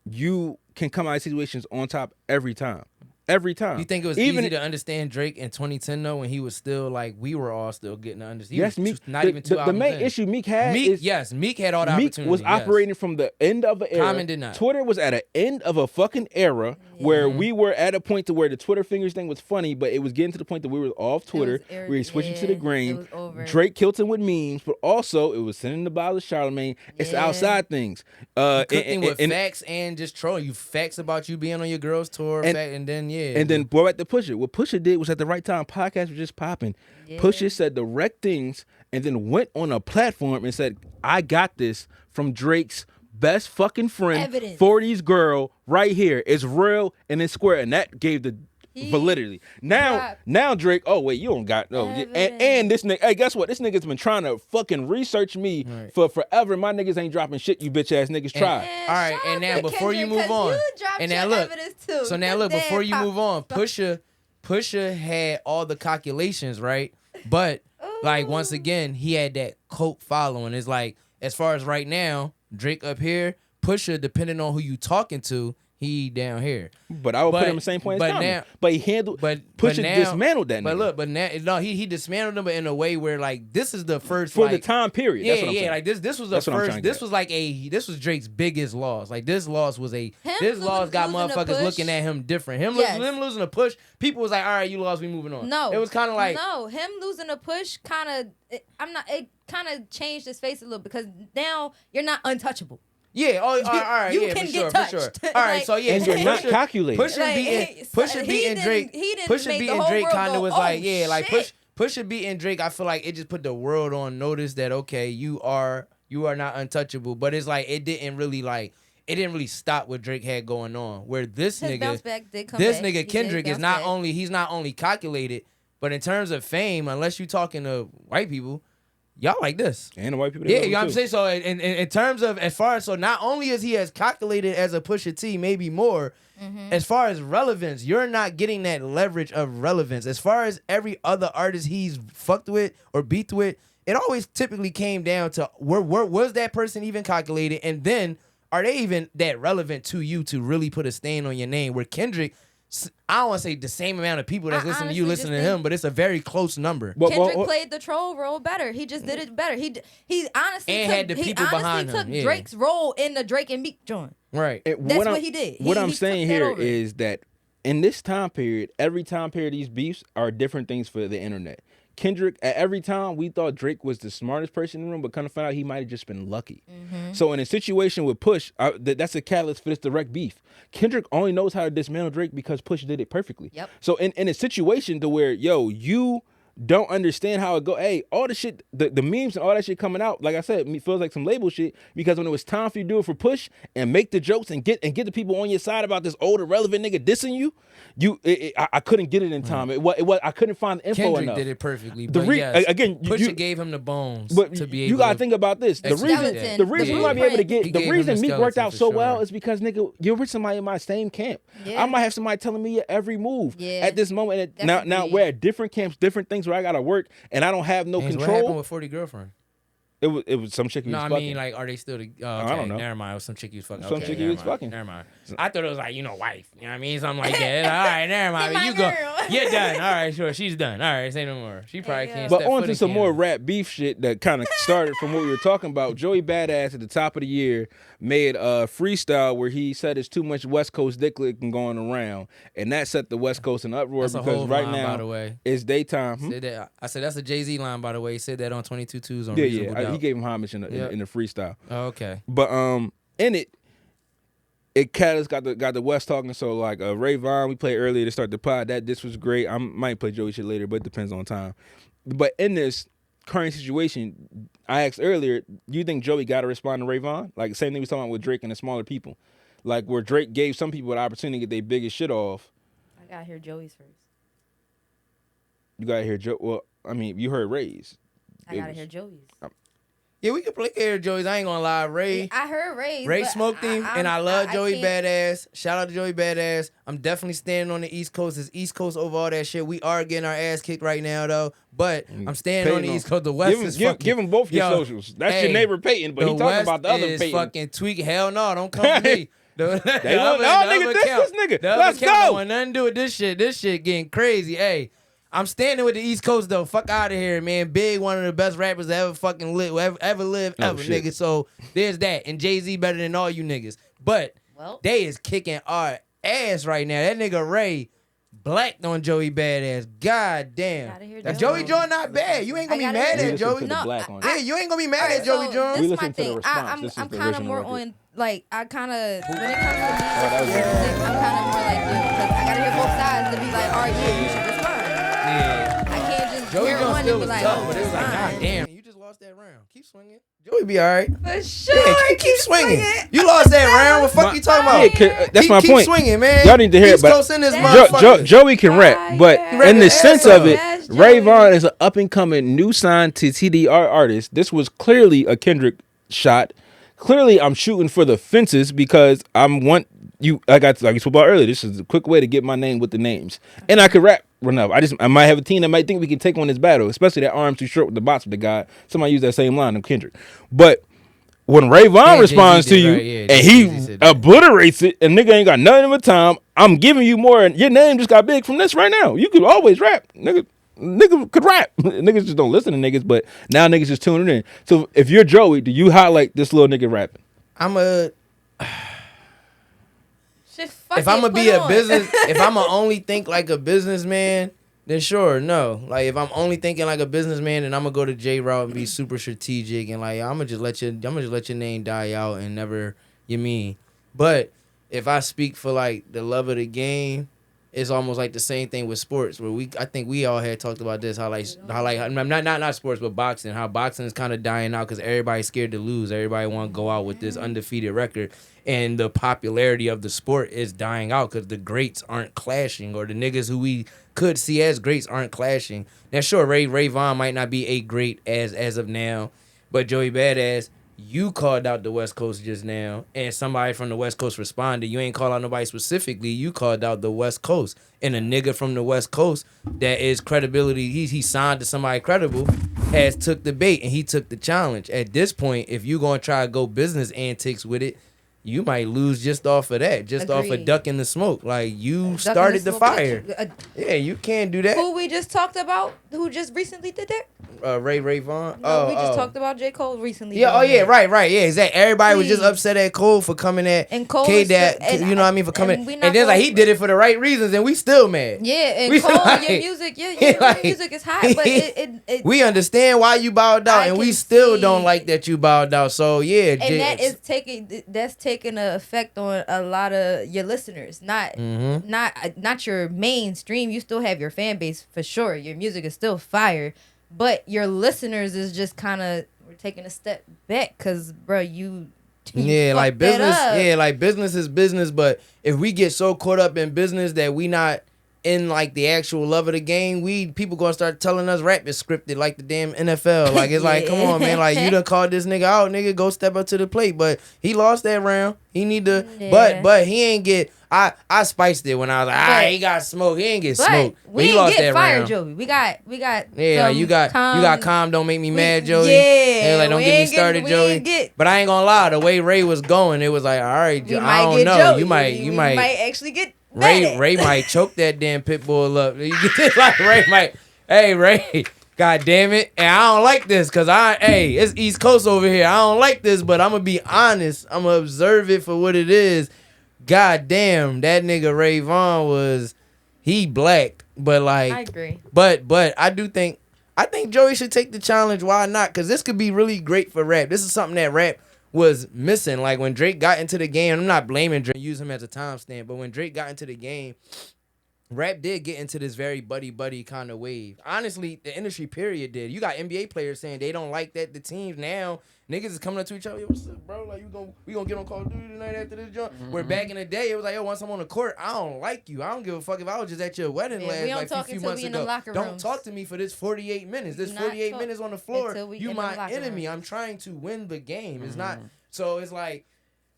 you can come out of situations on top every time. Every time. You think it was easy to understand Drake in 2010 though, when he was still like we were all still getting to understand? Yes, Meek. Not even two the albums main in. issue Meek had Meek, is yes, Meek had all the Meek opportunity. was yes. operating from the end of an era. Common did not. Twitter was at an end of a fucking era where we were at a point to where the Twitter fingers thing was funny, but it was getting to the point that we were off Twitter. We were switching to the it grain. was over. Drake killed him with memes, but also it was sending the bottle of Charlemagne. It's the Yeah. outside things. Cooking with facts and just trolling. You facts about you being on your girl's tour, and then And then boy at the Pusha. What Pusha did was at the right time. Podcasts were just popping. Yeah. Pusha said the right things and then went on a platform and said, I got this from Drake's best fucking friend, Evidence. 40's girl, right here. It's real and it's square. And that gave the validity. Now Drake, oh wait, you don't got no. And this nigga, hey, guess what? This nigga's been trying to fucking research me for forever. My niggas ain't dropping shit, you bitch ass niggas try. all right, and now before you move on, and now look, so now look, before you move on, Pusha had all the calculations, right? But like once again, he had that cult following. It's like as far as right now, Drake up here, Pusha, depending on who you talking to, he down here. But I would put him in the same point as Common. But he handled, Pusha dismantled that nigga. But look, but now, no, he dismantled him, but in a way where like this is the first for like, the time period. Yeah, That's what I'm saying. like this was the That's what I'm first. trying to This get was like this was Drake's biggest loss. Like this loss was this losing loss got a motherfuckers push. looking at him different. Him Yes. losing a push, people was like, all right, you lost, we moving on. No, it was kind of like no. Him losing a push kind of. It kind of changed his face a little because now you're not untouchable. yeah, all right, you yeah, can for get sure, touched. for sure. All right, Like- so yeah, And so you're not calculating. Pusha Like, beating he didn't- Drake. he didn't Pusha make the beating whole Drake world kind of go, was "Oh, like, yeah, like shit." Pusha beating Drake. I feel like it just put the world on notice that okay, you are not untouchable. But it's like it didn't really stop what Drake had going on. Where this His bounce nigga, back did come this back. He nigga did Kendrick is bounce not back. only he's not only calculated, but in terms of fame, unless you talking to white people, y'all like this. And the white people. that Yeah, love you know him what I'm saying? So in terms of as far as so not only is he as calculated as a Pusha T, maybe more, as far as relevance, you're not getting that leverage of relevance. As far as every other artist he's fucked with or beat with, it always typically came down to where was that person even calculated, and then are they even that relevant to you to really put a stain on your name? Where Kendrick, I don't want to say the same amount of people that's I listening to you honestly listening to just him, but it's a very close number. Kendrick played the troll role better. He just did it better. He honestly And took, had the he people honestly behind took him, yeah. Drake's role in the Drake and Meek joint. Right. That's what he did. What He I'm took saying that here over. is that in this time period, every time period, these beefs are different things for the internet. Kendrick, at every time, we thought Drake was the smartest person in the room, but kind of found out he might have just been lucky. So in a situation with Push, that's a catalyst for this direct beef. Kendrick only knows how to dismantle Drake because Push did it perfectly. Yep. So in a situation to where, you don't understand how it go. Hey, all the shit, the memes and all that shit coming out, like I said, it feels like some label shit, because when it was time for you to do it for Push and make the jokes and get the people on your side about this old irrelevant nigga dissing you, I couldn't get it in time. It was I couldn't find the info Kendrick enough. did it perfectly. The But yes, again, Pusha gave him the bones but to be able you gotta to think about this. The execute reason we might be able to get He the gave reason him the Meek worked skeleton out for so sure. well is because nigga, you're with somebody in my same camp. Yeah. I might have somebody telling me your every move Yeah. at this moment. And now Definitely. we're at different camps, different things where I gotta work, and I don't have no What happened control. with 40 girlfriend? It was some chick he No, was I fucking. mean, like, are they still the? Oh, I okay, don't know. Never mind. It was some chick he was fucking. Some okay, chick he never was mind, fucking. Never mind. I thought it was like, wife. You know what I mean? Something like that. All right, never mind. My You go. girl. You're done. All right, sure. She's done. All right, say no more. She probably yeah. can't. But step on foot to in some more Canada. rap beef shit that kind of started from what we were talking about. Joey Badass at the top of the year made a freestyle where he said it's too much West Coast dick licking going around, and that set the West Coast in uproar That's a because whole right line, now by the way. it's daytime. Said that. I said that's a Jay-Z line, by the way. He said that on 22 Twos on Yeah, Reasonable he Doubt. gave him homage in Yep. the freestyle. Oh, okay. But in it catalyst got the West talking. So like Ray Vaughn, we played earlier to start the pod. This was great. I might play Joey shit later, but it depends on time. But in this current situation, I asked earlier, do you think Joey got to respond to Ray Vaughn? Like same thing we was talking about with Drake and the smaller people, like where Drake gave some people the opportunity to get their biggest shit off. I gotta hear Joey's first. You gotta hear Joe. Well, I mean, you heard Ray's. I gotta hear Joey's. Yeah, we can play Air Joey's. I ain't gonna lie, Ray. I heard Ray's. Ray but smoked him, and I love Joey can't- Badass. Shout out to Joey Badass. I'm definitely standing on the East Coast. It's East Coast over all that shit. We are getting our ass kicked right now, though. But I'm standing on the East Coast. The West is fucking... Give him both your Yo, socials. That's hey, your neighbor Peyton, but he talking West about the other is Peyton. fucking tweak. Hell no, don't come for me. Nigga, this nigga. Let's go. Don't want nothing to do with this shit. This shit getting crazy. Hey, I'm standing with the East Coast though. Fuck out of here, man. Big, one of the best rappers that ever fucking live, ever live, ever, shit. nigga. So there's that. And Jay-Z better than all you niggas. But Well, they is kicking our ass right now. That nigga Ray blacked on Joey Badass. God damn. Gotta hear Now, Joey. Joey John not bad. You ain't gonna I be gotta mad hear at Joey. Joey. To the No, black on it. Yeah, you ain't gonna be mad at Joey so John. We this is my listened to the thing. response. This is I'm the kind of original more record. on like I kind of when it comes to me, that was music, I'm kind of more like you because I gotta hear both sides to be like, all right, yeah, you should respond. Yeah. I can't just Joey hear John one still and be was like, tough, oh, but it was like, fine. God damn. You just lost that round. Keep swinging. Joey be all right. For sure. Yeah, keep swinging. You lost that round. What the fuck you talking about? Yeah, that's my keep point. swinging, man. Y'all need to hear it, East but Coast in this That's- motherfucker. Joey can rap, but Fire. in the sense of it, Yes, Ray Joey. Vaughn is an up and coming new sign to TDR artist. This was clearly a Kendrick shot. Clearly, I'm shooting for the fences because I'm want you. Like you spoke about earlier. This is a quick way to get my name with the names, and I could rap enough. I might have a team that might think we can take on this battle, especially that arms too short with the bots with the guy. Somebody use that same line of Kendrick, but. When Ray Vaughn Yeah, responds to Jay-Z you did, right? Yeah, and Jay-Z he said that. obliterates it and nigga ain't got nothing but time, I'm giving you more and your name just got big from this right now. You could always rap. Nigga could rap. Niggas just don't listen to niggas, but now niggas just tuning in. So if you're Joey, do you highlight this little nigga rapping? Shit, fuck If I'm it, gonna be put a on. business, if I'm gonna only think like a businessman, then sure, no. Like if I'm only thinking like a businessman, then I'm gonna go to J route and be super strategic and like I'm gonna just let your name die out and never you mean. But if I speak for like the love of the game, it's almost like the same thing with sports where I think we all had talked about this how not sports but boxing, how boxing is kind of dying out because everybody's scared to lose. Everybody want to go out with this undefeated record. And the popularity of the sport is dying out because the greats aren't clashing, or the niggas who we could see as greats aren't clashing. Now, sure, Ray Vaughn might not be a great as of now, but Joey Badass, you called out the West Coast just now, and somebody from the West Coast responded. You ain't call out nobody specifically. You called out the West Coast, and a nigga from the West Coast that is credibility. He signed to somebody credible, has took the bait and he took the challenge. At this point, if you gonna try to go business antics with it, you might lose just off of that, just off of Agreed. ducking the smoke. Like you Ducking started the smoke, fire. uh, Yeah, you can't do that. Who we just talked about? Who just recently did that? Ray Vaughn. No, we just talked about J. Cole recently. Yeah, doing that. right. Yeah, exactly. Everybody was just Please. upset at Cole for coming at And Cole K is Dad. still- and You know what I mean? For coming, and we and not then like gonna- he did it for the right reasons, and we still mad. Yeah, and We Cole, like- your music, your like- music is hot, but it We understand why you bowed out, I and we can still see- don't like that you bowed out. So yeah, and that's taking an effect on a lot of your listeners. Mm-hmm. Not your mainstream. You still have your fan base for sure. Your music is still fire, but your listeners is just kind of we're taking a step back because, bro, you yeah, like fucked that business. up. Yeah, like business is business. But if we get so caught up in business that we not in like the actual love of the game, people gonna start telling us rap is scripted like the damn NFL. Like it's like, come on, man. Like you done called this nigga out, nigga. Go step up to the plate. But he lost that round. He need to. Yeah. But he ain't get. I spiced it when I was like, he got smoked. He ain't get But smoked. we he didn't lost get that fired, round. Joey. We got Yeah, some you got calm. Don't make me mad, Joey. Yeah, like don't we get me ain't started, we Joey. ain't get- But I ain't gonna lie, the way Ray was going, it was like, all right, we I might don't get know. Joey. You We might actually get mad. Ray might choke that damn pit bull up. You get this, like Ray might. Hey Ray, God damn it, and I don't like this because it's East Coast over here. I don't like this, but I'm gonna be honest. I'm gonna observe it for what it is. God damn, that nigga Ray Vaughn he blacked, but like I agree. But I think Joey should take the challenge. Why not? Because this could be really great for rap. This is something that rap was missing. Like when Drake got into the game, I'm not blaming Drake, use him as a timestamp, but when Drake got into the game, rap did get into this very buddy kind of wave. Honestly, the industry period did. You got NBA players saying they don't like that the teams now. Niggas is coming up to each other. Yo, what's up, bro? Like we gonna get on Call of Duty tonight after this joint. Where back in the day it was like, yo, once I'm on the court, I don't like you. I don't give a fuck if I was just at your wedding Yeah, last we don't like talk few until months we in the ago. locker Don't rooms. talk to me for this 48 minutes. This Do not 48 talk minutes on the floor. until we You in the my locker enemy. rooms. I'm trying to win the game. It's not. So it's like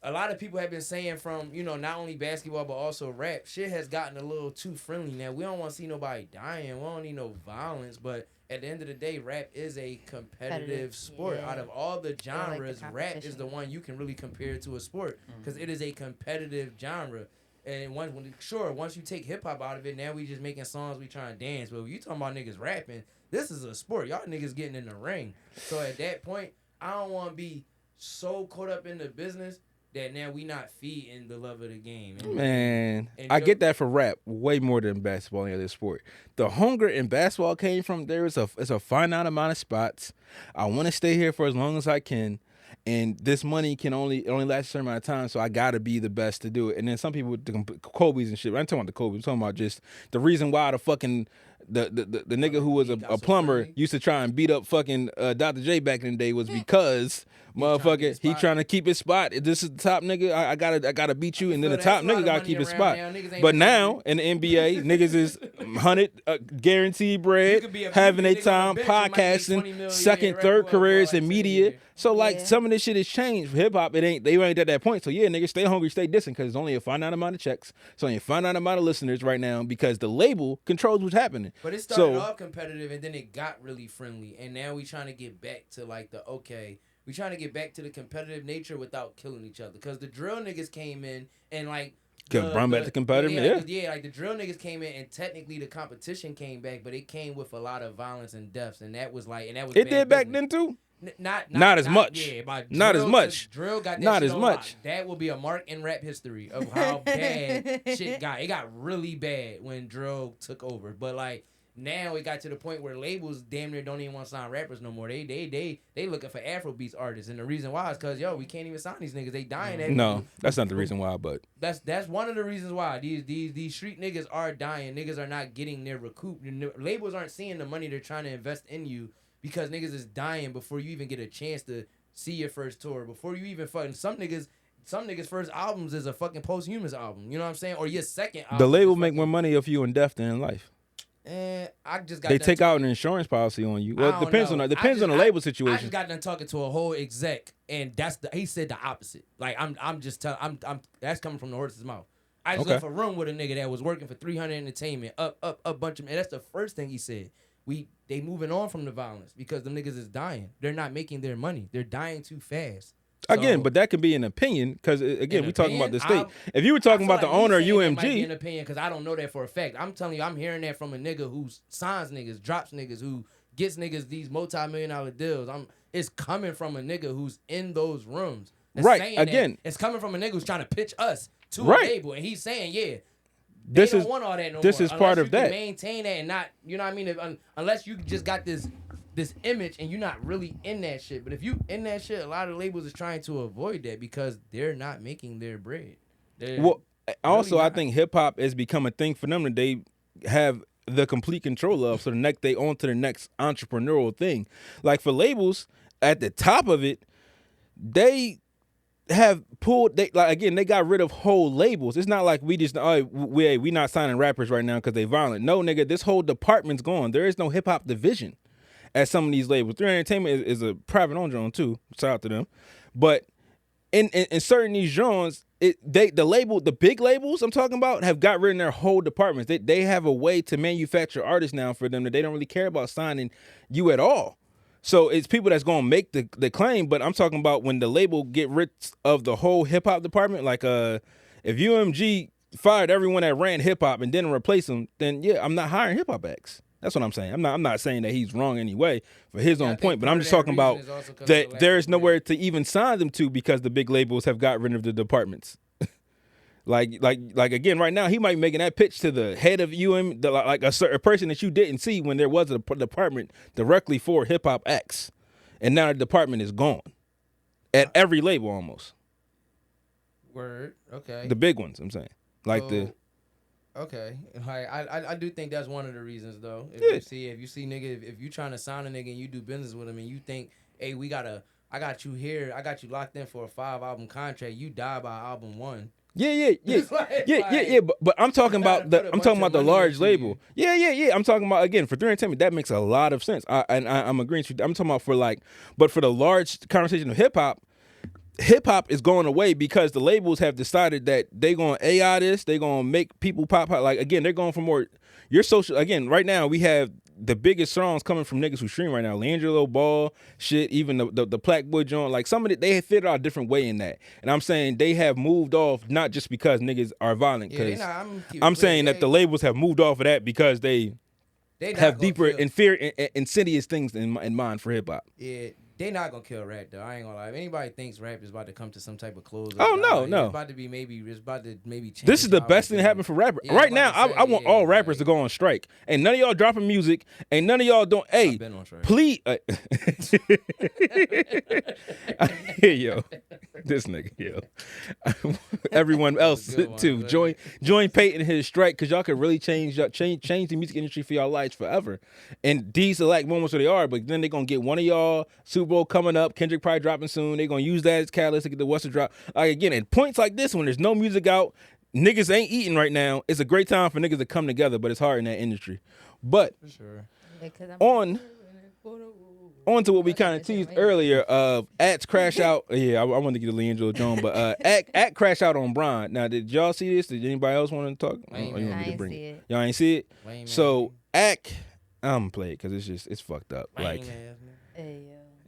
a lot of people have been saying from, not only basketball but also rap, shit has gotten a little too friendly now. We don't want to see nobody dying. We don't need no violence. But at the end of the day, rap is a competitive sport. yeah. Out of all the like the genres, rap is competition. the one you can really compare to a sport because it is a competitive genre. And once you take hip hop out of it, now we just making songs, we trying to dance. But when you talking about niggas rapping, this is a sport. Y'all niggas getting in the ring. So at that point, I don't want to be so caught up in the business that now we not feeding the love of the game. Man, And I get that for rap way more than basketball and any other sport. The hunger in basketball came from it's a finite amount of spots. I want to stay here for as long as I can, and this money it only lasts a certain amount of time. So I gotta be the best to do it. And then some people, the Kobe's and shit. I'm talking about the Kobe. I'm talking about just the reason why the fucking the nigga who was a plumber used to try and beat up fucking Dr. J back in the day was because motherfucker he trying to keep his spot. If this is the top nigga, I gotta beat you, and then the top nigga gotta keep his spot. But now in the NBA, niggas is 100 guaranteed bread, having a time podcasting, second, third careers in media. So like some of this shit has changed. Hip hop, they ain't at that point. So yeah, niggas stay hungry, stay distant, because it's only a finite amount of checks. It's only a finite amount of listeners right now because the label controls what's happening. But it started off competitive and then it got really friendly, and now we trying to get back to like we trying to get back to the competitive nature without killing each other. Because the drill niggas came in and like bring back the competitive, like the drill niggas came in and technically the competition came back, but it came with a lot of violence and deaths, and that was it did back then too. Not as much. Yeah, not as much. Drill got that not shit as on much. lock. That will be a mark in rap history of how bad shit got. It got really bad when drill took over, but like now it got to the point where labels damn near don't even want to sign rappers no more. They looking for Afrobeats artists, and the reason why is because we can't even sign these niggas. They dying. No, that's not the reason why, but that's one of the reasons why these street niggas are dying. Niggas are not getting their recoup. Labels aren't seeing the money they're trying to invest in you because niggas is dying before you even get a chance to see your first tour. Before you even fucking some niggas first albums is a fucking posthumous album. You know what I'm saying? Or your second album. The label make more money if you in death than in life. And I just got they take out an insurance policy on you. Well, it depends on the label situation. I just got done talking to a whole exec, and he said the opposite. Like I'm just telling, that's coming from the horse's mouth. I just left a room with a nigga that was working for 300 Entertainment, a bunch of, and that's the first thing he said. They moving on from the violence because them niggas is dying. They're not making their money. They're dying too fast. Again, So, but that could be an opinion because again, An we talking about opinion? the state. I'm- If you were talking I feel about the like me owner of saying that might be an UMG, opinion because I don't know that for a fact. I'm telling you, I'm hearing that from a nigga who signs niggas, drops niggas, who gets niggas these multi-million-dollar deals. It's coming from a nigga who's in those rooms. That's Right, saying again. that. It's coming from a nigga who's trying to pitch us to Right. a label, and he's saying, yeah, this they is don't want all that no this more. is part Unless of you can that. maintain that and not, you know what I mean? Unless you just got this image and you're not really in that shit. But if you in that shit, a lot of labels is trying to avoid that because they're not making their bread. Well, also I not. think hip hop has become a thing for them that they have the complete control of. So they on to the next entrepreneurial thing. Like for labels at the top of it, they have pulled. They got rid of whole labels. It's not like we just we not signing rappers right now because they violent. No, nigga, this whole department's gone. There is no hip hop division at some of these labels. 3 Entertainment is a private owned joint too. Shout out to them. But in certain these genres, the big labels I'm talking about have got rid of their whole departments. They have a way to manufacture artists now for them that they don't really care about signing you at all. So it's people that's gonna make the claim, but I'm talking about when the label get rid of the whole hip hop department. Like if UMG fired everyone that ran hip hop and didn't replace them, then yeah, I'm not hiring hip hop acts. That's what I'm saying. I'm not saying that he's wrong anyway for his own point, but I'm just talking about that there is nowhere to even sign them to because the big labels have got rid of the departments. like again, right now he might be making that pitch to the head of a person that you didn't see when there was a department directly for hip hop acts, and now the department is gone at every label almost. Word. Okay. The big ones, I'm saying, Okay, like I do think that's one of the reasons though. If you see nigga, if you trying to sign a nigga and you do business with him and you think, hey, I got you here, I got you locked in for a 5-album contract. You die by album 1. Yeah. But I'm talking about the large label. Yeah. I'm talking about again for 3 Entertainment. That makes a lot of sense. I'm agreeing with you. I'm talking about but for the large conversation of hip hop is going away because the labels have decided that they gonna AI this, they gonna make people pop out. Like again, they're going for more your social. Again, right now we have the biggest songs coming from niggas who stream right now. Leandro Ball, shit, even the Plaque Boy joint. Like some of it, they have figured out a different way in that. And I'm saying they have moved off not just because niggas are violent. Because I'm saying that the labels have moved off of that because they have deeper insidious things in mind for hip hop. Yeah. They not gonna kill rap though. I ain't gonna lie. If anybody thinks rap is about to come to some type of close, no. It's about to maybe change. This is the best thing to happen for rappers. Yeah, right now, I want all rappers to go on strike. Ain't none of y'all dropping music. Ain't none of y'all don't. Hey, I've been on strike. please. Yo, this nigga, yo. Everyone else too. Join Peyton in his strike because y'all could really change the music industry for y'all lives forever. And these are like moments where they are, but then they gonna get one of y'all. Super Bowl coming up. Kendrick probably dropping soon. They're going to use that as catalyst to get the Western drop. Like, again, at points like this, when there's no music out, niggas ain't eating right now, it's a great time for niggas to come together, but it's hard in that industry. But on to what we kind of teased earlier of At's crash out. Yeah, I wanted to get a Leandro Jones, but At crash out on Bron. Now, did y'all see this? Did anybody else want to talk? I ain't see it. Y'all ain't see it? So, At, I'm going to play it because it's fucked up. Like,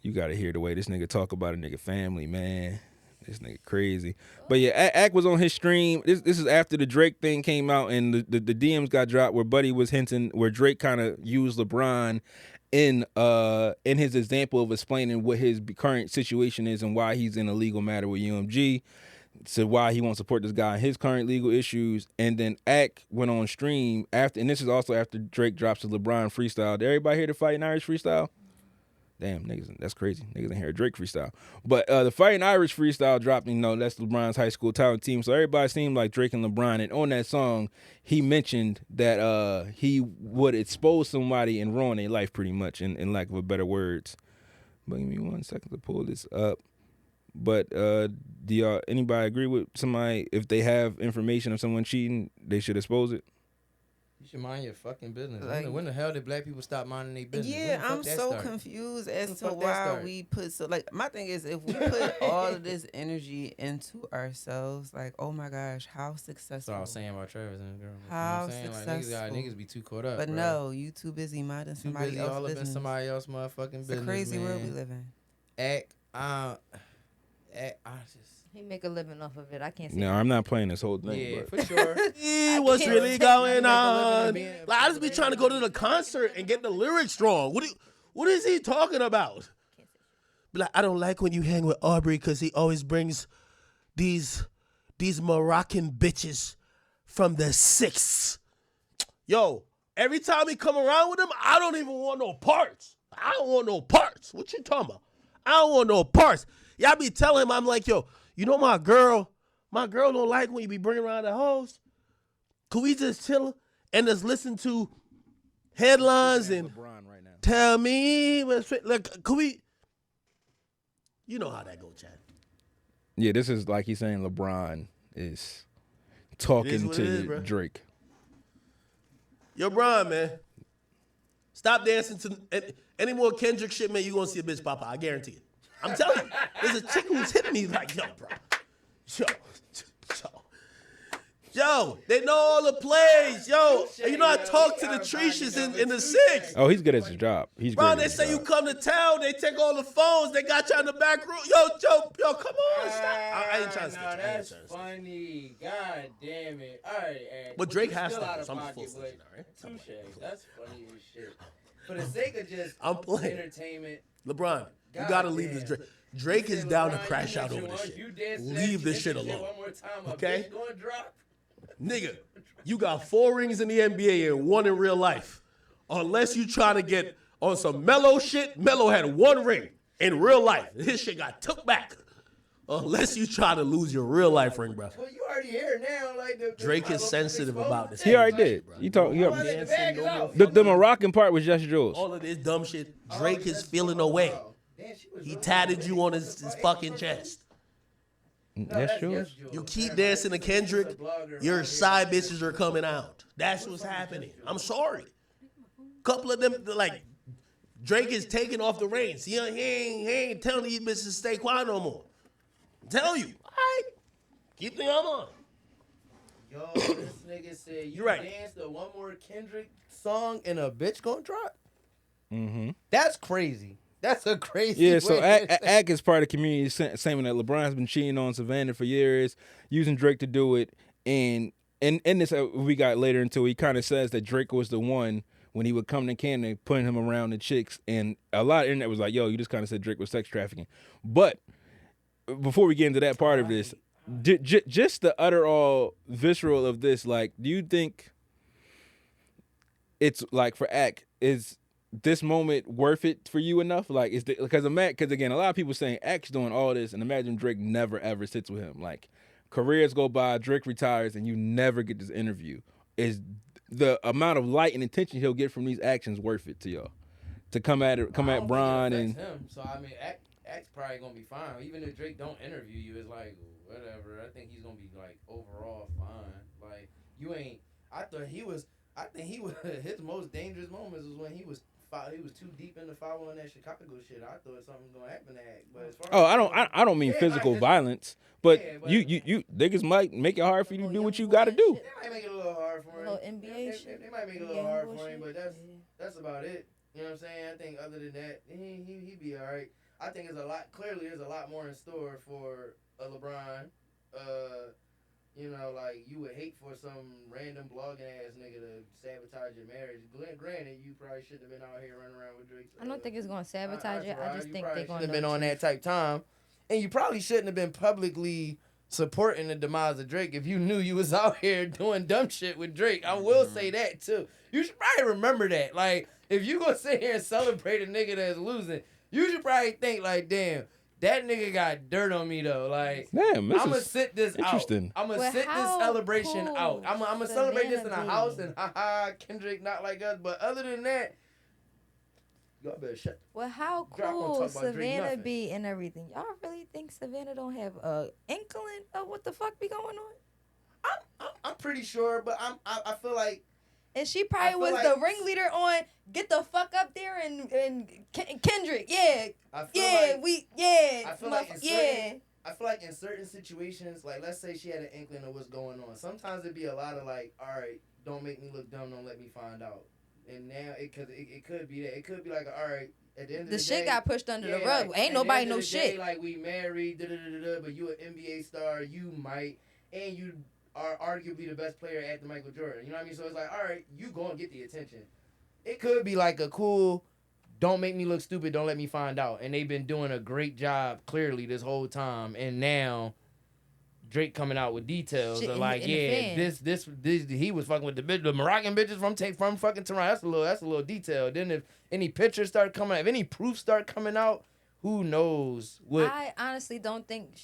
you got to hear the way this nigga talk about a nigga family, man. This nigga crazy. But yeah, Ack was on his stream. This is after the Drake thing came out and the DMs got dropped where Buddy was hinting, where Drake kind of used LeBron in his example of explaining what his current situation is and why he's in a legal matter with UMG. So why he won't support this guy in his current legal issues. And then Ack went on stream after, and this is also after Drake drops the LeBron freestyle. Did everybody hear the Fighting Irish freestyle? Damn, niggas, that's crazy. Niggas didn't hear Drake freestyle. But the Fighting Irish freestyle dropped, that's LeBron's high school talent team. So everybody seemed like Drake and LeBron. And on that song, he mentioned that he would expose somebody and ruin their life pretty much, in lack of a better words. But give me 1 second to pull this up. But do anybody agree with somebody, if they have information of someone cheating, they should expose it? You should mind your fucking business. When the hell did black people stop minding their business? Yeah, I'm so confused as to why we put my thing is, if we put all of this energy into ourselves, like, oh my gosh, how successful. That's what I was saying about Travis and the girl. How successful. Like, niggas be too caught up. But bro. No, you too busy minding somebody else's all business. Up in somebody else's motherfucking business. It's a crazy man. world we live in. He make a living off of it. I can't say. No, I'm not playing this whole thing. Yeah, but. for sure. What's can't really take going make a on? living being- Like I just be trying to go to the concert and get the lyrics strong. What is he talking about? Be like, I don't like when you hang with Aubrey because he always brings these Moroccan bitches from the six. Yo, every time he come around with him, I don't even want no parts. I don't want no parts. What you talking about? I don't want no parts. Y'all be telling him, I'm like, yo, you know my girl don't like when you be bringing around the hoes. Could we just chill and just listen to headlines and LeBron right now. tell me, like, could we? You know how that go, Chad. Yeah, this is like he's saying LeBron is It talking is what to it is, bro. Drake. Yo, Brian, man. Stop dancing to any more Kendrick shit, man. You gonna see a bitch pop out. I guarantee it. I'm telling you. There's a chick who's hitting me like, yo, bro. Yo, they know all the plays. Yo, you know I talk to the Trishas in the six. Oh, he's good at his job. He's Bro, great they at his say you job. come to town, they take all the phones, they got you in the back room. Yo, come on, stop. I ain't trying to sketch. That's funny. God damn it. All right, Ed. But Drake You're has still stuff, out of so I'm pocket, full but switching, all right? touche. That's funny as shit. For the sake of just I'm playing. entertainment. LeBron, you God gotta leave damn. this Drake. Drake You is said, down to LeBron, crash you out mentioned over this once, shit. you dance to Leave that this shit shit alone. one more time, a Okay? bitch gonna drop. Nigga, you got 4 rings in the NBA and 1 in real life. Unless you trying to get on some Melo shit, Melo had 1 ring in real life. His shit got took back. Unless you try to lose your real life ring, bro. Well, you already here now. Like the Drake is sensitive about this. He already did. You talk. I'm about to let the bag is out. The Moroccan part was just Jules. All of this dumb shit, Drake is feeling away. He tatted you on his fucking chest. That's Jules. You keep dancing to Kendrick, your side bitches are coming out. That's what's happening. I'm sorry. Couple of them, like, Drake is taking off the reins. He ain't telling these bitches to stay quiet no more. I'm telling you. All right. Keep the arm on. Yo, this nigga said you You're right. dance to one more Kendrick song and a bitch gonna drop. Mm-hmm. That's crazy. That's a crazy. Yeah, so way to say- Ack is part of the community saying that LeBron's been cheating on Savannah for years, using Drake to do it. And in this, we got later into it, he kind of says that Drake was the one when he would come to Canada, putting him around the chicks. And a lot of internet was like, yo, you just kind of said Drake was sex trafficking. But before we get into that part of this, just the utter all visceral of this, like, do you think it's like for Ack, is this moment worth it for you enough? Like, is because again, a lot of people saying Ack's doing all this, and imagine Drake never ever sits with him. Like, careers go by, Drake retires, and you never get this interview. Is the amount of light and attention he'll get from these actions worth it to y'all? To come at Bron and him. So I mean, Ack's probably gonna be fine. Even if Drake don't interview you, it's like whatever. I think he's gonna be like overall fine. Like you ain't. I think he was. His most dangerous moments was when he was too deep into following that Chicago shit. I thought something was gonna happen to Ack. But as far I don't mean Yeah, physical like, violence, but yeah, but- you niggas might make it hard for you to do what you got to do. they might make it a little hard for him. Little NBA shit. They might make it a little hard for him, but that's about it. You know what I'm saying? I think other than that, he be all right. I think there's a lot more in store for a LeBron. You know, like you would hate for some random blogging ass nigga to sabotage your marriage. Granted, you probably shouldn't have been out here running around with Drake. I don't think it's gonna sabotage it. I just think they're gonna have been on that type time, and you probably shouldn't have been publicly supporting the demise of Drake if you knew you was out here doing dumb shit with Drake. I will say that too. You should probably remember that. Like, if you gonna sit here and celebrate a nigga that's losing, you should probably think like, damn, that nigga got dirt on me though. Like, Damn, this I'm gonna is sit this out. interesting. I'm gonna Well, sit this how celebration cool out. I'm gonna celebrate this in a Savannah house be? and haha, Kendrick not like us. But other than that, y'all better shut. Well, how Drop on cool talk about Drake Savannah nothing. be and everything. Y'all really think Savannah don't have a inkling of what the fuck be going on? I'm pretty sure, but I feel like. And she I probably feel was like- the ringleader on get the fuck up there and Kendrick. Yeah, I feel yeah, like, I feel like in yeah. I feel like in certain situations, like let's say she had an inkling of what's going on. Sometimes it'd be a lot of like, all right, don't make me look dumb, don't let me find out. And now it could be that. It could be like, all right, at the end of The the shit day, got pushed under the yeah, rug. like, Ain't at nobody the end know of the day, shit. like we married, but you an NBA star, you might, and you are arguably the best player after Michael Jordan. You know what I mean? So it's like, all right, you gonna get the attention. It could be like a cool, don't make me look stupid, don't let me find out. And they've been doing a great job clearly this whole time. And now Drake coming out with details Shit of in like, the yeah, fan. this he was fucking with the Moroccan bitches from fucking Toronto. That's a little detail. Then if any pictures start coming out, if any proof start coming out, who knows what? I honestly don't think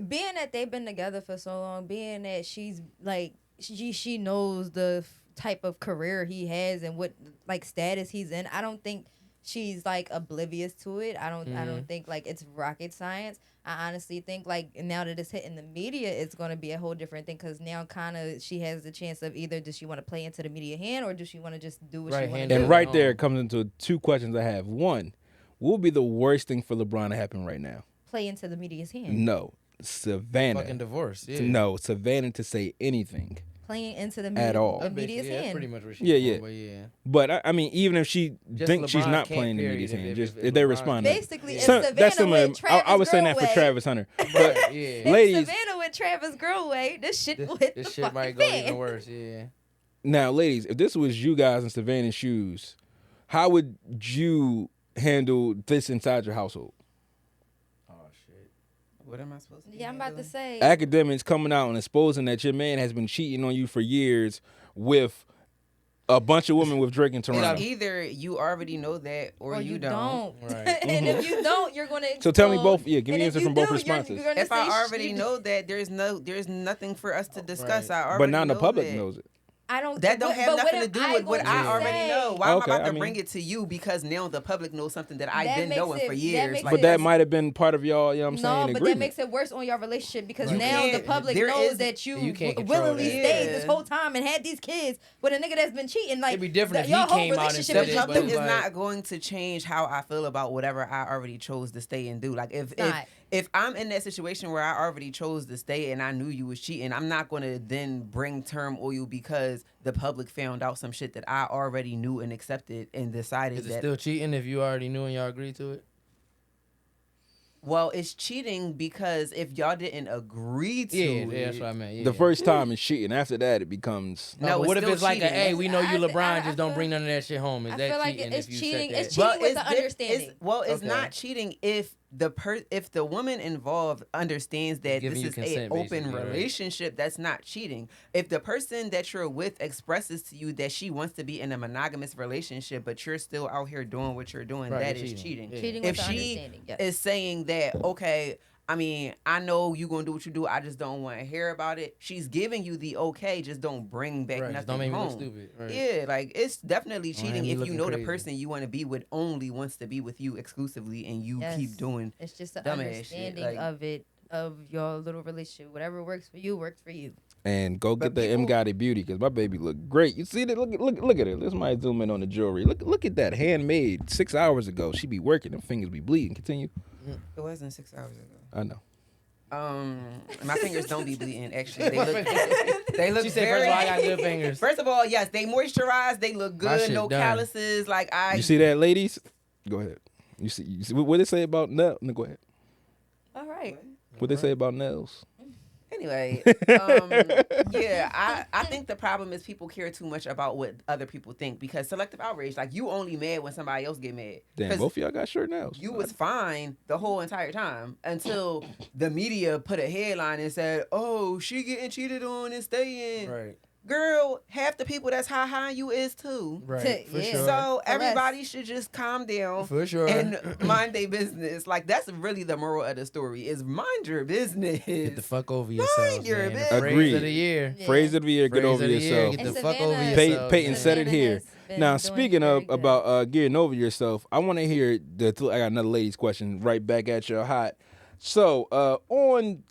being that they've been together for so long, being that she's like she knows the type of career he has and what like status he's in. I don't think she's like oblivious to it. I don't think like it's rocket science. I honestly think like now that it's hitting the media, it's going to be a whole different thing because now kind of she has the chance of either does she want to play into the media hand or does she want to just do what she want to do. And right there comes into two questions I have. One, what would be the worst thing for LeBron to happen right now? Play into the media's hand. No, Savannah. Fucking divorce. Yeah. No, Savannah to say anything. Playing into the At all. the media's That's hand. pretty much what she Yeah. But yeah. But I mean, even if she Just thinks she's LeBron not can't, playing the period, media's hand, if just LeBron- if they respond. Basically, if that's Savannah similar. went Travis I was saying that for Girl Travis Hunter. But yeah. If ladies, Savannah with Travis Girl way, this shit will hit This the shit fucking might go fan. even worse. Yeah. now, ladies, if this was you guys in Savannah's shoes, how would you handle this inside your household? Oh shit. What am I supposed to? Yeah, I'm about to say. Academics coming out and exposing that your man has been cheating on you for years with a bunch of women with Drake and Toronto. Either you already know that or you don't. Right. And if you don't, you're going to. So tell me both. Yeah, give me answer from both responses. If I already know that, there's nothing for us to discuss. Right. I already But now the know public that. knows it. I don't. That don't but have what nothing to am do with what gonna I already say? know. Why am Okay, I about I to mean- bring it to you because now the public knows something that I've That been makes knowing it- for that years. makes Like, But that might have been part of y'all, you know what I'm saying, No, but agreement. that makes it worse on your relationship because You now the can't- public there knows is- that you, you can't control willingly that. stayed Yeah. this whole time and had these kids with a nigga that's been cheating. Like It'd be different if your he whole came out and relationship said is the it, just but public it's is like- not going to change how I feel about whatever I already chose to stay and do. Like not. if I'm in that situation where I already chose to stay and I knew you was cheating, I'm not going to then bring turmoil because the public found out some shit that I already knew and accepted and decided Is it that. still cheating if you already knew and y'all agreed to it? Well, it's cheating because if y'all didn't agree to Yeah, it, that's what I meant. Yeah. The first time is cheating. After that, it becomes. No, No, but it's what if still it's like a, cheating. hey, we know you I LeBron, just don't feel- bring none of that shit home. Is I that feel like cheating it's if you cheating. said that? It's cheating with the it's understanding. it's Okay. not cheating if if the woman involved understands that Giving this you is an consent, open basically, right? relationship. That's not cheating. If the person that you're with expresses to you that she wants to be in a monogamous relationship, but you're still out here doing what you're doing, Right, that you're is cheating. cheating. Yeah. Cheating If with the she understanding. Yes. is saying that, okay, I mean, I know you gonna do what you do. I just don't want to hear about it. She's giving you the okay. Just don't bring back Right, nothing just don't make me home. look stupid. Right. Yeah, like it's definitely Don't have cheating me if you looking know the crazy. person you want to be with only wants to be with you exclusively, and you Yes. keep doing. It's just the dumbass shit, understanding like- of it, of your little relationship. Whatever works for you, works for you. And go But get the M people- Gotti beauty because my baby look great. You see that? Look at it. Let's might zoom in on the jewelry. Look at that handmade 6 hours ago. She be working. Them fingers be bleeding. Continue. It wasn't 6 hours ago. I know. My fingers don't be bleeding. Actually, they look She said, very. first of all, I got good fingers. First of all, yes, they moisturize. They look My good. shit No done. calluses. Like I. You see that, ladies? Go ahead. You see what they say about nails? No, go ahead. All right. What they say about nails? Anyway, I think the problem is people care too much about what other people think because selective outrage. Like you only mad when somebody else get mad. Damn, 'Cause both of y'all got short nails. You was fine the whole entire time until the media put a headline and said, "Oh, she getting cheated on and staying." Right. Girl, half the people that's high you is too. Right. For Yeah. sure. So everybody should just calm down For sure. and mind their business. Like that's really the moral of the story: is mind your business. Get the fuck over yourself. your Man. The business. phrase Agreed. of the year. Yeah. Phrase of the year, get Phrase over of the year, yourself. Get And the fuck over Savannah- yourself. Peyton man. said it Savannah here. has been Now, doing speaking very of good. about getting over yourself, I want to hear I got another ladies question right back at you hot. So on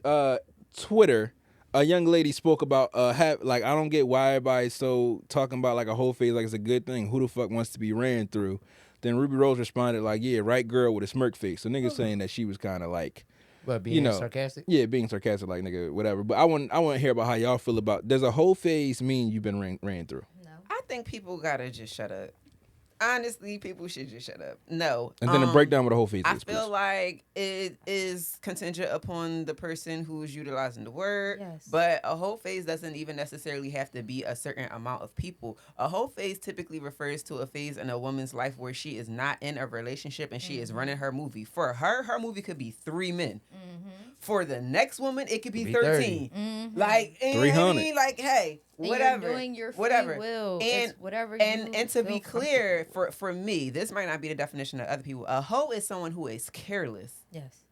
Twitter, a young lady spoke about I don't get why everybody's so talking about like a whole face like it's a good thing. Who the fuck wants to be ran through? Then Ruby Rose responded like, yeah, right girl with a smirk face. So niggas saying that she was kind of like, But being know, sarcastic? yeah, being sarcastic like nigga, whatever. But I want to hear about how y'all feel about. Does a whole phase mean you've been ran through? No. I think people gotta just shut up. Honestly, people should just shut up. No. And then a breakdown with the whole phase I is, feel please. like it is contingent upon the person who's utilizing the word. Yes. But a whole phase doesn't even necessarily have to be a certain amount of people. A whole phase typically refers to a phase in a woman's life where she is not in a relationship and she is running her movie. For her movie could be 3 men. For the next woman, it could be 13. Like, you know what I 300. mean? Like, hey, And whatever. you're doing your free whatever. will. And It's whatever and you to feel be clear, for me, this might not be the definition of other people. A hoe is someone who is careless. Yes.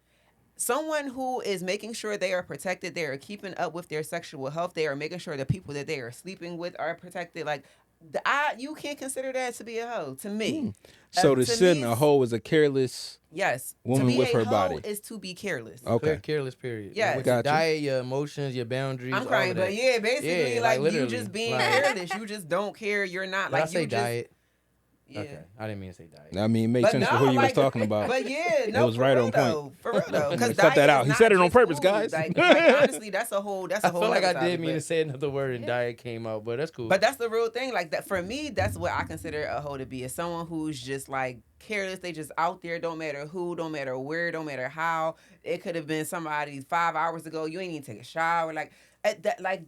Someone who is making sure they are protected, they are keeping up with their sexual health, they are making sure the people that they are sleeping with are protected. Like, you can't consider that to be a hoe to me. So to to sin me, a hoe is a careless yes, woman to be with a her hoe body. is to be careless. Okay. Careless period. Yes. With Gotcha. your diet, your emotions, your boundaries. I'm all crying, of but that. yeah, basically, Yeah, like you literally. just being Like- careless. You just don't care. You're not Did I like say you just. diet? Yeah. Okay, I didn't mean to say diet. I mean, it makes But sense no, for who you like, was talking about. But yeah, no, was for right real on point. though. For real though, because Cut that out. He said it on purpose, guys. Like honestly, that's a whole. That's a I whole. feel like I other did topic, mean to but- say another word and diet came out, but that's cool. But that's the real thing. Like that for me, that's what I consider a hoe to be. Is someone who's just like careless. They just out there. Don't matter who. Don't matter where. Don't matter how. It could have been somebody 5 hours ago. You ain't even take a shower. Like that. Like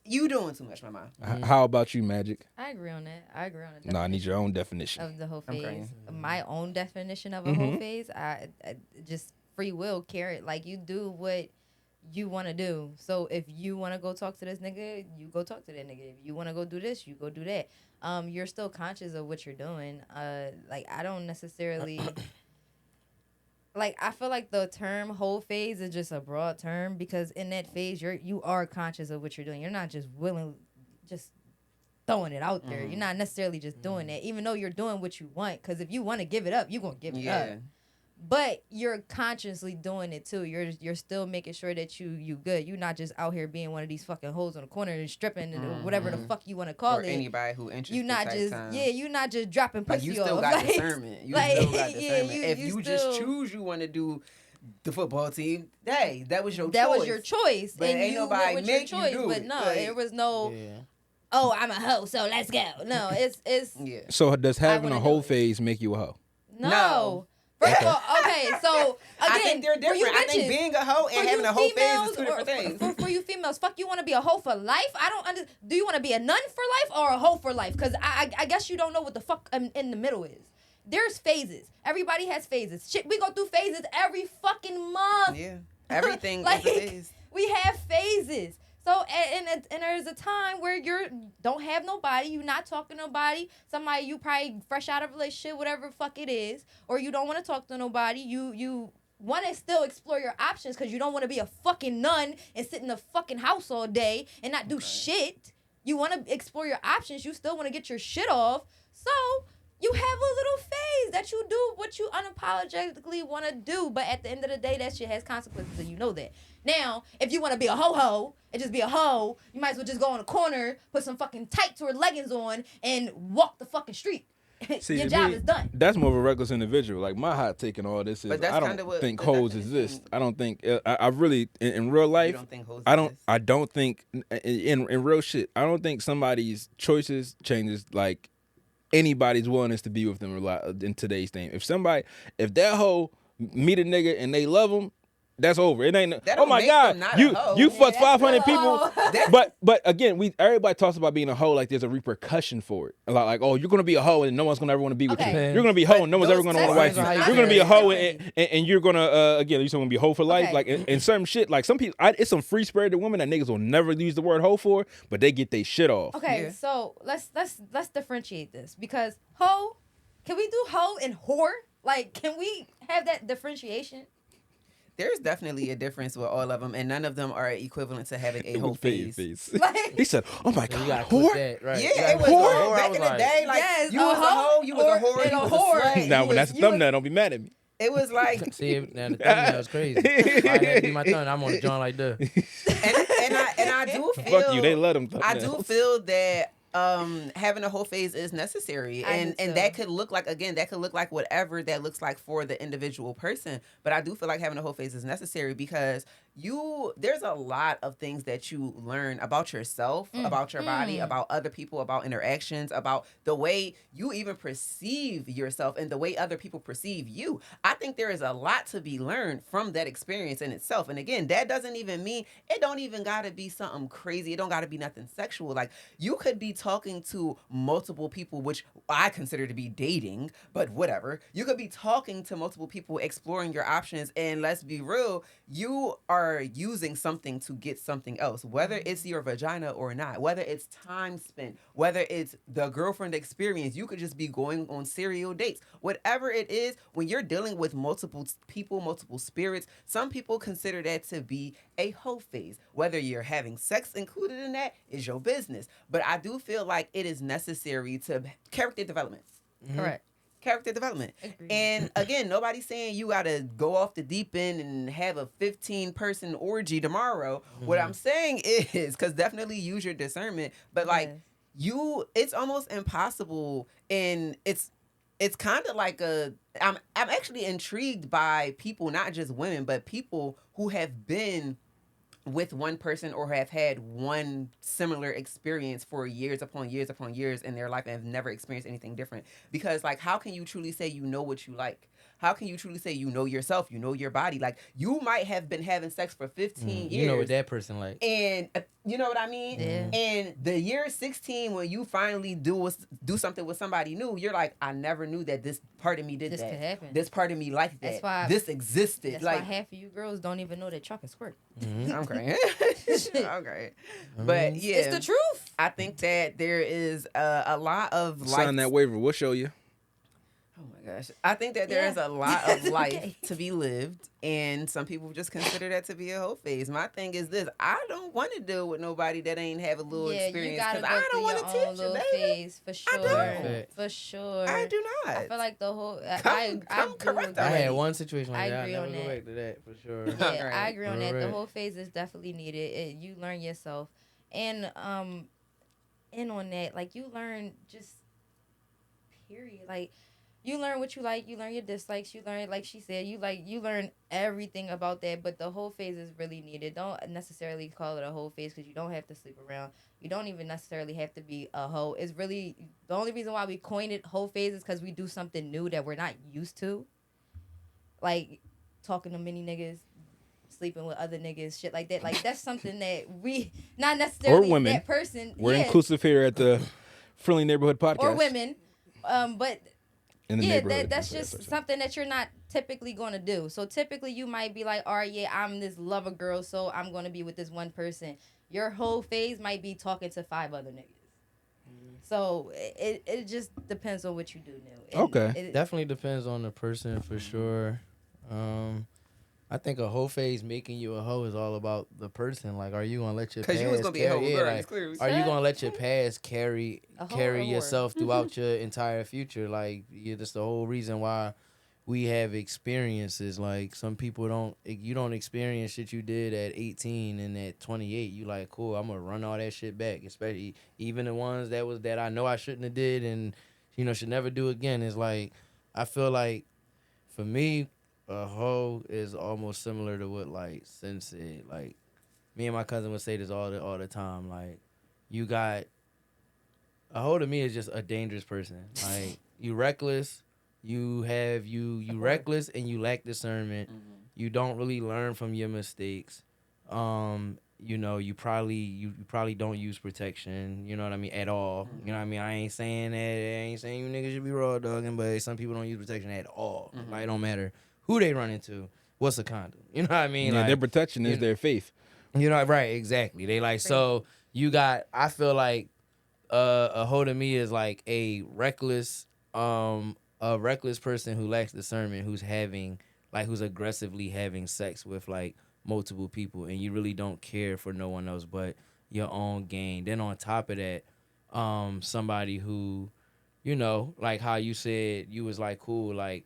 you doing too much, mama. How about you, Magic? I agree on that. I agree on it. No, I need your own definition. Of the whole I'm phase. crying. My own definition of a whole phase, I just free will carrot. Like you do what you want to do. So if you want to go talk to this nigga, you go talk to that nigga. If you want to go do this, you go do that. You're still conscious of what you're doing. Like I don't necessarily like I feel like the term whole phase is just a broad term because in that phase you are conscious of what you're doing. You're not just just throwing it out there. You're not necessarily just doing that, even though you're doing what you want. Because if you want to give it up, you're gonna give it up. But you're consciously doing it too. You're still making sure that you good. You're not just out here being one of these fucking hoes on the corner and stripping and whatever the fuck you want to call Or it. anybody who interested. You not type just time. you're not just dropping pussy Like you still off. got Like, discernment. You like, still got yeah, discernment. If you still, just choose you want to do the football team, hey, that was your choice. that was your choice, But and ain't you nobody went with your make you choice. do But it. no, Like, there was no. Yeah. Oh, I'm a hoe, so let's go. No, it's yeah. So does having wanna a do whole it. phase make you a hoe? no. No. First of all, okay, so again, I think they're for you different. I think bitches, being a hoe for and you having a whole phase is females two different or- things. For you females, fuck, you want to be a hoe for life? I don't understand. Do you want to be a nun for life or a hoe for life? Because I guess you don't know what the fuck in the middle is. There's phases. Everybody has phases. Shit, we go through phases every fucking month. Yeah. Everything Like, is a phase. We have phases. So and there's a time where you don't have nobody, you're not talking to nobody, somebody you probably fresh out of a relationship, whatever the fuck it is, or you don't want to talk to nobody, you want to still explore your options because you don't want to be a fucking nun and sit in the fucking house all day and not do shit. You want to explore your options, you still want to get your shit off. So you have a little phase that you do what you unapologetically want to do, but at the end of the day, that shit has consequences, and you know that. Now, if you want to be a ho-ho and just be a hoe, you might as well just go in a corner, put some fucking tights or leggings on, and walk the fucking street. See, Your to job me, is done. That's more of a reckless individual. Like my hot take on all this is, But that's I kinda don't what think the hoes definition- exist. I don't think I really in real You life. don't think hoes I don't. exist? I don't think in real shit. I don't think somebody's choices changes like anybody's willingness to be with them in today's thing. If that hoe meet a nigga and they love him, that's over. It ain't. That Oh don't my make God, them not a you hoe. fucked that's 500 still a people. hoe. But again, everybody talks about being a hoe like there's a repercussion for it. Like oh, you're gonna be a hoe and no one's gonna ever want to be with you. Okay. You're gonna be a hoe and no one's ever those gonna want to wife you. depends on how You're you gonna be a feel. hoe and you're gonna again you're gonna be a hoe for life. Okay. Like in certain shit, like some people, it's some free spirited women that niggas will never use the word hoe for, but they get they shit off. Okay, Yeah. so let's differentiate this because hoe, can we do hoe and whore? Like, can we have that differentiation? There's definitely a difference with all of them, and none of them are equivalent to having a whole phase. Like, He said, "Oh my You God, gotta clip whore." that, right? Yeah, You gotta it was clip whore. that. I Back was in the like, day, like Yes, you a was a hoe hoe, you was a or whore, and you a was whore. a slut. Now you when was- that's the you was- thumbnail, don't be mad at me. it was like, See, now the thumbnail is crazy. If I had to be my thumb, I'm on the joint like this. and I do feel Fuck you, they let them. I do feel that having a whole phase is necessary, I and do too. that could look like whatever that looks like for the individual person. But I do feel like having a whole phase is necessary because there's a lot of things that you learn about yourself, about your body, about other people, about interactions, about the way you even perceive yourself and the way other people perceive you. I think there is a lot to be learned from that experience in itself. And again, that doesn't even mean it don't even got to be something crazy. It don't got to be nothing sexual. Like, you could be talking to multiple people, which I consider to be dating, but whatever. You could be talking to multiple people, exploring your options, and let's be real, you are using something to get something else, whether it's your vagina or not, whether it's time spent, whether it's the girlfriend experience. You could just be going on serial dates. Whatever it is, when you're dealing with multiple people, multiple spirits, some people consider that to be a hoe phase. Whether you're having sex included in that is your business. But I do feel like it is necessary to character development. Correct. Character development. Agreed. And again, nobody's saying you got to go off the deep end and have a 15-person orgy tomorrow. What I'm saying is, because definitely use your discernment, but like it's almost impossible. And it's kind of like I'm actually intrigued by people, not just women, but people who have been with one person or have had one similar experience for years upon years in their life and have never experienced anything different. Because, like, how can you truly say you know what you like? How can you truly say you know yourself, you know your body? Like, you might have been having sex for 15 years. You know what that person like. And you know what I mean? Yeah. And the year 16, when you finally do something with somebody new, you're like, I never knew that this part of me did This that. could happen. This part of me liked that. That's why this existed. That's like, why half of you girls don't even know that y'all can squirt. I'm crying. I'm crying. But yeah, It's the truth. I think that there is a lot of life. Sign that waiver. We'll show you. Oh my gosh. I think that there is a lot of life to be lived, and some people just consider that to be a whole phase. My thing is this: I don't want to deal with nobody that ain't have a little experience, because I don't want to teach you, baby. Phase, for sure. don't. For sure. I do not. I feel like the whole. Come correct I already. had one situation like I that. agree I'll on never go that. back to that for sure. Yeah, Right. I agree on that. The Right. whole phase is definitely needed. You learn yourself, and on that, like, you learn just period. Like, you learn what you like. You learn your dislikes. You learn, like she said, you learn everything about that. But the whole phase is really needed. Don't necessarily call it a whole phase, because you don't have to sleep around. You don't even necessarily have to be a hoe. It's really the only reason why we coined it whole phase is because we do something new that we're not used to, like talking to many niggas, sleeping with other niggas, shit like that. Like, that's something that we not necessarily Or women. that person. We're yeah, inclusive here at the Friendly Neighborhood Podcast. or women, but. In the Yeah, neighborhood. that's just something that you're not typically going to do. So typically you might be like, all right, yeah, I'm this lover girl, so I'm going to be with this one person. Your whole phase might be talking to 5 other niggas. So it just depends on what you do now. And Okay. Definitely depends on the person for sure. I think a hoe phase making you a hoe is all about the person. Like, are you gonna let your past Because you was gonna be a hoe carry? regardless, clearly. Are you gonna let your past carry A hoe or a whore? yourself throughout your entire future? Like, that's the whole reason why we have experiences. Like, some people you don't experience shit you did at 18 and at 28. You like, cool, I'm gonna run all that shit back. Especially even the ones that I know I shouldn't have did and should never do again. Is like, I feel like for me, a hoe is almost similar to what like Sin said. Like, me and my cousin would say this all the time. Like, you got a hoe to me is just a dangerous person. Like, you reckless, you reckless and you lack discernment. You don't really learn from your mistakes. You probably don't use protection, you know what I mean, at all. You know what I mean? I ain't saying you niggas should be raw dogging, but some people don't use protection at all. Like, it don't matter who they run into, what's a condom? You know what I mean? Yeah, Like, their protection is their faith. you know, right, exactly. They like, so I feel like a hoe to me is like a reckless person who lacks discernment, who's aggressively having sex with like multiple people, and you really don't care for no one else but your own gain. Then on top of that, somebody who, like how you said, you was like, cool, like,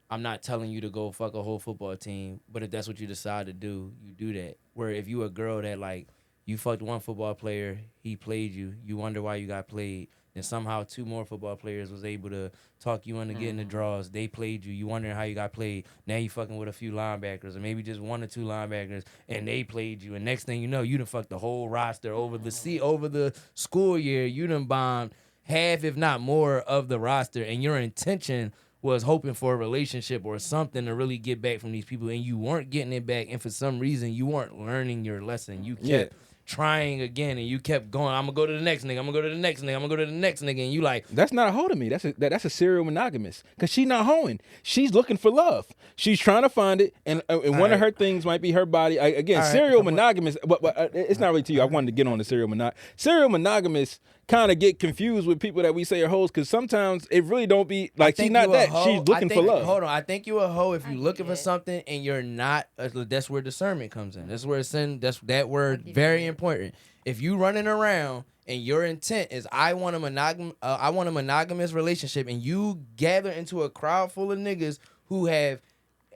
I'm not telling you to go fuck a whole football team, but if that's what you decide to do, you do that. Where if you a girl that, like, you fucked one football player, he played you, you wonder why you got played, Then somehow 2 more football players was able to talk you into getting the draws. They played you. You wondering how you got played. Now you fucking with a few linebackers or maybe just 1 or 2 linebackers, and they played you. And next thing you know, you done fucked the whole roster over the school year. You done bombed half, if not more, of the roster, and your intention was hoping for a relationship or something to really get back from these people, and you weren't getting it back, and for some reason you weren't learning your lesson. You kept trying again, and you kept going. I'm gonna go to the next nigga. I'm gonna go to the next nigga. I'm gonna go to the next nigga. And you like, that's not a hoe to me. That's a serial monogamous. Cause she's not hoeing. She's looking for love. She's trying to find it, and one of her things might be her body. Serial monogamous. But it's not really to you. I wanted to get on the serial monogamous. Serial monogamous kind of get confused with people that we say are hoes, because sometimes it really don't be like she's not that. She's looking for love. Hold on, I think you a hoe if you looking for something and you're not. That's where discernment comes in. That's where it's in. That's that word very important. If you running around and your intent is I want a monogamous relationship, and you gather into a crowd full of niggas who have,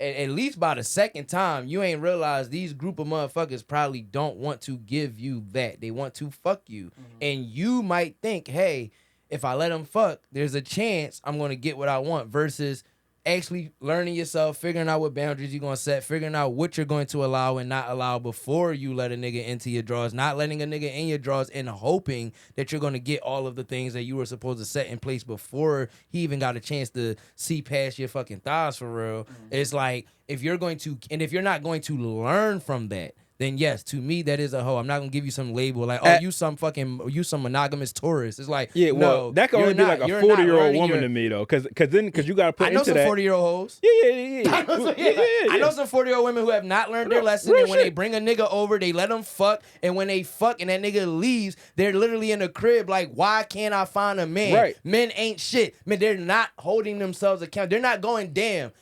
at least by the second time, you ain't realized these group of motherfuckers probably don't want to give you that. They want to fuck you. Mm-hmm. And you might think, hey, if I let them fuck, there's a chance I'm going to get what I want, versus actually learning yourself, figuring out what boundaries you're going to set, figuring out what you're going to allow and not allow before you let a nigga into your drawers, not letting a nigga in your drawers and hoping that you're going to get all of the things that you were supposed to set in place before he even got a chance to see past your fucking thighs for real. Mm-hmm. It's like, if you're not going to learn from that, then yes, to me, that is a hoe. I'm not gonna give you some label like, oh, you some monogamous tourist. It's like, yeah, well, no, that can only be like a 40-year-old woman to me though, because you gotta put into that. I know some 40-year-old hoes. Yeah. I know some 40-year-old women who have not learned their lesson, and when they bring a nigga over, they let them fuck, and when they fuck and that nigga leaves, they're literally in the crib like, why can't I find a man? Right. Men ain't shit. Man, they're not holding themselves accountable. They're not going, damn,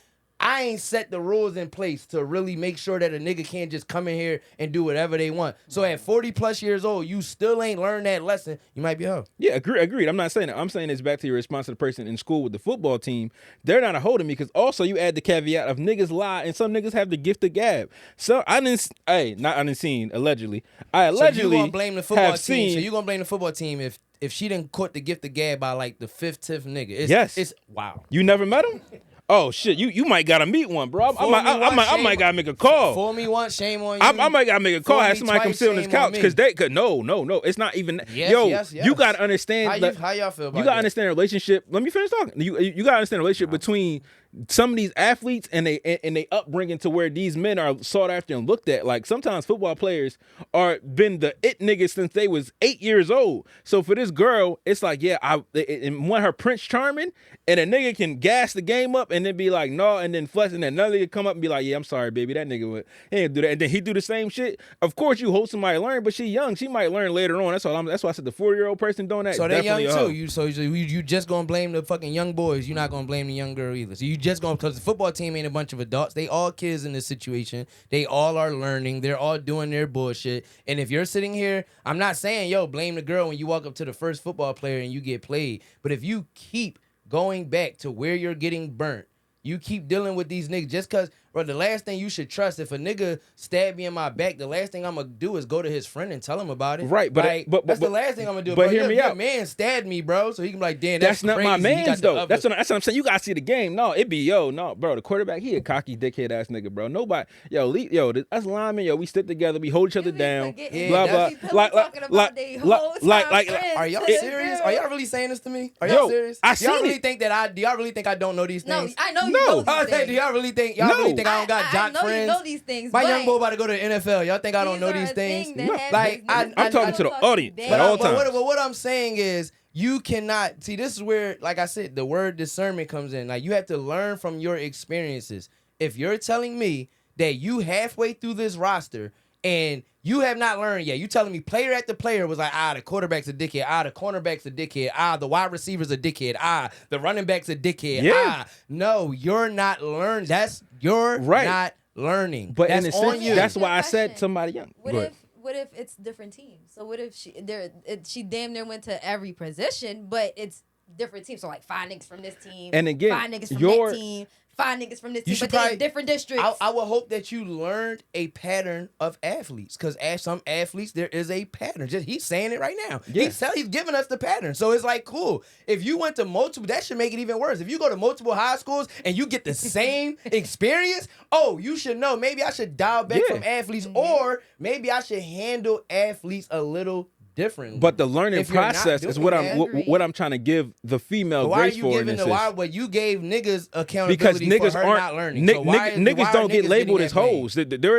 I ain't set the rules in place to really make sure that a nigga can't just come in here and do whatever they want. So at 40 plus years old, you still ain't learned that lesson. You might be a hoe. Yeah, agreed. I'm not saying that. I'm saying it's back to your response to the person in school with the football team. They're not a hoe to me, because also you add the caveat of niggas lie, and some niggas have the gift of gab. So allegedly. I allegedly so you gonna blame the football team. Seen, so you gonna blame the football team if she didn't caught the gift of gab by like the 5th nigga. It's wow. You never met him? Oh shit! You might gotta meet one, bro. I might gotta make a call. Fool me once, shame on you. I might gotta make a call. Have somebody come sit on this couch, because no. It's not even. Yes. You gotta understand. How y'all feel about you gotta understand the relationship. Let me finish talking. You gotta understand the relationship between some of these athletes and they upbringing to where these men are sought after and looked at. Like sometimes football players are been the it niggas since they was 8 years old. So for this girl, it's like, and want her Prince Charming, and a nigga can gas the game up and then be like, no, and then flex, and then another nigga come up and be like, yeah, I'm sorry, baby, that nigga he ain't do that, and then he do the same shit. Of course, you hope somebody learn, but she young, she might learn later on. That's why I said the 40-year-old person doing that. So they young too. You just gonna blame the fucking young boys. You're not gonna blame the young girl either. So you just gonna, because the football team ain't a bunch of adults. They all kids in this situation. They all are learning. They're all doing their bullshit. And if you're sitting here, I'm not saying blame the girl when you walk up to the first football player and you get played. But if you keep going back to where you're getting burnt, you keep dealing with these niggas just because, bro, the last thing you should trust, if a nigga stab me in my back, the last thing I'm going to do is go to his friend and tell him about it. Right, but that's the last thing I'm going to do. But bro, hear me out. Your man stabbed me, bro, so he can be like, damn, that's not crazy. my man's, though. That's what I'm saying. You got to see the game. No, it be, bro, the quarterback, he a cocky, dickhead ass nigga, bro. Nobody, us linemen, we stick together, we hold each other down, blah, blah. Like, are y'all serious? Are y'all really saying this to me? Are y'all serious? Do y'all really think I don't know these things? No, I know you know these things. Do y'all really think I don't got jock friends? You know these things. My young boy about to go to the NFL. Y'all think I don't know these things? Like I'm talking to the audience at all times. But what I'm saying is, you cannot see. This is where, like I said, the word discernment comes in. Like, you have to learn from your experiences. If you're telling me that you halfway through this roster and you have not learned yet, you telling me player after player was like, the quarterback's a dickhead, the cornerback's a dickhead, the wide receiver's a dickhead, the running back's a dickhead, no, you're not learning. You're not learning. But that's in a sense, that's why I said somebody young. What if it's different teams? So what if she damn near went to every position, but it's different teams. So like 5 niggas from this team, And again, 5 niggas from that team, 5 niggas from this team, should but they probably- in different districts. I would hope that you learned a pattern of athletes, because as some athletes, there is a pattern. Just he's saying it right now. Yeah. He's giving us the pattern. So it's like, cool. If you went to multiple, that should make it even worse. If you go to multiple high schools and you get the same experience, you should know. Maybe I should dial back Yeah. from athletes, or maybe I should handle athletes a little differently. But the learning If you're not process is doing what that, what I'm trying to give the female But why are grace you for in giving this. But you gave niggas accountability Because niggas for her aren't not learning. ni- So why niggas don't get niggas labeled getting as that blame?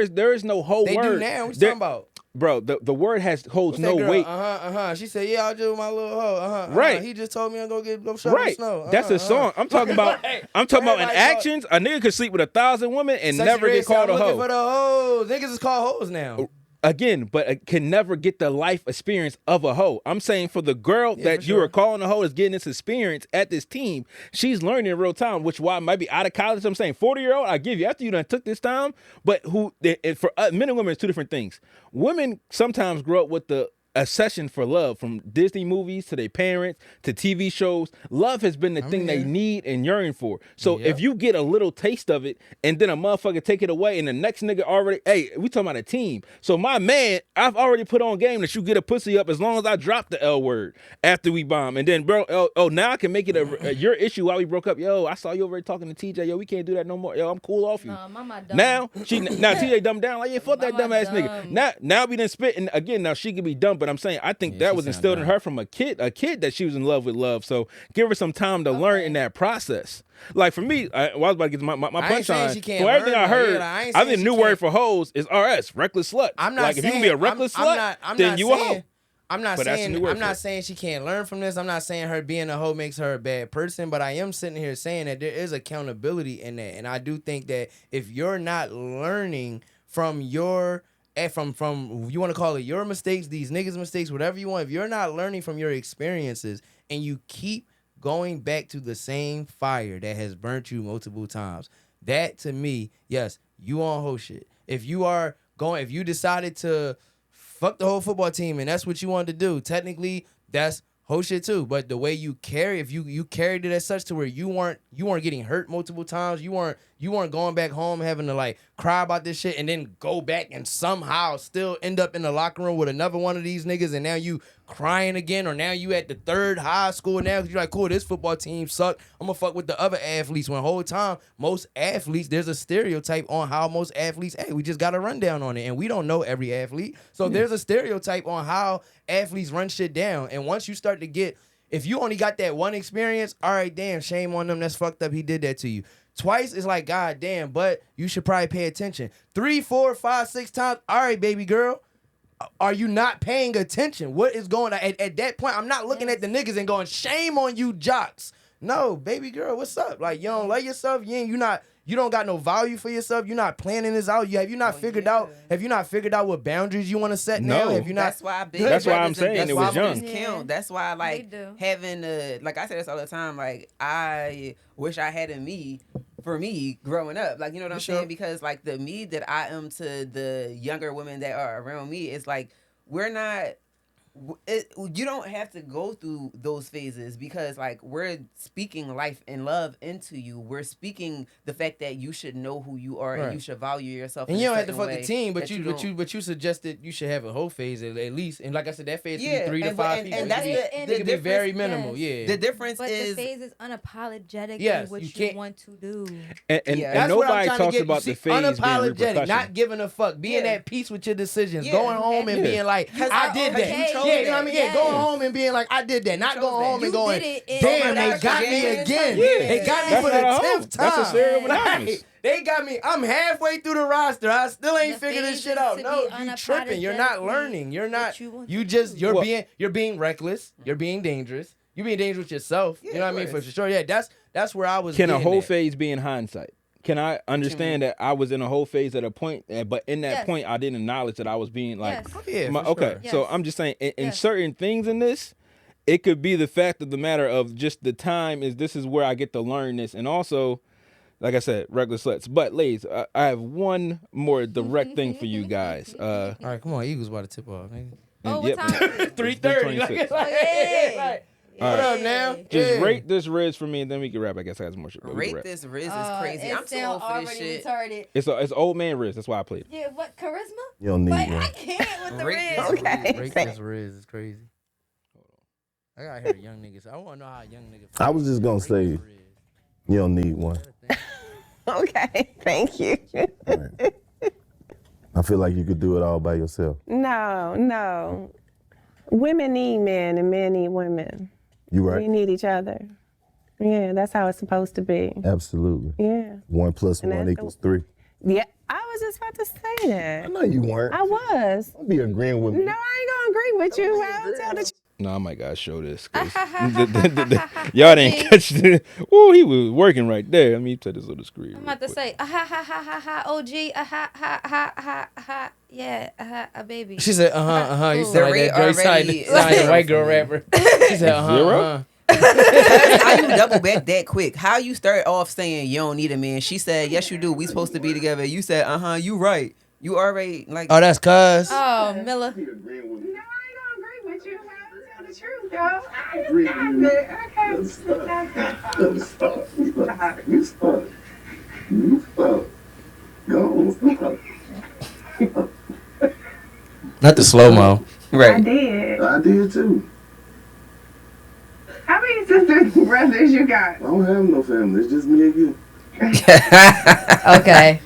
hoes. There is no whole They word. do now. What you There- talking about? Bro, the word holds What's no that girl? weight. She said, "Yeah, I'll do my little hoe." Right. He just told me I'm gonna go shovel the Right. snow. That's a song. I'm talking about I'm talking about in Everybody actions. A nigga could sleep with 1,000 women and never get called a looking hoe. for the hoes. Niggas is called hoes now. Again, but can never get the life experience of a hoe. I'm saying for the girl that for you sure. are calling a hoe is getting this experience at this team, she's learning in real time, which why might be out of college. I'm saying 40-year-old, I give you, after you done took this time, but for men and women, it's two different things. Women sometimes grow up with the obsession for love, from Disney movies to their parents to TV shows. Love has been the thing they need and yearn for. So if you get a little taste of it and then a motherfucker take it away and the next nigga already, hey, we talking about a team. So my man, I've already put on game that you get a pussy up as long as I drop the L word after we bomb. And then, bro, now I can make it your issue while we broke up. Yo, I saw you over there talking to TJ. Yo, we can't do that no more. Yo, I'm cool off you. Mama dumb. Now TJ dumbed down like, yeah, fuck that Mama dumb ass nigga. Now we done spit, and again, now she could be dumb, but I'm saying I think that she was sound instilled in dumb. her from a kid that she was in love with love. So give her some time to learn in that process. Like for me, I was about to get to my I ain't saying punchline. she can't For everything learn, I though. heard, Yeah, I ain't I saying think the she new can't. word for hoes is RS, reckless sluts. I'm not like saying if you can be a reckless slut, then you a hoe. I'm not But that's the saying new word I'm for not it. saying she can't learn from this. I'm not saying her being a hoe makes her a bad person, but I am sitting here saying that there is accountability in that. And I do think that if you're not learning from your from you want to call it your mistakes, these niggas' mistakes, whatever you want, if you're not learning from your experiences and you keep going back to the same fire that has burnt you multiple times, that to me, yes, you on hoe shit. If you decided to fuck the whole football team and that's what you wanted to do, technically that's whole shit too. But the way you carry, if you carried it as such to where you weren't getting hurt multiple times, you weren't going back home having to like cry about this shit and then go back and somehow still end up in the locker room with another one of these niggas, and now you crying again, or now you at the third high school now because you're like, cool, this football team suck, I'm gonna fuck with the other athletes. When the whole time most athletes, there's a stereotype on how most athletes act. We just got a rundown on it, and we don't know every athlete, so there's a stereotype on how athletes run shit down. And once you start to get, if you only got that one experience, all right, damn, shame on them, that's fucked up, he did that to you. Twice is like, god damn, but you should probably pay attention. 3, 4, 5, 6 times, all right, baby girl, are you not paying attention? What is going on? At that point, I'm not looking at the niggas and going, shame on you jocks. No, baby girl, what's up? Like, you don't love yourself, you don't got no value for yourself. You're not planning this out. Have you not figured out what boundaries you want to set now? No. Have you not? That's why big That's why I'm brothers saying and it big was young. sisters count. That's why like do. having like I say this all the time. Like I wish I had a me for me growing up. Like you know what I'm saying? Because like the me that I am to the younger women that are around me is like we're not. You don't have to go through those phases because like we're speaking life and love into you. We're speaking the fact that you should know who you are and you should value yourself. And in you a don't have to certain fuck the way team, that but you suggested you should have a whole phase at least. And like I said, that phase could be 3 to and- 5 and- people. and that's it could be very minimal. Yeah. The difference But is the phase is unapologetically Yes, what you you can't- want to do. And That's what I'm nobody trying to talks get. about See, the phase being unapologetic, repercussion. not giving a fuck, being at peace with your decisions, Yeah. going home and Yeah. being like, I did that. okay, Yeah, you know what I mean? Yeah, yes. going home and being like, I did that. Not chose going that. home and You going, did it damn, in- they got me Yeah. again. Yeah. They got me That's for the not a hoe. 10th time. That's a serial monogamous. Right. They got me. I'm halfway through the roster. I still ain't The figured this phase shit is out. to No, be you tripping. You're not unapologetically learning. You're not. what you want You to just. do. You're being reckless. You're being dangerous. You're being dangerous with yourself. Yeah, You know what I of mean? For course. sure. Yeah. That's where I was. Can a getting whole at. phase be in hindsight? Can I understand that I was in a whole phase at a point, but in that Yes. point, I didn't acknowledge that I was being like, Yes. Yeah. my- for okay. sure. So Yes. I'm just saying, in Yes. certain things in this, it could be the fact of the matter of just the time is this is where I get to learn this, and also, like I said, regular sluts. But ladies, I have one more direct thing for you guys. All right, come on. Eagles about to tip off, nigga. Oh, Yep. what time? 3:30. 3:26. Oh, yeah. What up now? Just Yeah. rate this Riz for me, and then we can rap. I guess I got some more shit. But we can Rate rap. this Riz is crazy. It I'm too sound old for this already shit. retarded. It's old man Riz. That's why I played it. Yeah, what charisma? You don't need Like one. I can't with the Rate Riz. this Okay. Rate this Riz is crazy. I gotta hear young niggas. I wanna know how young niggas. I was just gonna say, you don't need one. Okay, thank you. Right. I feel like you could do it all by yourself. No. Women need men and men need women. You We right? need each other. Yeah, that's how it's supposed to be. Absolutely. Yeah. 1 + And 1 that's equals 3. Yeah, I was just about to say that. I know you weren't. I was. Don't be agreeing with me. No, I ain't gonna agree with you. I'll tell the No, I might gotta show this. 'Cause y'all didn't catch it. Ooh, he was working right there. Let me put this on the screen. I'm about to say, OG, yeah, a baby. She said, You Cool. sound like rate that Joyce already Side, is white girl rapper. She said, Zero? How you double back that quick? How you start off saying you don't need a man? She said, yes, you do. We supposed to be together. You said, you right. You already like. Oh, that's cuz. Oh, Miller. No, I ain't gonna agree with you. I'll tell the truth, y'all. I agree with you. Not the slow mo. I Right. did. I did too. How many sisters and brothers you got? I don't have no family. It's just me and you. Okay.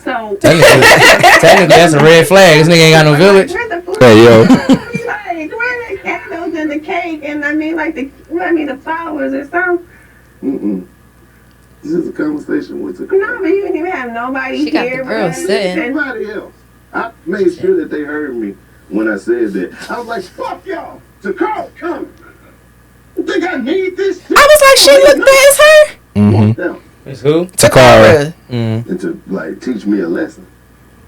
So, Technically, that's a red flag. This nigga ain't got no village. where's the food? Hey, yo. Like, where the candles and the cake and the flowers or something? Mm-mm. This is a conversation with the No, but you didn't even have nobody She got here. the girl but- sitting. Everybody else. I made sure that they heard me when I said that. I was like, fuck y'all. Takara, come. You think I need this shit? I was like, she looked at as her. Mm-hmm. Down It's who? Takara. and to like teach me a lesson.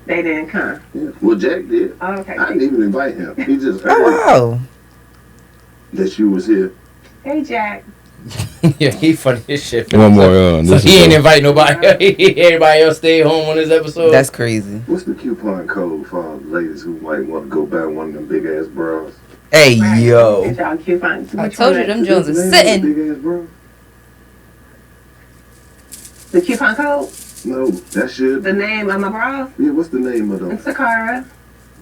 They didn't come. Yeah. Well, Jack did. Oh, okay. I didn't even invite him. He just heard Oh wow. that you was here. Hey, Jack. Yeah, he funny as shit. One more. So This he is, ain't invite nobody. Everybody else stayed home on this episode. That's crazy. What's the coupon code for ladies who might want to go buy one of them big ass bras? Hey Right. yo. Get y'all coupons. I Which told one you them is- Jones is sitting. Big ass bra? The coupon code? No, that should. The name of my bra? Yeah, what's the name of them? It's Sakara.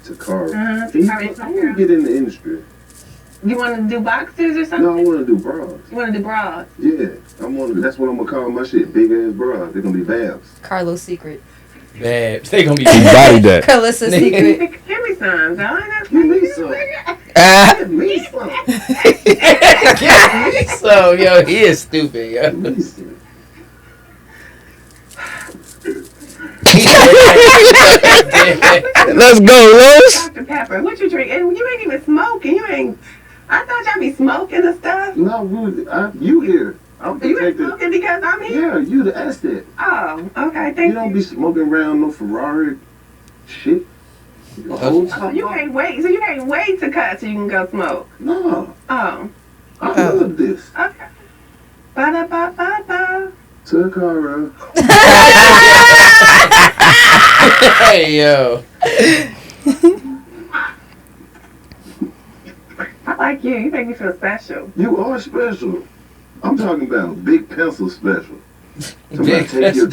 Takara. Uh-huh. Can you- Takara. I want to get in the industry. You want to do boxers or something? No, I want to do bras. You want to do bras? Yeah, I want to. That's what I'm gonna call my shit. Big ass bras. They're gonna be babs. Carlos Secret. bad. They gonna be he bodied that. Carissa's Nigga. Secret. Give me some, darling. That's Give me crazy, some. nigga. Give me some. So yo, he is stupid, yo. Give me some. Let's go, Los. Dr. Pepper, what you drink? And you ain't even smoking. You ain't. I thought y'all be smoking and stuff. No, you here. I'm You ain't protected. smoking because I'm here. Yeah, you the asset. Oh, okay. You Thank don't you. be smoking around no Ferrari shit. The whole Oh, time. you can't wait. So you can't wait to cut so you can go smoke. No, Oh, I love this. okay. Ba-da-ba-ba-ba. Takara. Hey yo. I like you. You make me feel special. You are special. I'm talking about big pencil special. Big pencil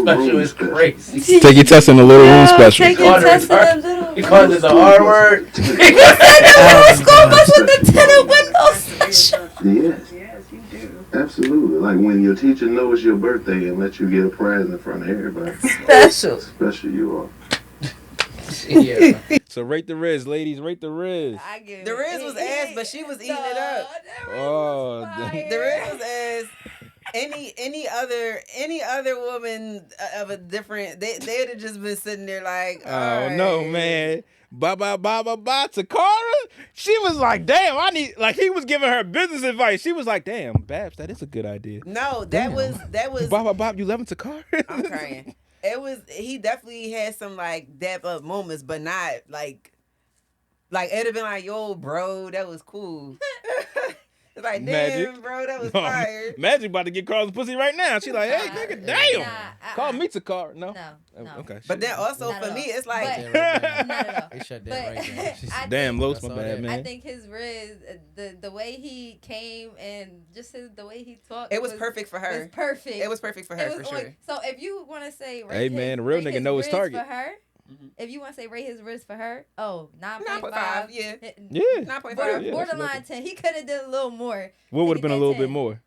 special is crazy. Take your test in the little room special. Take your test in the little. He called it the R word. School bus with the tinted windows. Yes, Yes, you do. absolutely. Like when your teacher knows your birthday and lets you get a prize in front of everybody. Special. Special you are. Yeah. So rate the Riz, ladies. Rate the Riz. I give The it- Riz was ass, but she was eating it up. Oh, The Riz was ass. Any other woman of a different, they'd have just been sitting there like, oh no, man. Ba Takara. She was like, damn, he was giving her business advice. She was like, damn, Babs, that is a good idea. No, Damn. that was. Bob, you loving Takara? I'm crying. It was. He definitely had some like dap up moments, but not like it'd have been like, yo, bro, that was cool. It's like, Magic. damn, bro, that was No, fire. Magic about to get Carl's pussy right now. She like, hey, nigga, damn. Nah, Call me to car. No. No. Okay. But then also Not for at me, all. it's like, But- Not at all. They shut But that right down. I Damn, think- Los, my That's all bad, that- man. I think his Riz, the way he came and just the way he talked, it was perfect for It her. was perfect. It was perfect for her, It for was sure. on- So if you want to say, Hey, man, a real nigga know his Riz target. for her. If you want to say rate his wrist for her, 9.5. 9.5, yeah. Yeah. 9.5. Yeah, Borderline 10. He could have done a little more. What would have been a Take little that bit 10. more?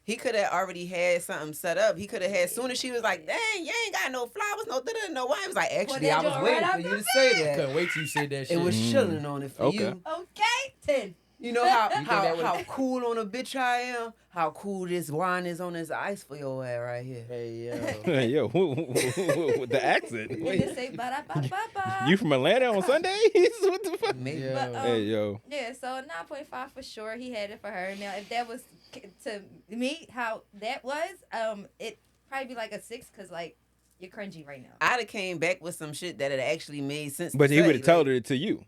He could have already had something set up. He could have had, soon as she was like, dang, you ain't got no flowers, no wine. He was like, actually, that I was joint waiting right for out you the to say bed. that. Couldn't wait till you said that shit. It was chilling on it for Okay. you. Okay, 10. You know how think that would've- how cool on a bitch I am? How cool this wine is on this ice for your ass right here. Hey, yo. Hey, yo, with the accent. And just say ba-da-ba-ba-ba. You from Atlanta on Sundays? What the fuck? Maybe. Yeah. But, Hey, yo. Yeah, so 9.5 for sure. He had it for her. Now, if that was to me, how that was, it probably be like a 6 because like you're cringy right now. I'd have came back with some shit that had actually made sense. But to he say, would have told like, her to you.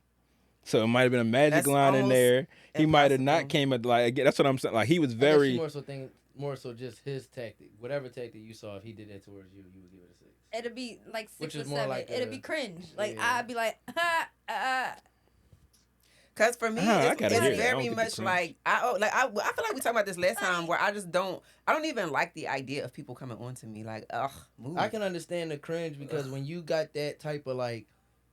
So it might have been a magic That's line in almost there. He might have not impossible. came at like again. That's what I'm saying. Like he was I guess very. you more so just his tactic. Whatever tactic you saw, if he did that towards you, you would give it a 6. It'd be like 6 Which or is more 7. like It'd a- be cringe. Like Yeah. I'd be like, Cause for me, I it's, gotta it's hear that. I don't very think much it's cringe. like I feel like we talked about this last time where I don't even like the idea of people coming on to me like, ugh, move. I can understand the cringe because when you got that type of like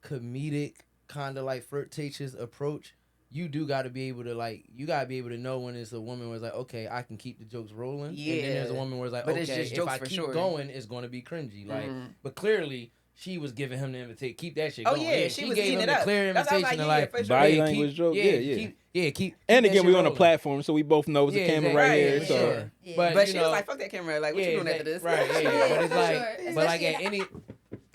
comedic kind of like flirtatious approach, you do got to be able to like know when it's a woman where it's like, okay, I can keep the jokes rolling. Yeah. And then there's a woman where it's like, But okay, it's just if jokes I for keep sure. going, it's going to be cringy. Like, but clearly she was giving him the invitation. Keep that shit Oh, going. yeah, she was gave eating him it the up. clear That's why I was invitation like, to yeah, like for sure. Body yeah, language joke. Yeah. keep And that again, shit we on a rolling. platform, so we both know it's a Yeah, camera exactly. right here. Right, So sure. Yeah. But, But you she know, was like, fuck that camera. Like, what you doing after this? Right, yeah. But it's like, Sure. but like Especially- at any,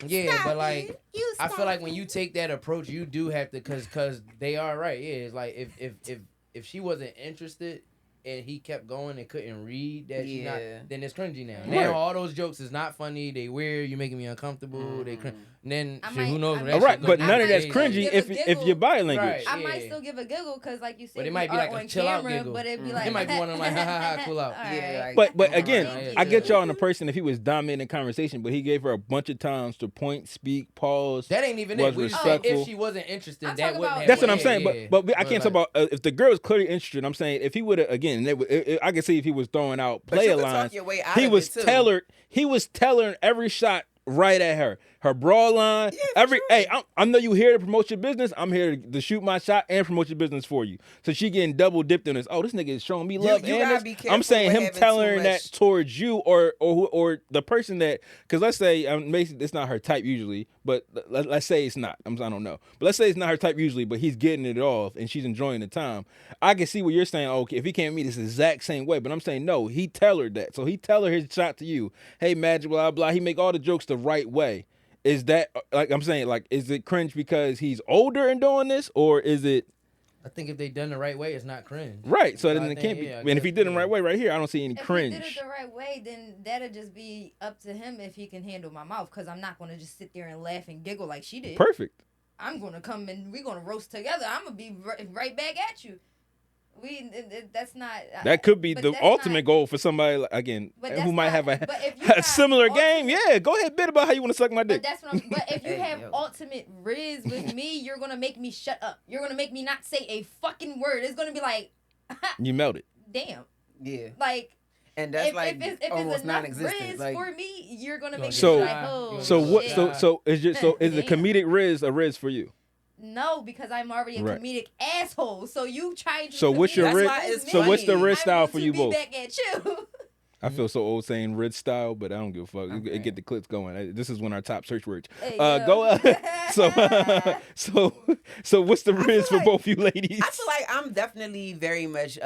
yeah, but like, I feel like when you take that approach, you do have to, cause they are right. Yeah, it's like if she wasn't interested and he kept going and couldn't read that, she's not, Yeah. then it's cringy now. Right. Now all those jokes is not funny. They weird. You making me uncomfortable. They cringe. And then I shit, might- who knows? I when might- that all right, shit but gonna none be of that's I crazy. might cringy give a if giggle. your body language. Right. I might Yeah. still give a giggle because, like you said, But it we might be are like a on chill out camera, giggle. but it'd be like, It might be one of them like, ha, ha, ha, cool out. All Yeah, right. like, But come on, again, Thank man. you. I get y'all in a person if he was dominating conversation, but he gave her a bunch of times to point, speak, pause. That ain't even Was it. We just respectful. if she wasn't interested, I'm that talking wouldn't about- have. That's what I'm yeah, saying. yeah. But I can't talk like- about if the girl is clearly interested. I'm saying if he would have again, I could see if he was throwing out But you player can talk lines. your way out He of was it, too. tailored. He was tailoring every shot right at her. Her bra line, Yeah, for every sure. hey, I know you here to promote your business. I'm here to shoot my shot and promote your business for you. So she getting double dipped in this. Oh, this nigga is showing me love. you and gotta this. be I'm careful saying with him having tailoring too that much- towards you or the person that because let's say maybe it's not her type usually, but let's say it's not. I don't know, but let's say it's not her type usually, but he's getting it off and she's enjoying the time. I can see what you're saying. Okay, if he can't meet this exact same way, but I'm saying no, he tailored that. So he tailored his shot to you. Hey, magic, blah blah. He make all the jokes the right way. Is that like I'm saying? Like, is it cringe because he's older and doing this, or is it I think if they done the right way, it's not cringe. right? So I then it think, can't be. yeah, I And if he guess, did it the yeah. right way, right here, I don't see any If cringe. he did it the right way, then that'll just be up to him if he can handle my mouth. Because I'm not going to just sit there and laugh and giggle like she did. Perfect. I'm going to come and we're going to roast together. I'm going to be right back at you. That's not. That could be but the that's ultimate not- goal for somebody again But who that's might not- have but if you a got similar game. ultimate- Yeah, go ahead, bit about how you want to suck my But dick. that's what I'm. But if you Hey, have yo. ultimate riz with me, you're gonna make me shut up. You're gonna make me not say a fucking word. It's gonna be like, You melted. damn. Yeah. Like And that's if, like if it's almost enough non-existent. riz Like, for me, you're gonna make So- me like, oh. So what? shit. So is the Damn. comedic riz a riz for you? No, because I'm already a Right. comedic asshole. So you trying to. So what's your That's riz? why it's So what's the funny. riz style I'm for going you to both? Be back at you. I feel so old saying riz style, but I don't give a fuck. Okay. It get the clicks going. This is one of our top search words. Hey, Go yo. so what's the riz for like- both you ladies? I feel like I'm definitely very much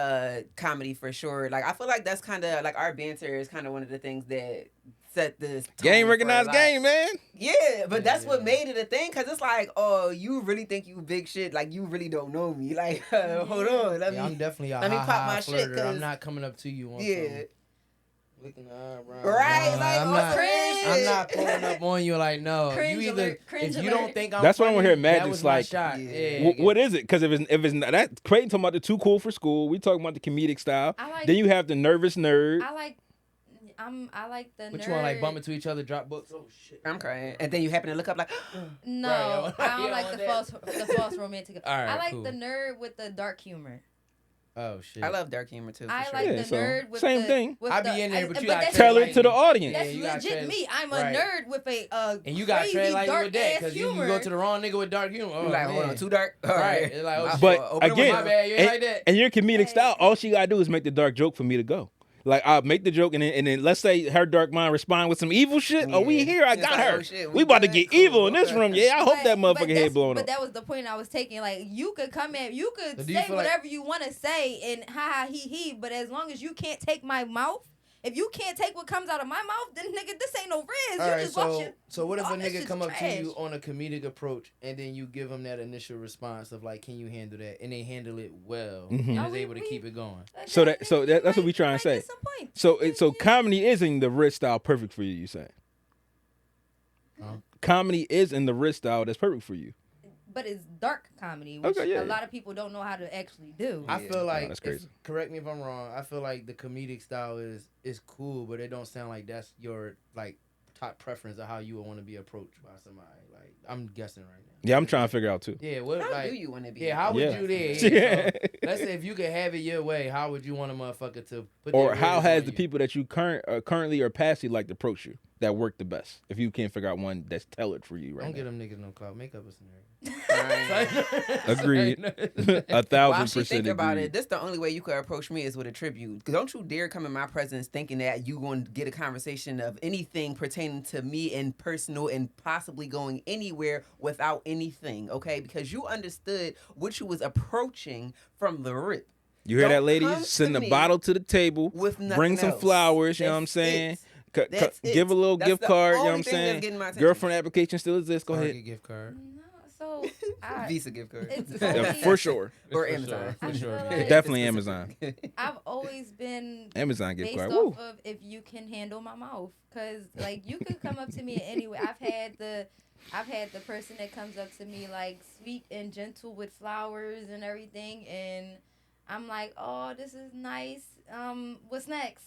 comedy for sure. Like I feel like that's kind of like our banter is kind of one of the things that set this tone Game for a recognized lot. game, man. Yeah, but that's what made it a thing. Cause it's like, oh, you really think you big shit? Like you really don't know me. Like, hold on, let Yeah, I'm me. definitely a let me ha pop ha my shit, flirter. 'cause- I'm not coming up to you on Yeah, something. Licking the eyebrow. Right, like, I'm on not. some real I'm shit. not pulling up on you like no. Cringe You either alert, cringe if you alert. don't think I'm. That's why I want to hear funny, that Magic's was my like, shot. what is it? Because if it's not, that Creighton talking about the too cool for school. We talking about the comedic style. I like- Then you have the nervous nerd. I like the What nerd. you want like bump into each other, drop books? Oh shit. I'm crying. And then you happen to look up like, No, Right, I don't yeah, like on the that. false romantic. All right, I like cool. the nerd with the dark humor. Oh shit. I love dark humor too. For I sure. like Yeah, the so, nerd with same the thing. with I be the- in there, but you that's- gotta Tell it like to the me. audience. That's you gotta legit tread- me. I'm a right. nerd with a And you got crazy tread like you dark with that ass because you humor. go to the wrong nigga with dark humor. Oh, You like, hold on, man. too dark? All Right. right. It's like, oh, My shit. But fault. Open the again, My bad, you ain't like that. and your comedic Hey. style, all she gotta do is make the dark joke for me to go. Like I'll make the joke and then let's say her dark mind respond with some evil shit. Oh, we Yeah. here, I It's got like, her. oh, shit, we we about to good? get Cool. evil in this room. Yeah, I hope that motherfucker head that's- blown But up. that was the point I was taking. Like you could come in, you could But do you say feel like- whatever you want to say and ha ha he, but as long as you can't take my mouth, if you can't take what comes out of my mouth, then nigga, this ain't no Riz. All You right, just watch so it. so what if Oh, a this nigga shit's come up to you trash. on a comedic approach and then you give him that initial response of like, can you handle that? And they handle it well Mhm. and Oh, is we- able to we- keep it going. So that's what we trying to say. Get some points. So comedy is in the Riz style perfect for you. You saying? Comedy is in the Riz style that's perfect for you. But it's dark comedy, which Okay, yeah, a lot of people don't know how to actually do. I feel like that's crazy. correct me if I'm wrong. I feel like the comedic style is cool, but it don't sound like that's your like top preference of how you would want to be approached by somebody. Like I'm guessing right now. Yeah, I'm trying to figure out too. Yeah, what How like do you want to be? yeah, how would Yeah. you there? Yeah. So, let's say if you could have it your way, how would you want a motherfucker to put Or their how words has on the you? people that you currently or pastly like to approach you that work the best? If you can't figure out one that's tailored for you right Don't now. give them niggas no clout. Make up a scenario. Agreed. While 1,000% she think about agreed. it, this the only way you could approach me is with a tribute. Don't you dare come in my presence thinking that you going to get a conversation of anything pertaining to me and personal and possibly going anywhere without anything, okay? Because you understood what you was approaching from the rip. You hear Don't that, come ladies? to Send a me bottle to the table. with Bring nothing some else. flowers. You know what I'm That's saying? it. That's it. Give a little That's gift the card. You know what only I'm thing that's saying? getting my attention. Girlfriend application still exists. Go Target ahead. gift card. No, so I, Visa gift card. It's Yeah, only- for sure. Or For Amazon. sure, for sure. I feel like- Definitely Amazon. I've always been Amazon gift based card. off Woo. of if you can handle my mouth, cause like you could come up to me anyway. I've had the person that comes up to me like sweet and gentle with flowers and everything, and I'm like, oh, this is nice. What's next?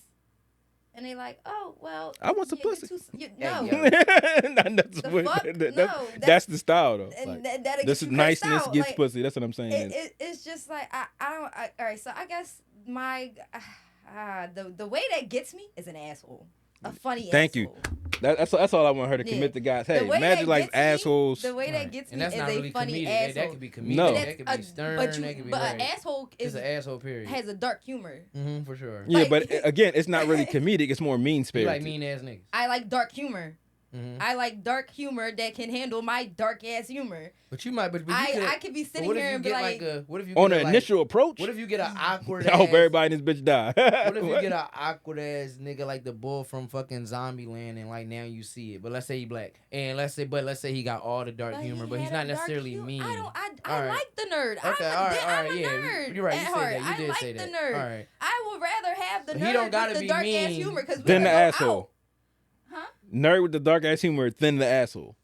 And they like, oh, well. I want some you're pussy. no. That's The what- fuck? that- No, that's the style though. And Like, that'll this get is you cursed niceness out. gets Like, pussy. That's what I'm saying. it's just like I don't. All right, so I guess the way that gets me is an asshole, a funny. Thank you. asshole. That's all I want her to Yeah. commit to, guys. The Hey, way Magic that likes gets me- assholes. The way that gets And me that's is not a really funny comedic. asshole. That could be comedic. No. That could be stern. But that could be an right. asshole It's is an asshole. Period. has a dark humor. Mm-hmm, for sure. Yeah, Like- but again, it's not really comedic. It's more mean You spirited. like mean ass niggas. I like dark humor. Mm-hmm. I like dark humor that can handle my dark ass humor. But you might. But you I could be but sitting what if here you and be get like, a? What if you On get the a, initial approach, What if you get an awkward? I hope ass, everybody in this bitch die. What if you get an awkward ass nigga like the bull from fucking Zombieland and like now you see it, but let's say he black and let's say he got all the dark but humor, he but he's had not a dark necessarily humor. mean. I All right. like the nerd. Okay, I'm a yeah, nerd. you're right. At You said heart. that. You I did like say the that. nerd. All right. I would rather have the But nerd he don't gotta with the be dark ass mean. humor because Then the asshole. Huh? Nerd with the dark ass humor, then the asshole.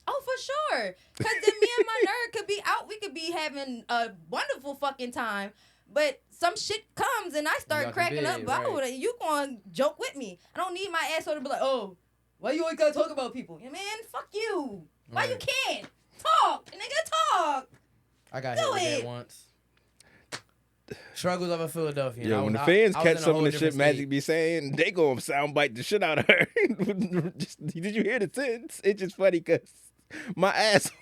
Oh, for sure. Because then me and my nerd could be out. We could be having a wonderful fucking time. But some shit comes and I start Y'all can cracking up. bid, But right. you going to joke with me. I don't need my asshole to be like, oh, why you always got to talk about people? Yeah, man, fuck you. Why you Right. can't? Talk. Nigga, talk. I got Do hit with it. that once. Struggles of a Philadelphia. Yeah, when the fans catch some of the shit Magic be saying, they go and soundbite the shit out of her. Did you hear the sentence? It's just funny because my asshole.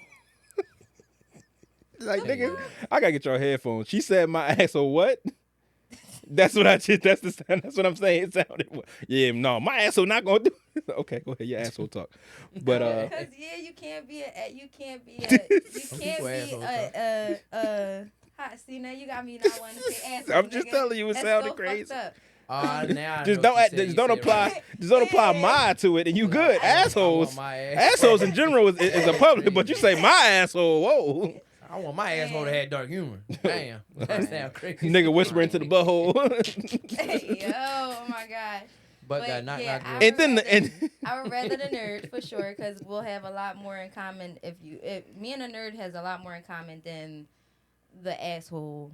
Like, nigga, I gotta get your headphones. She said my asshole what? That's what I just. That's what I'm saying. It sounded. Yeah, no, my asshole not gonna do. Okay, go ahead. Your asshole talk. But Because you can't be see now you got me not wanting to say asshole. I'm just nigga. telling you, it That's sounded so crazy. fucked up. Now I just know don't what you said. just You don't said it apply right. just don't apply Yeah. my to it and you good. I Assholes want my ass. assholes in general is a public, but you say my asshole. Whoa. I want my asshole to have dark humor. Damn, that sounds crazy. Nigga whispering to the butthole. Yo, oh my gosh. But got knocked out. And then I would rather the nerd for sure, because we'll have a lot more in common. If me and a nerd has a lot more in common than the asshole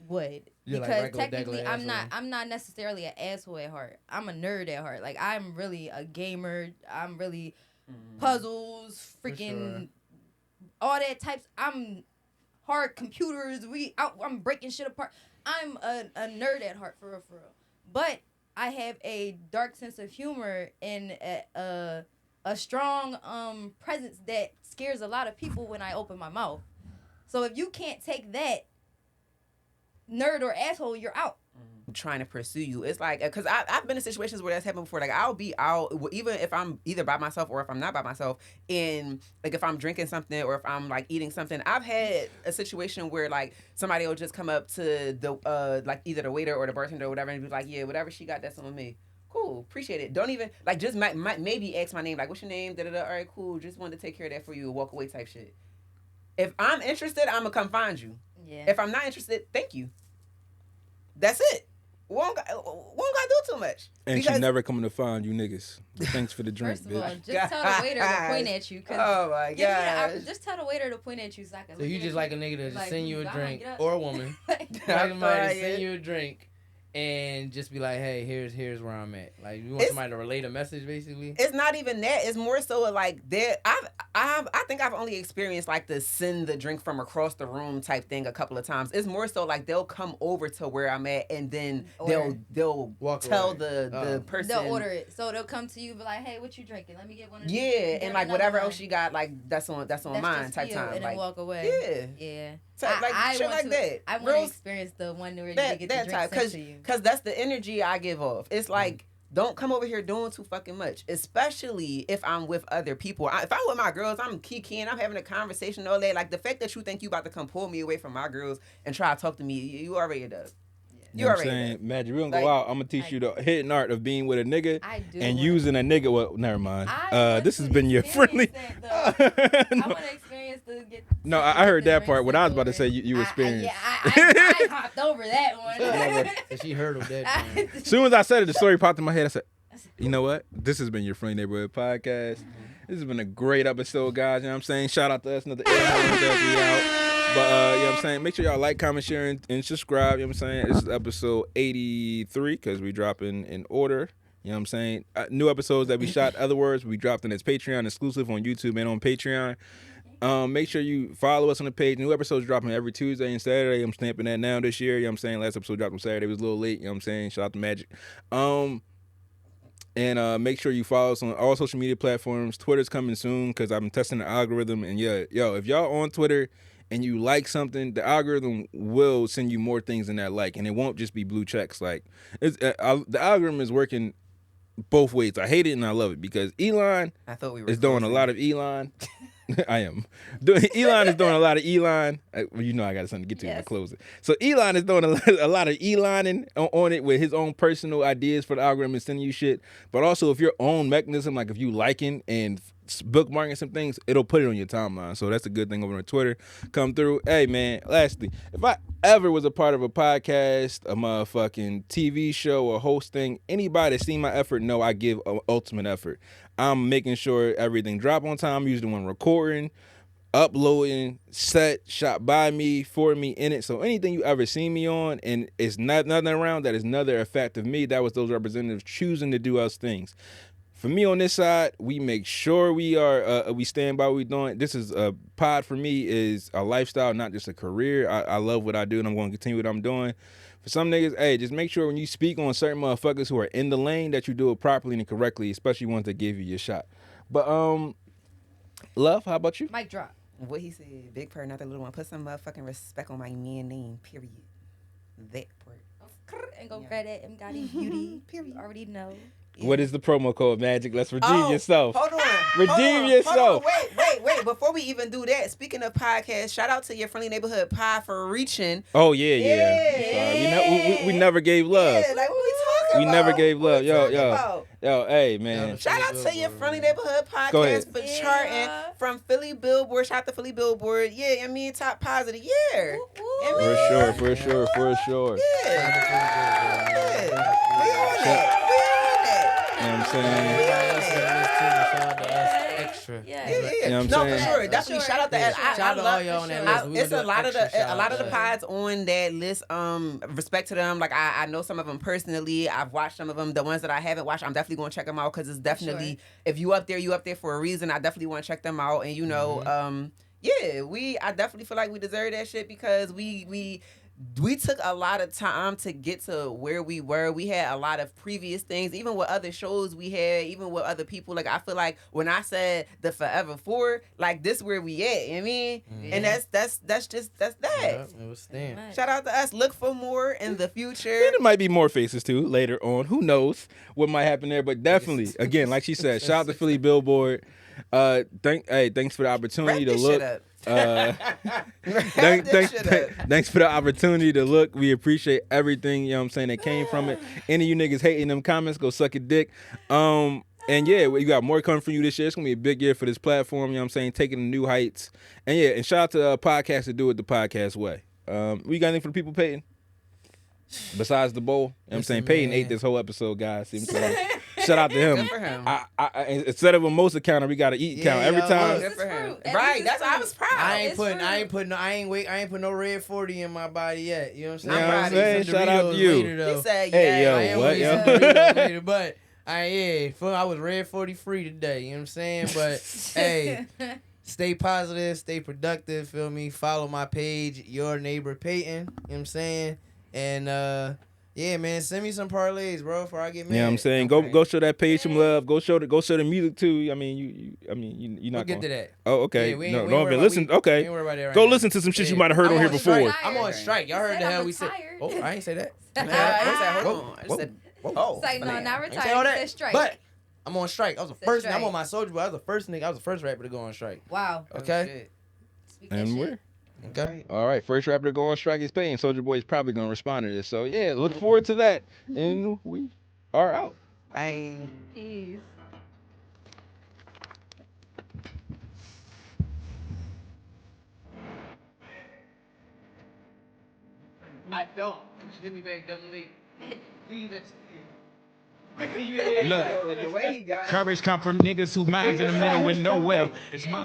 would. You're because like technically asshole. I'm not necessarily an asshole at heart. I'm a nerd at heart. Like, I'm really a gamer. I'm really puzzles, freaking all that types. I'm hard computers. I'm breaking shit apart. I'm a nerd at heart, for real. But I have a dark sense of humor and a strong presence that scares a lot of people when I open my mouth. So if you can't take that, nerd or asshole, you're out. Trying to pursue you. It's like, because I've been in situations where that's happened before. Like, I'll be out, even if I'm either by myself or if I'm not by myself, and like if I'm drinking something or if I'm like eating something, I've had a situation where like somebody will just come up to the like either the waiter or the bartender or whatever and be like, yeah, whatever she got, that's on me. Cool, appreciate it. Don't even like just maybe ask my name, like, what's your name? All right, cool. Just wanted to take care of that for you. Walk away type shit. If I'm interested, I'm gonna come find you. Yeah. If I'm not interested, thank you. That's it. We don't got to do too much. And she never coming to find you niggas. But thanks for the drink, First of all, bitch. just tell the waiter to point at you. Oh my god! Just tell the waiter to point at you so I can. So you just like a nigga to just send you a drink or a woman, like I'm somebody to send you a drink and just be like, hey, here's where I'm at. Like, you want somebody to relate a message, basically. It's not even that. It's more so like that. I think I've only experienced like the send the drink from across the room type thing a couple of times. It's more so like they'll come over to where I'm at and then they'll tell the person. They'll order it. So they'll come to you and be like, hey, what you drinking? Let me get one of these. Yeah, and like whatever else you got, like that's on mine type time. And like, then walk away. Yeah. So like shit like that. I want to experience the one where you get the drink sent to you. Because that's the energy I give off. It's like, don't come over here doing too fucking much, especially if I'm with other people. If I'm with my girls, I'm kikiing, I'm having a conversation all day. Like, the fact that you think you about to come pull me away from my girls and try to talk to me, you already a dub. You know what I'm saying? Magic, we're gonna go out. I'm gonna teach you the hidden art of being with a nigga and using a nigga. Well, never mind. This has been your friendly. I want to experience No, I heard that part. What I was about to say, you experienced. I hopped over that one. She heard of that. As soon as I said it, the story popped in my head. I said, you know what? This has been your Friendly Neighborhood Podcast. This has been a great episode, guys. You know what I'm saying? Shout out to us. Another out. But, you know what I'm saying? Make sure y'all like, comment, share, and subscribe. You know what I'm saying? This is episode 83 because we drop in order. You know what I'm saying? New episodes that we shot, other words, we dropped in as Patreon exclusive on YouTube and on Patreon. Make sure you follow us on the page. New episodes dropping every Tuesday and Saturday. I'm stamping that now this year. You know what I'm saying? Last episode dropped on Saturday. It was a little late. You know what I'm saying? Shout out to Magic. And make sure you follow us on all social media platforms. Twitter's coming soon because I'm testing the algorithm. And if y'all on Twitter and you like something, the algorithm will send you more things than that like, and it won't just be blue checks. Like, the algorithm is working both ways. I hate it and I love it because Elon is doing a lot of Elon. I am. Elon is doing a lot of Elon. You know I got something to get to when I close it. So Elon is doing a lot of Eloning on it with his own personal ideas for the algorithm and sending you shit. But also if your own mechanism, like if you liking and bookmarking some things, it'll put it on your timeline. So that's a good thing over on Twitter. Come through. Hey, man, lastly, if I ever was a part of a podcast, a motherfucking TV show or hosting, anybody that seen my effort know I give ultimate effort. I'm making sure everything drop on time. I'm usually the one recording, uploading, set, shot by me, for me, in it. So anything you ever seen me on and it's nothing around, that is another effect of me. That was those representatives choosing to do those things. For me on this side, we make sure we stand by what we're doing. This is a pod for me is a lifestyle, not just a career. I love what I do and I'm going to continue what I'm doing. For some niggas, hey, just make sure when you speak on certain motherfuckers who are in the lane that you do it properly and correctly, especially ones that give you your shot. But Love, how about you? Mic drop. What he said, big purr, not the little one. Put some motherfucking respect on my man name, period. That part. And go grab that M. Gotti beauty. Period. Already know. Yeah. What is the promo code, Magic? Let's redeem yourself. Hold on. Redeem yourself. Wait. Before we even do that, speaking of podcasts, shout out to your Friendly Neighborhood Pod for reaching. Oh, yeah. Sorry. We never gave love. Yeah, like what we talking about? We never gave love. Yo. Yo, hey man. Shout out to your Friendly Neighborhood Go ahead. podcast for charting from Philly Billboard. Shout out to Philly Billboard. Yeah, I mean, top positive. Yeah. For sure. Yeah. We on that. You know what I'm saying? Extra. Yeah. You know what I'm No, saying? for sure. Definitely shout out to Yeah, I shout out to all love y'all on that sure. list. We it's gonna a do lot of extra the a lot of the shout-outs. pods on that list. Respect to them. Like I know some of them personally. I've watched some of them. The ones that I haven't watched, I'm definitely gonna check them out because it's definitely if you up there for a reason. I definitely want to check them out. And you know, I definitely feel like we deserve that shit because we took a lot of time to get to where we were. We had a lot of previous things, even with other shows we had, even with other people. Like I feel like when I said the Forever Four, like this where we at. You know what I mean? And that's that. Yep, it was staying. Shout out to us. Look for more in the future. And there might be more faces too later on. Who knows what might happen there? But definitely, again, like she said, shout out to Philly Billboard. Thanks for the opportunity to look. Thanks for the opportunity to look. We appreciate everything, you know what I'm saying, that came from it. Any of you niggas hating them comments, go suck a dick. And yeah, we got more coming from you this year. It's gonna be a big year for this platform, you know what I'm saying, taking the new heights. And yeah, and shout out to podcasts that do it the podcast way. We got anything for the people, Peyton? Besides the bowl, you know what I'm saying? Peyton ate this whole episode, guys. See what I'm saying? Shout out to him. Good for him. I instead of a mimosa counter, we got to eat count every time. Good for him. Right, that's why I was proud. I ain't put no red 40 in my body yet. You know what I'm saying? You know what I'm saying? Shout out to you. He said, Hey, yeah. yo, what, yo? Later, but I was red 40 free today. You know what I'm saying? But hey, stay positive, stay productive. Feel me? Follow my page, Your Neighbor Peyton. You know what I'm saying? And yeah, man, send me some parlays, bro, before I get mad. Yeah, I'm saying go show that page some love. Go show the music too. I mean, you're not. We'll get to that. Oh, okay. Yeah, we no, ain't don't worried even about- listen. Okay, we ain't worried about that right go now. listen to some shit you Yeah. might have heard I'm on here on strike. before. I'm on strike. Y'all heard the hell we said. Oh, I ain't say that. I said, hold on. I Whoa. said, Whoa. It's like, no, not I ain't say retired. all He that. said strike. But I'm on strike. I was the Said first. strike. I'm on my soldier, but I was the first nigga. I was the first rapper to go on strike. Wow. Okay. Speak that And shit. we're Okay. all right. First rapper to go on strike is Peyton. Soldier Boy is probably gonna respond to this. So yeah, look forward to that. And we are out. Bye. Peace. I don't. Hit me back, doesn't leave. Leave it. Look, courage come from niggas who minds in the middle with no will. It's my